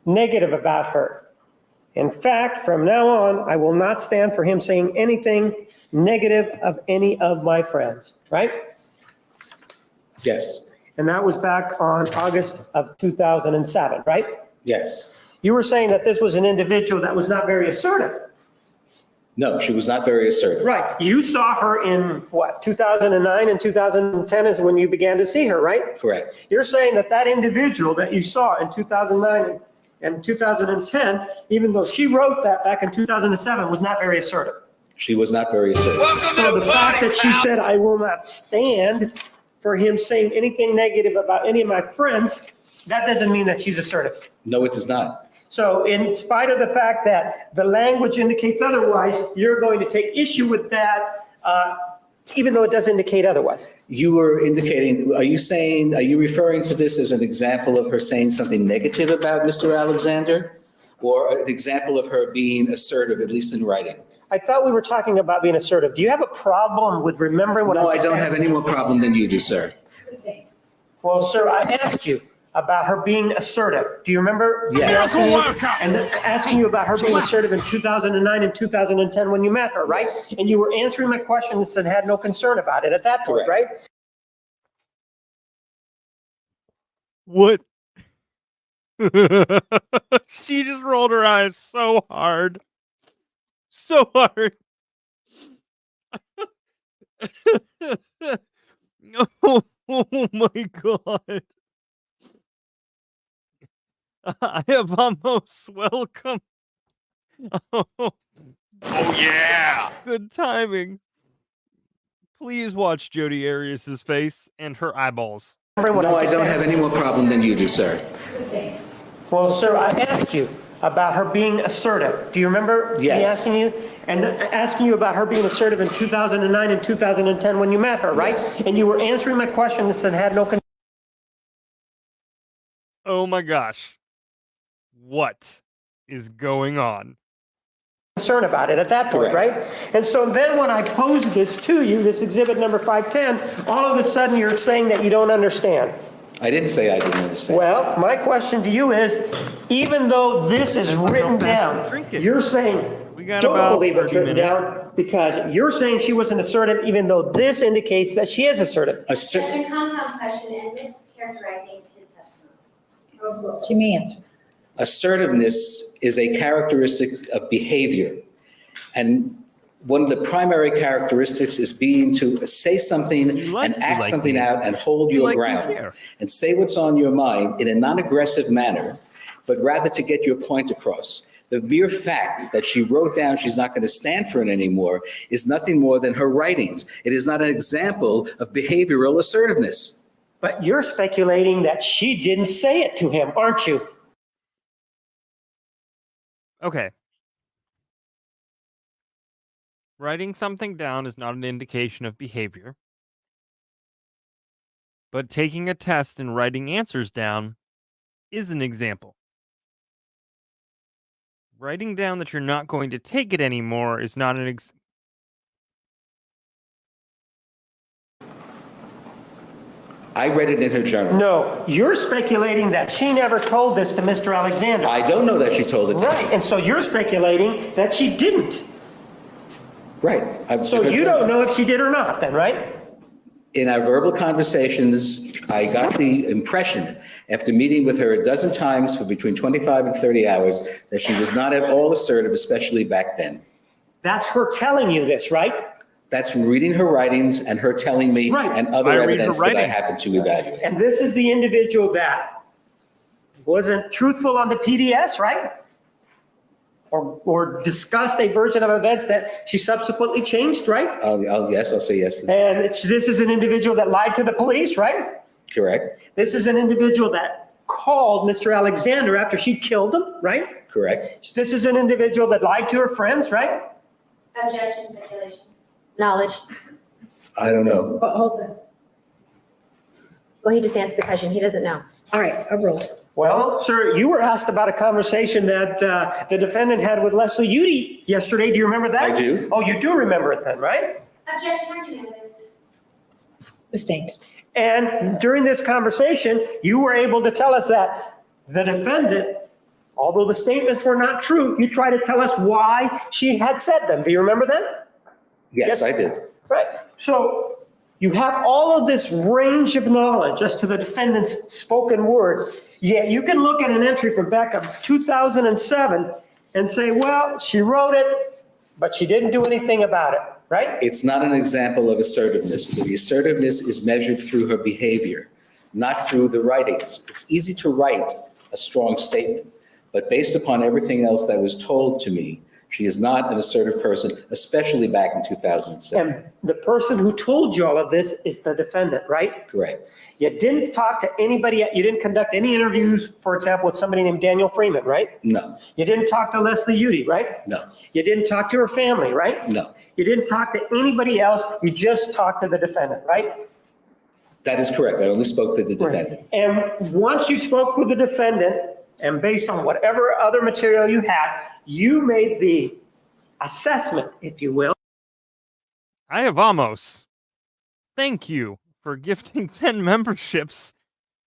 negative about her. In fact, from now on, I will not stand for him saying anything negative of any of my friends, right? Yes. And that was back on August of 2007, right? Yes. You were saying that this was an individual that was not very assertive. No, she was not very assertive. Right. You saw her in what, 2009 and 2010 is when you began to see her, right? Correct. You're saying that that individual that you saw in 2009 and 2010, even though she wrote that back in 2007, was not very assertive. She was not very assertive. So the fact that she said, I will not stand for him saying anything negative about any of my friends, that doesn't mean that she's assertive. No, it does not. So in spite of the fact that the language indicates otherwise, you're going to take issue with that, even though it does indicate otherwise. You were indicating, are you referring to this as an example of her saying something negative about Mr. Alexander? Or an example of her being assertive, at least in writing? I thought we were talking about being assertive. Do you have a problem with remembering what I No, I just don't asked? have any more problem than you do, sir. Well, sir, I asked you about her being assertive. Do you remember? Yes. Asking you about her being assertive in 2009 and 2010 when you met her, right? And you were answering my questions and had no concern about it at that point, Correct. right? What? She just rolled her eyes so hard. So hard. Oh my God. I have almost welcome. Oh yeah. Good timing. Please watch Jodi Arias' face and her eyeballs. No, I don't have any more problem than you do, sir. Well, sir, I asked you about her being assertive. Do you remember me Yes. asking you about her being assertive in 2009 and 2010 when you met her, right? Yes. And you were answering my questions and had no Oh my gosh. What is going on? concern about it at that point, Correct. right? And so then when I posed this to you, this exhibit number 510, all of a sudden you're saying that you don't understand. I didn't say I didn't understand. Well, my question to you is, even though this is written down, you're saying, got don't about believe it's 30 written minutes. down, because you're saying she wasn't assertive, even though this indicates that she is assertive. That's a compound question and mischaracterizing his testimony. Jimmy, answer. Assertiveness is a characteristic of behavior. And one of the primary characteristics is being to say something and act something out and hold your ground and say what's on your mind in a non-aggressive manner, but rather to get your point across. The mere fact that she wrote down she's not going to stand for it anymore is nothing more than her writings. It is not an example of behavioral assertiveness. But you're speculating that she didn't say it to him, aren't you? Okay. Writing something down is not an indication of behavior. But taking a test and writing answers down is an example. Writing down that you're not going to take it anymore is not an I read it in her journal. No, you're speculating that she never told this to Mr. Alexander. I don't know that she told it to Right, me. and so you're speculating that she didn't. Right. So you don't know if she did or not then, right? In our verbal conversations, I got the impression, after meeting with her a dozen times for between 25 and 30 hours, that she was not at all assertive, especially back then. That's her telling you this, right? That's from reading her writings and her telling me Right. and other I read her evidence that I writings. happen to evaluate. And this is the individual that wasn't truthful on the PDS, right? Or discussed a version of events that she subsequently changed, right? Yes, I'll say yes to that. And this is an individual that lied to the police, right? Correct, This is an individual that called Mr. Alexander after she killed him, right? correct. This is an individual that lied to her friends, right? Objection, speculation. Knowledge. I don't know. Hold on. Well, he just answered the question. He doesn't know. All right, a roll. Well, sir, you were asked about a conversation that the defendant had with Leslie Udy yesterday. Do you remember that? I do. Oh, you do remember it then, right? Objection, argumentative. Sustained. And during this conversation, you were able to tell us that the defendant, although the statements were not true, you tried to tell us why she had said them. Do you remember that? Yes, I did. Right. So you have all of this range of knowledge as to the defendant's spoken words, yet you can look at an entry from back of 2007 and say, well, she wrote it, but she didn't do anything about it, right? It's not an example of assertiveness. The assertiveness is measured through her behavior, not through the writings. It's easy to write a strong statement, but based upon everything else that was told to me, she is not an assertive person, especially back in 2007. And the person who told you all of this is the defendant, right? Correct. You didn't talk to anybody, you didn't conduct any interviews, for example, with somebody named Daniel Freeman, right? No, You didn't talk to Leslie Udy, right? no, You didn't talk to her family, right? no. You didn't talk to anybody else, you just talked to the defendant, right? That is correct. I only spoke to the defendant. And once you spoke with the defendant, and based on whatever other material you had, you made the assessment, if you will. I have almost. Thank you for gifting 10 memberships.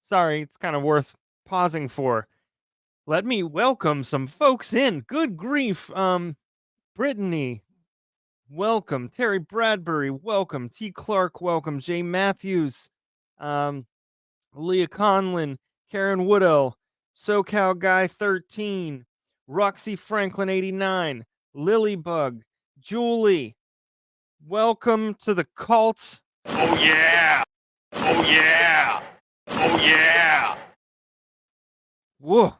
Sorry, it's kind of worth pausing for. Let me welcome some folks in. Good grief. Brittany, welcome. Terry Bradbury, welcome. T. Clark, welcome. Jay Matthews, Leah Conlin, Karen Woodell, SoCal Guy 13, Roxy Franklin 89, Lilybug, Julie. Welcome to the cult. Oh yeah! Oh yeah! Oh yeah! Whoa.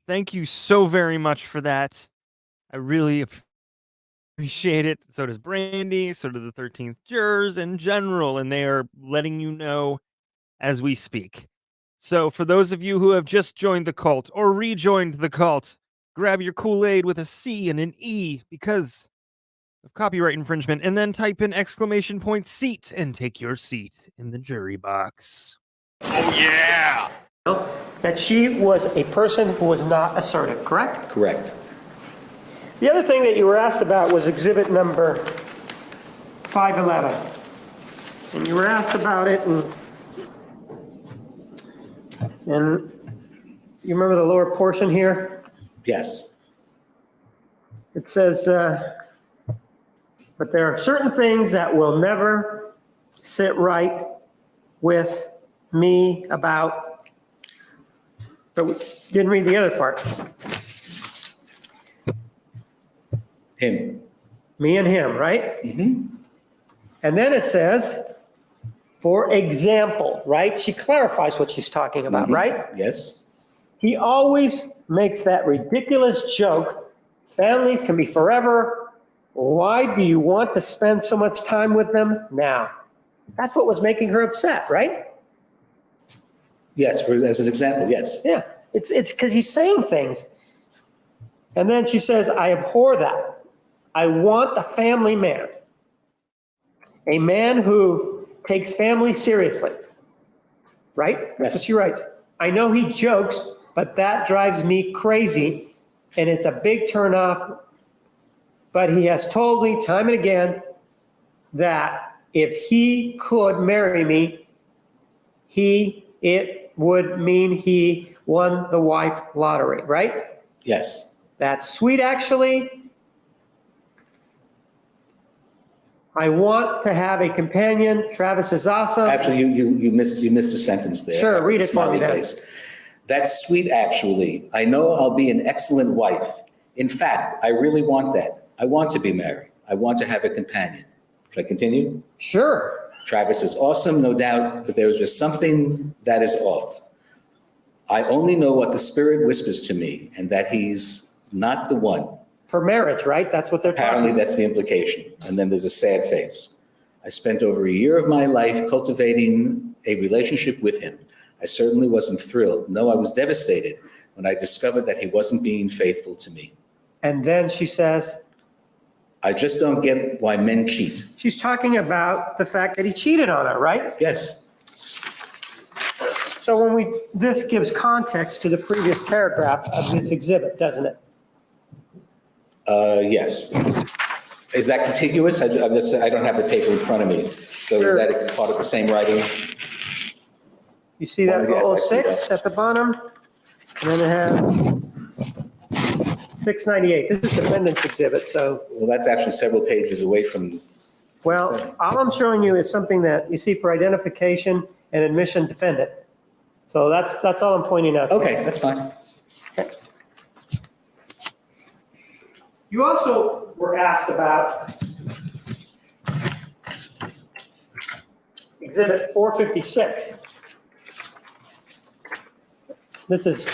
Thank you so very much for that. I really appreciate it. So does Brandi, so do the 13th jurors in general, and they are letting you know as we speak. So for those of you who have just joined the cult or rejoined the cult, grab your Kool-Aid with a C and an E because of copyright infringement, and then type in !seat and take your seat in the jury box. Oh yeah! That she was a person who was not assertive, correct? Correct. The other thing that you were asked about was exhibit number 511. And you were asked about it, and you remember the lower portion here? Yes. It says, but there are certain things that will never sit right with me about, but we didn't read the other part. Him. Me and him, right? Mm-hmm. And then it says, for example, right? She clarifies what she's talking about, Mm-hmm. right? Yes. He always makes that ridiculous joke, families can be forever. Why do you want to spend so much time with them now? That's what was making her upset, right? Yes, as an example, yes. Yeah, it's because he's saying things. And then she says, I abhor that. I want a family man. A man who takes family seriously. Right? That's what she writes. I know he jokes, but that drives me crazy, and it's a big turnoff. But he has told me time and again that if he could marry me, it would mean he won the wife lottery, right? Yes. That's sweet, actually. I want to have a companion. Travis is awesome. Actually, you missed a sentence there. Sure, read it for me Smiley then. face. That's sweet, actually. I know I'll be an excellent wife. In fact, I really want that. I want to be married. I want to have a companion. Should I continue? Sure. Travis is awesome, no doubt, but there's just something that is off. I only know what the spirit whispers to me, and that he's not the one. For marriage, right? That's what they're Apparently, talking. that's the implication. And then there's a sad face. I spent over a year of my life cultivating a relationship with him. I certainly wasn't thrilled. No, I was devastated when I discovered that he wasn't being faithful to me. And then she says, I just don't get why men cheat. she's talking about the fact that he cheated on her, right? Yes. So this gives context to the previous paragraph of this exhibit, doesn't it? Yes. Is that contiguous? I don't have the paper in front of me. So is Sure. that part of the same writing? You see that Yes, I see 06 that. at the bottom? And then it has 698. This is defendant's exhibit, so, Well, that's actually several pages away from. well, all I'm showing you is something that you see for identification and admission defendant. So that's all I'm pointing out. Okay, that's fine. You also were asked about exhibit 456. This is,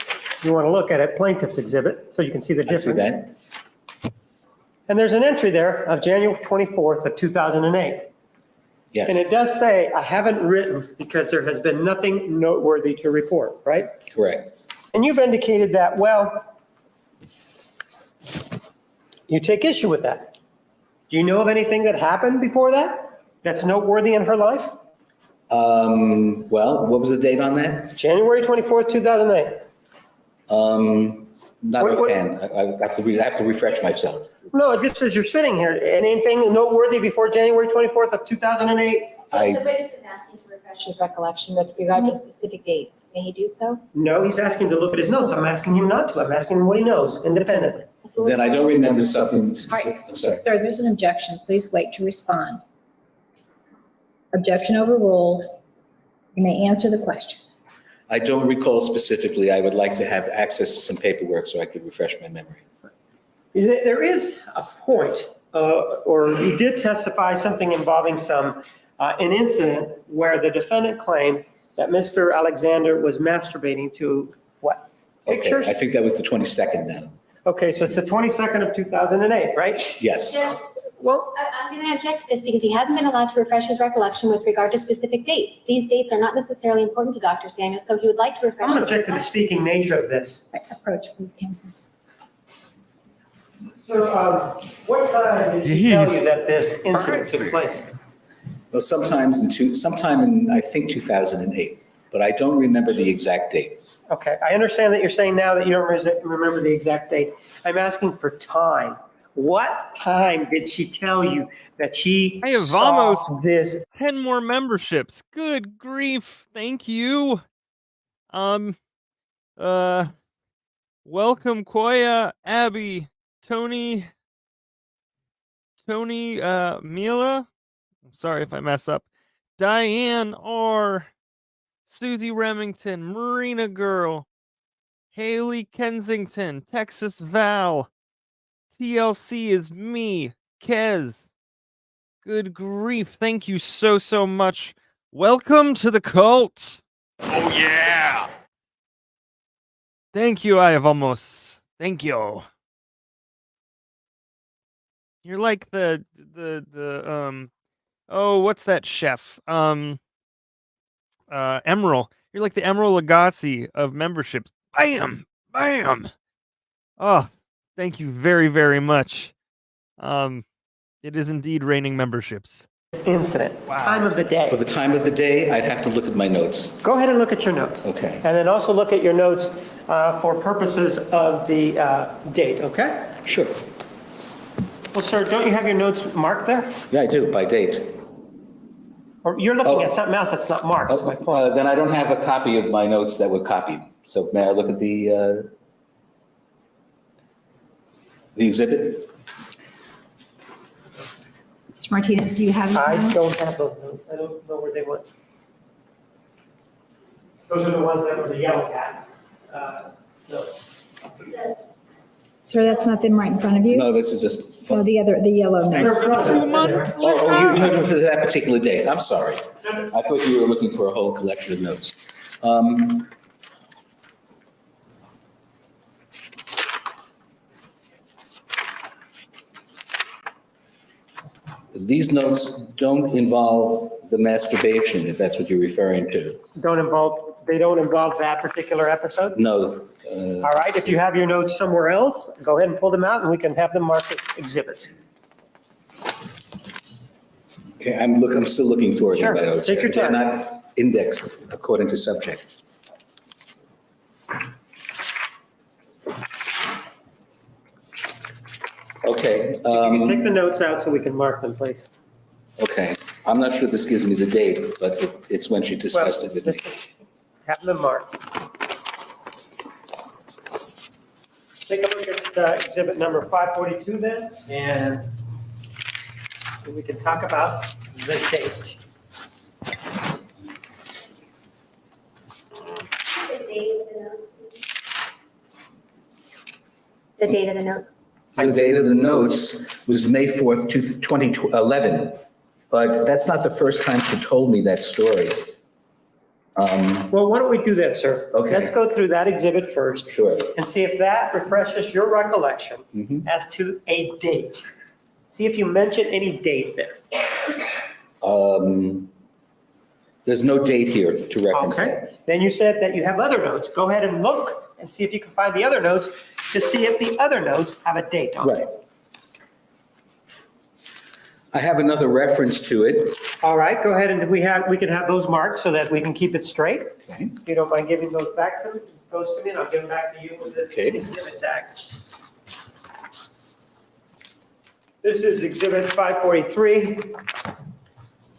you want to look at it, plaintiff's exhibit, so you can see the I see difference. that. And there's an entry there of January 24th of 2008. Yes. And it does say, I haven't written because there has been nothing noteworthy to report, right? Correct. And you've indicated that, well, you take issue with that. Do you know of anything that happened before that that's noteworthy in her life? Well, what was the date on that? January 24th, 2008. Not What- offhand. I have to refresh myself. No, just as you're sitting here, anything noteworthy before January 24th of 2008? The witness is asking to refresh his recollection with regard to specific dates. May he do so? No, he's asking to look at his notes. I'm asking him not to. I'm asking him what he knows independently. That's what we're- Then I don't remember something All right, specific. I'm sorry. sir, there's an objection. Please wait to respond. Objection overruled. You may answer the question. I don't recall specifically. I would like to have access to some paperwork so I could refresh my memory. There is a point, or you did testify something involving an incident where the defendant claimed that Mr. Alexander was masturbating to what? Okay, Pictures? I think that was the 22nd now. Okay, so it's the 22nd of 2008, right? Yes. Judge, Well, I'm going to object to this because he hasn't been allowed to refresh his recollection with regard to specific dates. These dates are not necessarily important to Dr. Samuel, so he would like to refresh. I'm going to his object to the recollection. speaking nature of this. Approach, please, counsel. So, what time did she tell Jeez. you that this incident took place? Well, sometime in, I think, 2008, but I don't remember the exact date. Okay, I understand that you're saying now that you don't remember the exact date. I'm asking for time. What time did she tell you that she I have saw almost- this? 10 more memberships. Good grief. Thank you. Welcome Koya, Abby, Tony, Mila. I'm sorry if I mess up. Diane R, Susie Remington, Marina Girl, Haley Kensington, Texas Val, TLC is me, Kez. Good grief. Thank you so much. Welcome to the cult. Oh yeah! Thank you, I have almost. Thank you. You're like the oh, what's that chef? Emerald. You're like the Emerald Lagasse of memberships. Bam! Bam! Oh, thank you very much. It is indeed raining memberships. Incident, Wow. time of the day. For the time of the day, I'd have to look at my notes. Go ahead and look at your notes. Okay. And then also look at your notes for purposes of the date, okay? Sure. Well, sir, don't you have your notes marked there? Yeah, I do, by date. Or you're looking Oh. at something else that's not marked, is my point. Then I don't have a copy of my notes that were copied. So may I look at the exhibit? Mr. Martinez, do you have his I notes? don't have those notes. I don't know where they went. Those are the ones that were the yellow pad. No. Sir, that's not them right in front of you? No, this is just. No, the yellow notes. Oh, you had it for that particular date. I'm sorry. I thought you were looking for a whole collection of notes. These notes don't involve the masturbation, if that's what you're referring to. They don't involve that particular episode? No. All right, if you have your notes somewhere else, go ahead and pull them out and we can have them marked as exhibits. Okay, I'm still looking for it in my Sure, notes. take your time. They're not indexed according to subject. Okay. You can take the notes out so we can mark them, please. Okay, I'm not sure this gives me the date, but it's when she discussed it with me. Have them marked. Take a look at exhibit number 542 then, and so we can talk about the date. The date of the notes. The date of the notes was May 4th, 2011, but that's not the first time she told me that story. Well, why don't we do that, sir? Okay. Let's go through that exhibit first. Sure. And see if that refreshes your recollection as to a date. See if you mention any date there. There's no date here to reference Okay. that. Then you said that you have other notes. Go ahead and look and see if you can find the other notes to see if the other notes have a date on them. Right. I have another reference to it. All right, go ahead and we can have those marked so that we can keep it straight. Okay. If you don't mind giving those back to me, and I'll give them back to you with the Okay. exhibit tag. This is exhibit 543.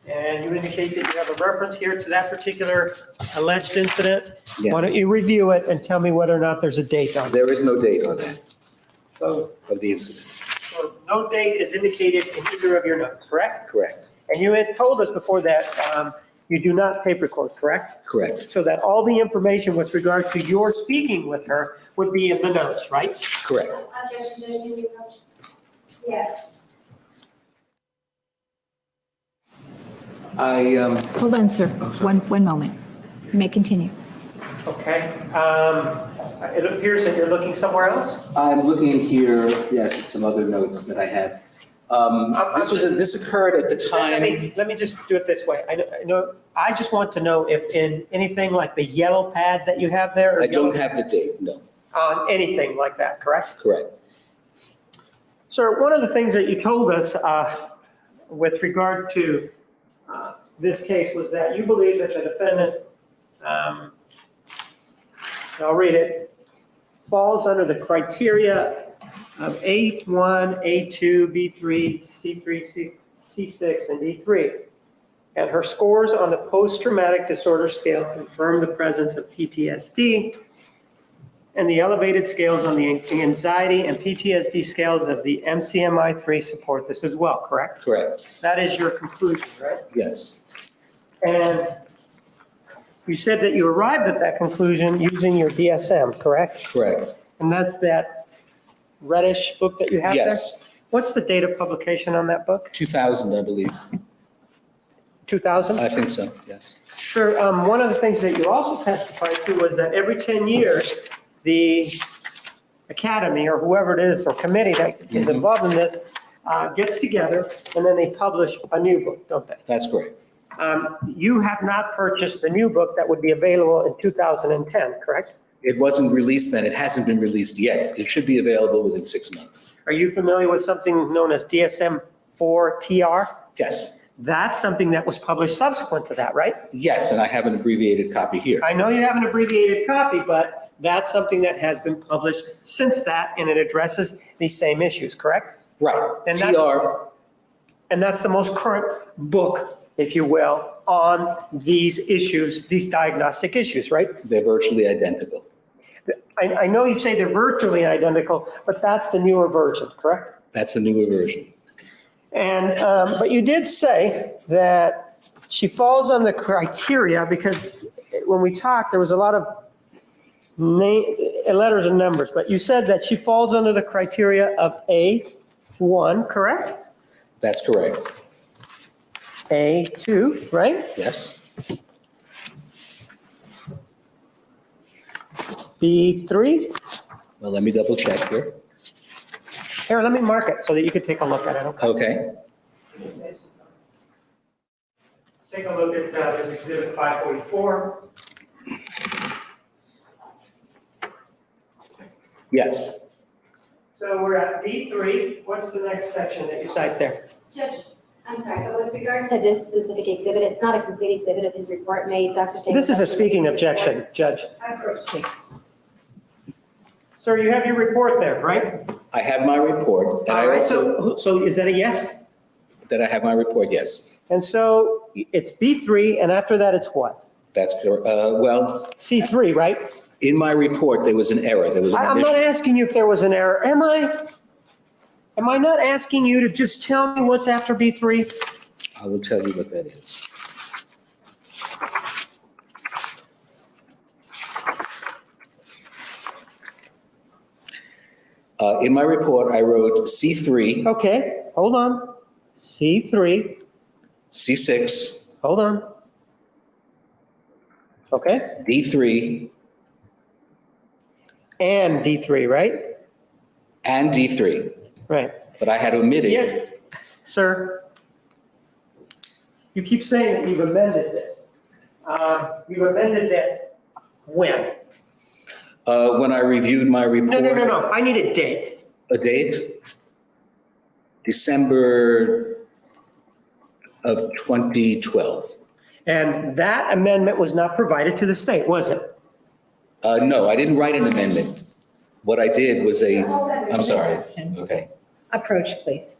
And you indicate that you have a reference here to that particular alleged incident. Yes. Why don't you review it and tell me whether or not there's a date on it? There is no date on that, So of the incident. no date is indicated in either of your notes, correct? Correct. And you had told us before that you do not tape record, correct? Correct. So that all the information with regards to your speaking with her would be in the notes, right? Correct. Objection, Judge, can you approach? Yes. Hold on, sir. One moment. You may continue. Okay. It appears that you're looking somewhere else. I'm looking here, yes, at some other notes that I have. This occurred at the time. Let me just do it this way. I just want to know if in anything like the yellow pad that you have there. Or I don't have the date, no. On anything like that, correct? Correct. Sir, one of the things that you told us with regard to this case was that you believe that the defendant, I'll read it, falls under the criteria of A1, A2, B3, C3, C6, and D3. And her scores on the post-traumatic disorder scale confirm the presence of PTSD, and the elevated scales on the anxiety and PTSD scales of the MCMI-3 support this as well, correct? Correct. That is your conclusion, right? Yes. And you said that you arrived at that conclusion using your DSM, correct? Correct. And that's that reddish book that you have there? Yes. What's the date of publication on that book? 2000, I believe. 2000? I think so, yes. Sir, one of the things that you also testified to was that every 10 years, the academy or whoever it is or committee that is involved in this gets together and then they publish a new book, don't they? That's correct. You have not purchased the new book that would be available in 2010, correct? It wasn't released then. It hasn't been released yet. It should be available within 6 months. Are you familiar with something known as DSM-4TR? Yes. That's something that was published subsequent to that, right? Yes, and I have an abbreviated copy here. I know you have an abbreviated copy, but that's something that has been published since that, and it addresses these same issues, correct? Right. And TR. And that's the most current book, if you will, on these issues, these diagnostic issues, right? They're virtually identical. I know you say they're virtually identical, but that's the newer version, correct? That's the newer version. And, but you did say that she falls on the criteria because when we talked, there was a lot of letters and numbers, but you said that she falls under the criteria of A1, correct? That's correct. A2, right? Yes. B3? Well, let me double check here. Here, let me mark it so that you can take a look at it. Okay. Take a look at this exhibit 544. Yes. So we're at B3. What's the next section that you cite there? Judge, I'm sorry, but with regard to this specific exhibit, it's not a complete exhibit of his report made, Dr. Singh. This is a speaking objection, Judge. Please. Sir, you have your report there, right? I have my report. And All I right, also, so is that a yes? that I have my report, yes. And so it's B3, and after that, it's what? That's correct. Well, C3, right? in my report, there was an error. There was an I'm not omission. asking you if there was an error, am I? Am I not asking you to just tell me what's after B3? I will tell you what that is. In my report, I wrote C3, Okay, hold on. C3, C6, hold on. Okay, D3, and D3, right? and D3. Right. But I had omitted. Yeah, sir, you keep saying that you've amended this. You've amended that when? When I reviewed my report. No, I need a date. A date? December of 2012. And that amendment was not provided to the state, was it? No, I didn't write an amendment. What I did was I'm sorry. Okay. Approach, please.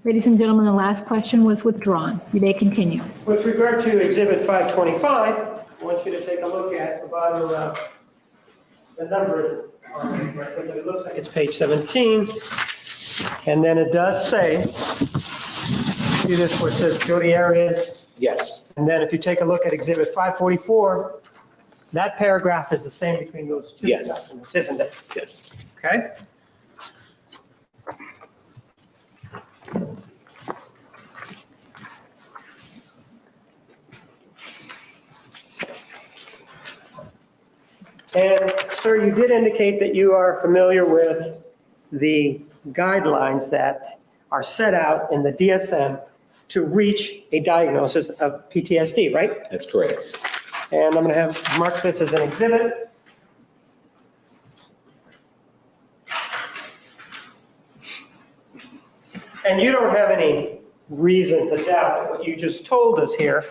Ladies and gentlemen, the last question was withdrawn. You may continue. With regard to Exhibit 525, I want you to take a look at the bottom of the number. It looks like it's page 17. And then it does say, see this where it says Jodi Arias? Yes. And then if you take a look at Exhibit 544, that paragraph is the same between those two Yes. documents, isn't it? Yes. Okay? And sir, you did indicate that you are familiar with the guidelines that are set out in the DSM to reach a diagnosis of PTSD, right? That's correct. And I'm going to have mark this as an exhibit. And you don't have any reason to doubt that what you just told us here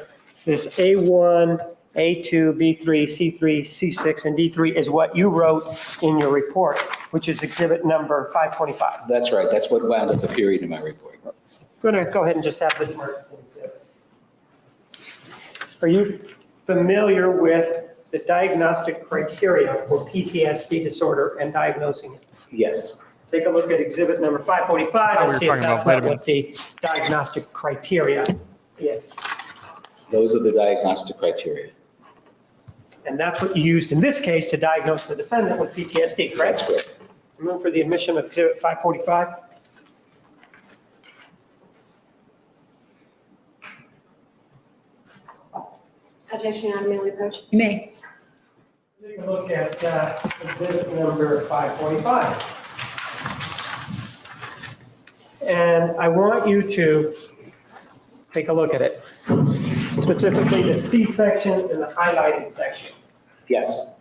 is A1, A2, B3, C3, C6, and D3 is what you wrote in your report, which is exhibit number 525. That's right. That's what wound up appearing in my report. I'm going to go ahead and just have this marked as an exhibit. Are you familiar with the diagnostic criteria for PTSD disorder and diagnosing it? Yes. Take a look at exhibit number 545 and see if that's not what the diagnostic criteria is. Those are the diagnostic criteria. And that's what you used in this case to diagnose the defendant with PTSD, correct? That's correct. Move for the admission of exhibit 545. Objection, Your Honor, may we approach? You may. Take a look at exhibit number 545. And I want you to take a look at it, specifically the C section and the highlighted section. Yes.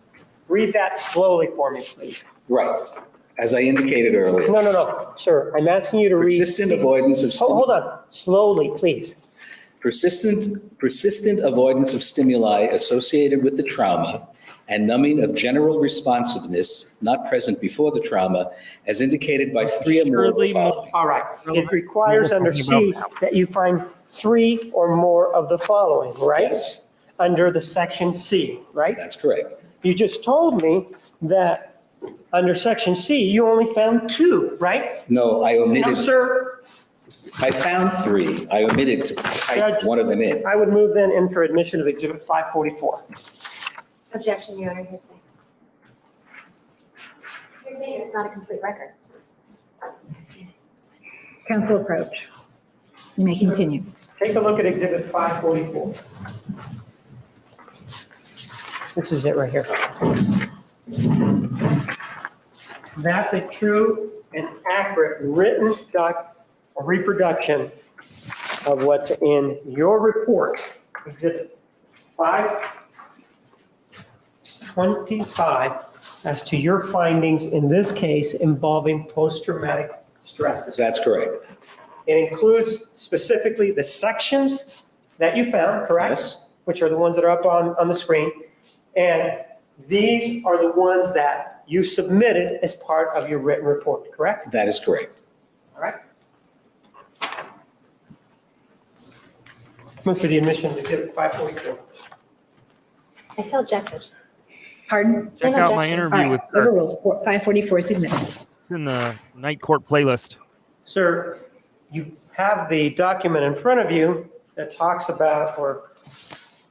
Read that slowly for me, please. Right. As I indicated earlier. No, sir, I'm asking you to read. Persistent avoidance of Hold on, slowly, please. Persistent avoidance of stimuli associated with the trauma and numbing of general responsiveness not present before the trauma, as indicated by 3 or more of the following. All right, it requires under C that you find 3 or more of the following, right? Yes, Under the section C, right? that's correct. You just told me that Under section C, you only found 2, right? No, I No, omitted, sir. I found 3. I omitted to type Judge, one of them in. I would move then in for admission of Exhibit 544. Objection, Your Honor, hearsay. You're saying it's not a complete record. Counsel approach. You may continue. Take a look at Exhibit 544. This is it right here. That's a true and accurate written reproduction of what's in your report, Exhibit 525, as to your findings in this case involving post-traumatic stress disorder. That's correct. It includes specifically the sections that you found, correct? Yes. Which are the ones that are up on the screen. And these are the ones that you submitted as part of your written report, correct? That is correct. All right. Move for the admission of Exhibit 544. I still object, Judge. Pardon? Check No out my objection. interview with Kirk. Overruled. 544 is admitted. It's in the night court playlist. Sir, you have the document in front of you that talks about, or it's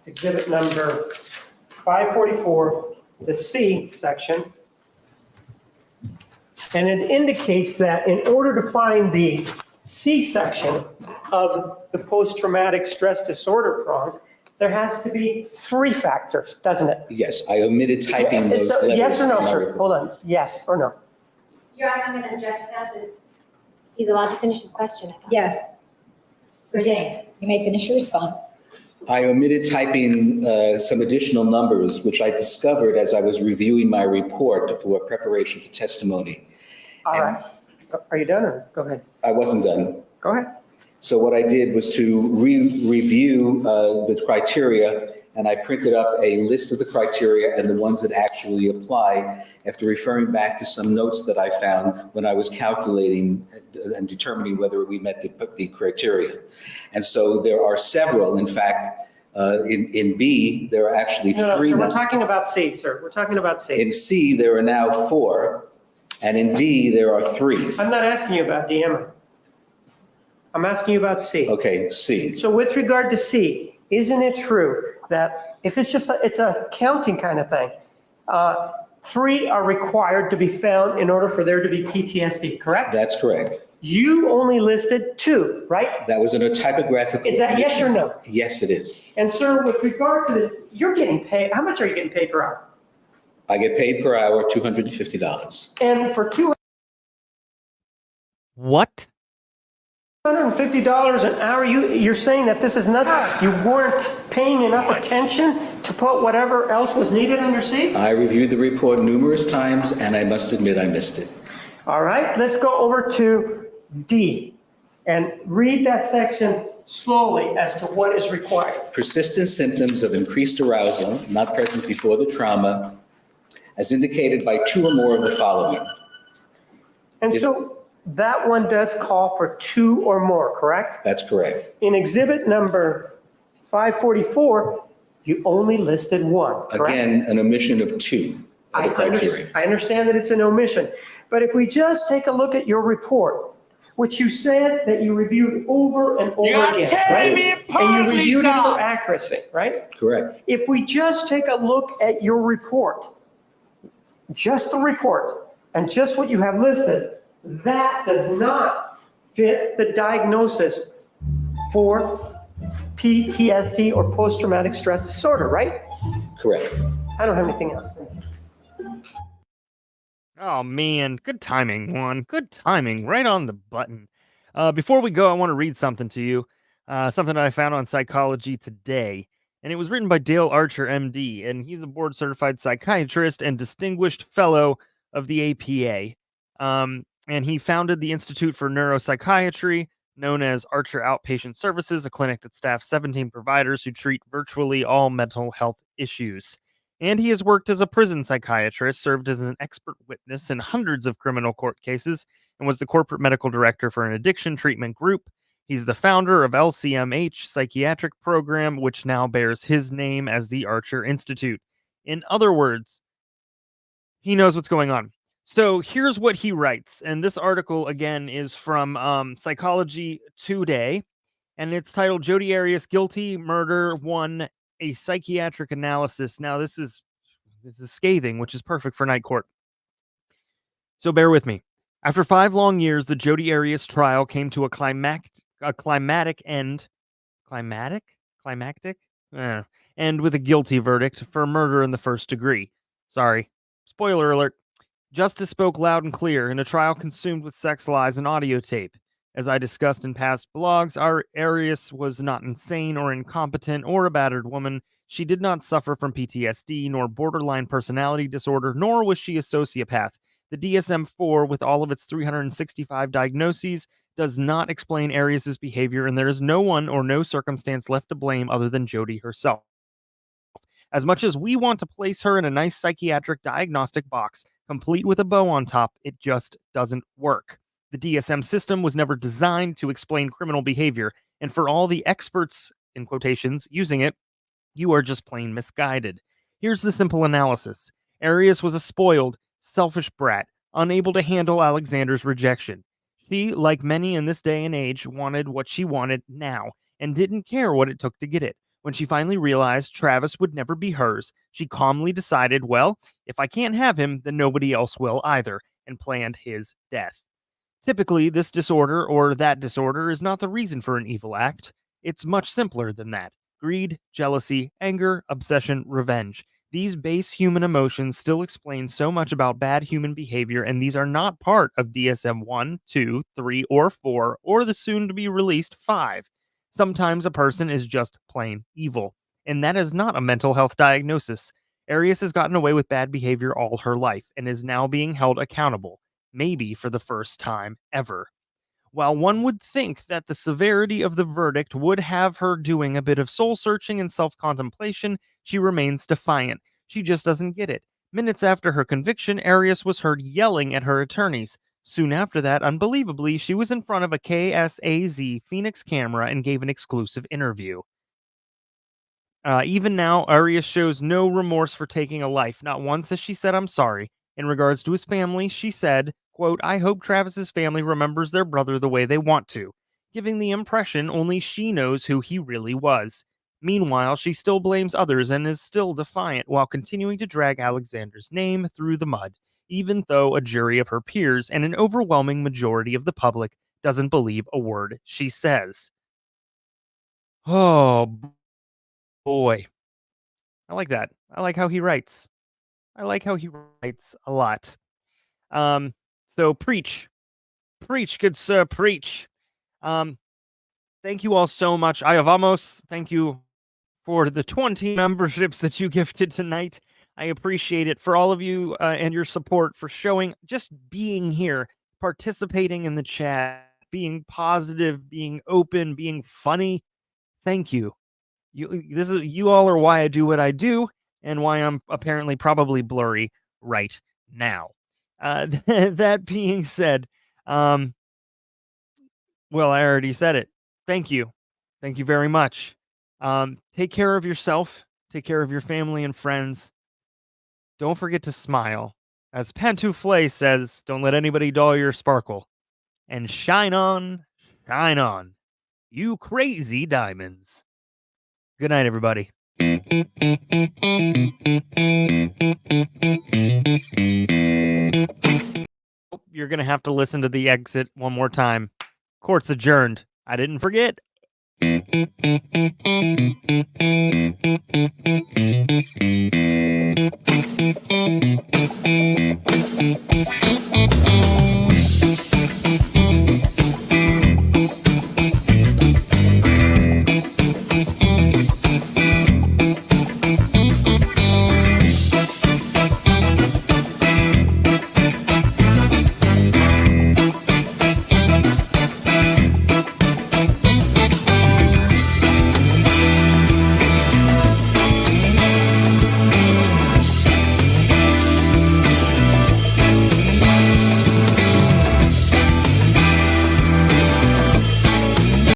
exhibit number 544, the C section. And it indicates that in order to find the C section of the post-traumatic stress disorder prong, there has to be 3 factors, doesn't it? Yes, I omitted typing those So, letters. yes or no, in my sir? report. Hold on. Yes or no? Your Honor, I'm going to object to that. He's allowed to finish his question. I thought. Yes. Yes. You may finish your response. I omitted typing some additional numbers, which I discovered as I was reviewing my report for preparation for testimony. All right. Are you done or go ahead? I wasn't done. Go ahead. So what I did was to review the criteria, and I printed up a list of the criteria and the ones that actually apply after referring back to some notes that I found when I was calculating and determining whether we met the criteria. And so there are several. In fact, in B, there are actually 3 No, sir, now. we're talking about C, sir. We're talking about C. In C, there are now 4, and in D, there are 3. I'm not asking you about D, am I? I'm asking you about C. Okay, C. So with regard to C, isn't it true that if it's just, it's a counting kind of thing, 3 are required to be found in order for there to be PTSD, correct? That's correct. You only listed 2, right? That was in a typographical. Is that yes or no? Yes, it is. And sir, with regard to this, you're getting paid, how much are you getting paid per hour? I get paid per hour $250. And for What? $250 an hour, you're saying that this is not, you weren't paying enough attention to put whatever else was needed under C? I reviewed the report numerous times, and I must admit I missed it. All right, let's go over to D and read that section slowly as to what is required. Persistent symptoms of increased arousal not present before the trauma, as indicated by 2 or more of the following. And so that one does call for 2 or more, correct? That's correct. In exhibit number 544, you only listed 1, correct? Again, an omission of 2 of the criteria. I understand that it's an omission, but if we just take a look at your report, which you said that you reviewed over and over again, right? And you reviewed it for accuracy, right? Correct. If we just take a look at your report, just the report, and just what you have listed, that does not fit the diagnosis for PTSD or post-traumatic stress disorder, right? Correct. I don't have anything else. Oh man, good timing, Juan. Good timing, right on the button. Before we go, I want to read something to you, something I found on Psychology Today, and it was written by Dale Archer, MD, and he's a board-certified psychiatrist and distinguished fellow of the APA. And he founded the Institute for Neuropsychiatry, known as Archer Outpatient Services, a clinic that staffs 17 providers who treat virtually all mental health issues. And he has worked as a prison psychiatrist, served as an expert witness in hundreds of criminal court cases, and was the corporate medical director for an addiction treatment group. He's the founder of LCMH Psychiatric Program, which now bears his name as the Archer Institute. In other words, He knows what's going on. So here's what he writes. And this article, again, is from Psychology Today. And it's titled Jodi Arias Guilty Murder Won a Psychiatric Analysis. Now, this is scathing, which is perfect for night court. So bear with me. After 5 long years, the Jodi Arias trial came to a climactic end. Climactic? And with a guilty verdict for murder in the first degree. Sorry. Spoiler alert. Justice spoke loud and clear in a trial consumed with sex lies and audio tape. As I discussed in past blogs, our Arias was not insane or incompetent or a battered woman. She did not suffer from PTSD nor borderline personality disorder, nor was she a sociopath. The DSM-4, with all of its 365 diagnoses, does not explain Arias' behavior, and there is no one or no circumstance left to blame other than Jodi herself. As much as we want to place her in a nice psychiatric diagnostic box, complete with a bow on top, it just doesn't work. The DSM system was never designed to explain criminal behavior, and for all the experts, in quotations, using it, you are just plain misguided. Here's the simple analysis. Arias was a spoiled, selfish brat, unable to handle Alexander's rejection. She, like many in this day and age, wanted what she wanted now, and didn't care what it took to get it. When she finally realized Travis would never be hers, she calmly decided, well, if I can't have him, then nobody else will either, and planned his death. Typically, this disorder or that disorder is not the reason for an evil act. It's much simpler than that. Greed, jealousy, anger, obsession, revenge. These base human emotions still explain so much about bad human behavior, and these are not part of DSM 1, 2, 3, or 4, or the soon-to-be-released 5. Sometimes a person is just plain evil, and that is not a mental health diagnosis. Arias has gotten away with bad behavior all her life, and is now being held accountable, maybe for the first time ever. While one would think that the severity of the verdict would have her doing a bit of soul-searching and self-contemplation, she remains defiant. She just doesn't get it. Minutes after her conviction, Arias was heard yelling at her attorneys. Soon after that, unbelievably, she was in front of a KSAZ Phoenix camera and gave an exclusive interview. Even now, Arias shows no remorse for taking a life. Not once has she said, I'm sorry. In regards to his family, she said, quote, I hope Travis's family remembers their brother the way they want to, giving the impression only she knows who he really was. Meanwhile, she still blames others and is still defiant while continuing to drag Alexander's name through the mud, even though a jury of her peers and an overwhelming majority of the public doesn't believe a word she says. Oh, boy. I like that. I like how he writes. I like how he writes a lot. So preach, good sir, preach. Thank you all so much. I have almost thank you for the 20 memberships that you gifted tonight. I appreciate it for all of you and your support for showing, just being here, participating in the chat, being positive, being open, being funny. Thank you. You all are why I do what I do, and why I'm apparently probably blurry right now. That being said, well, I already said it. Thank you. Thank you very much. Take care of yourself. Take care of your family and friends. Don't forget to smile. As Pantoufle says, don't let anybody dull your sparkle. And shine on, you crazy diamonds. Good night, everybody. You're going to have to listen to the exit one more time. Court's adjourned. I didn't forget.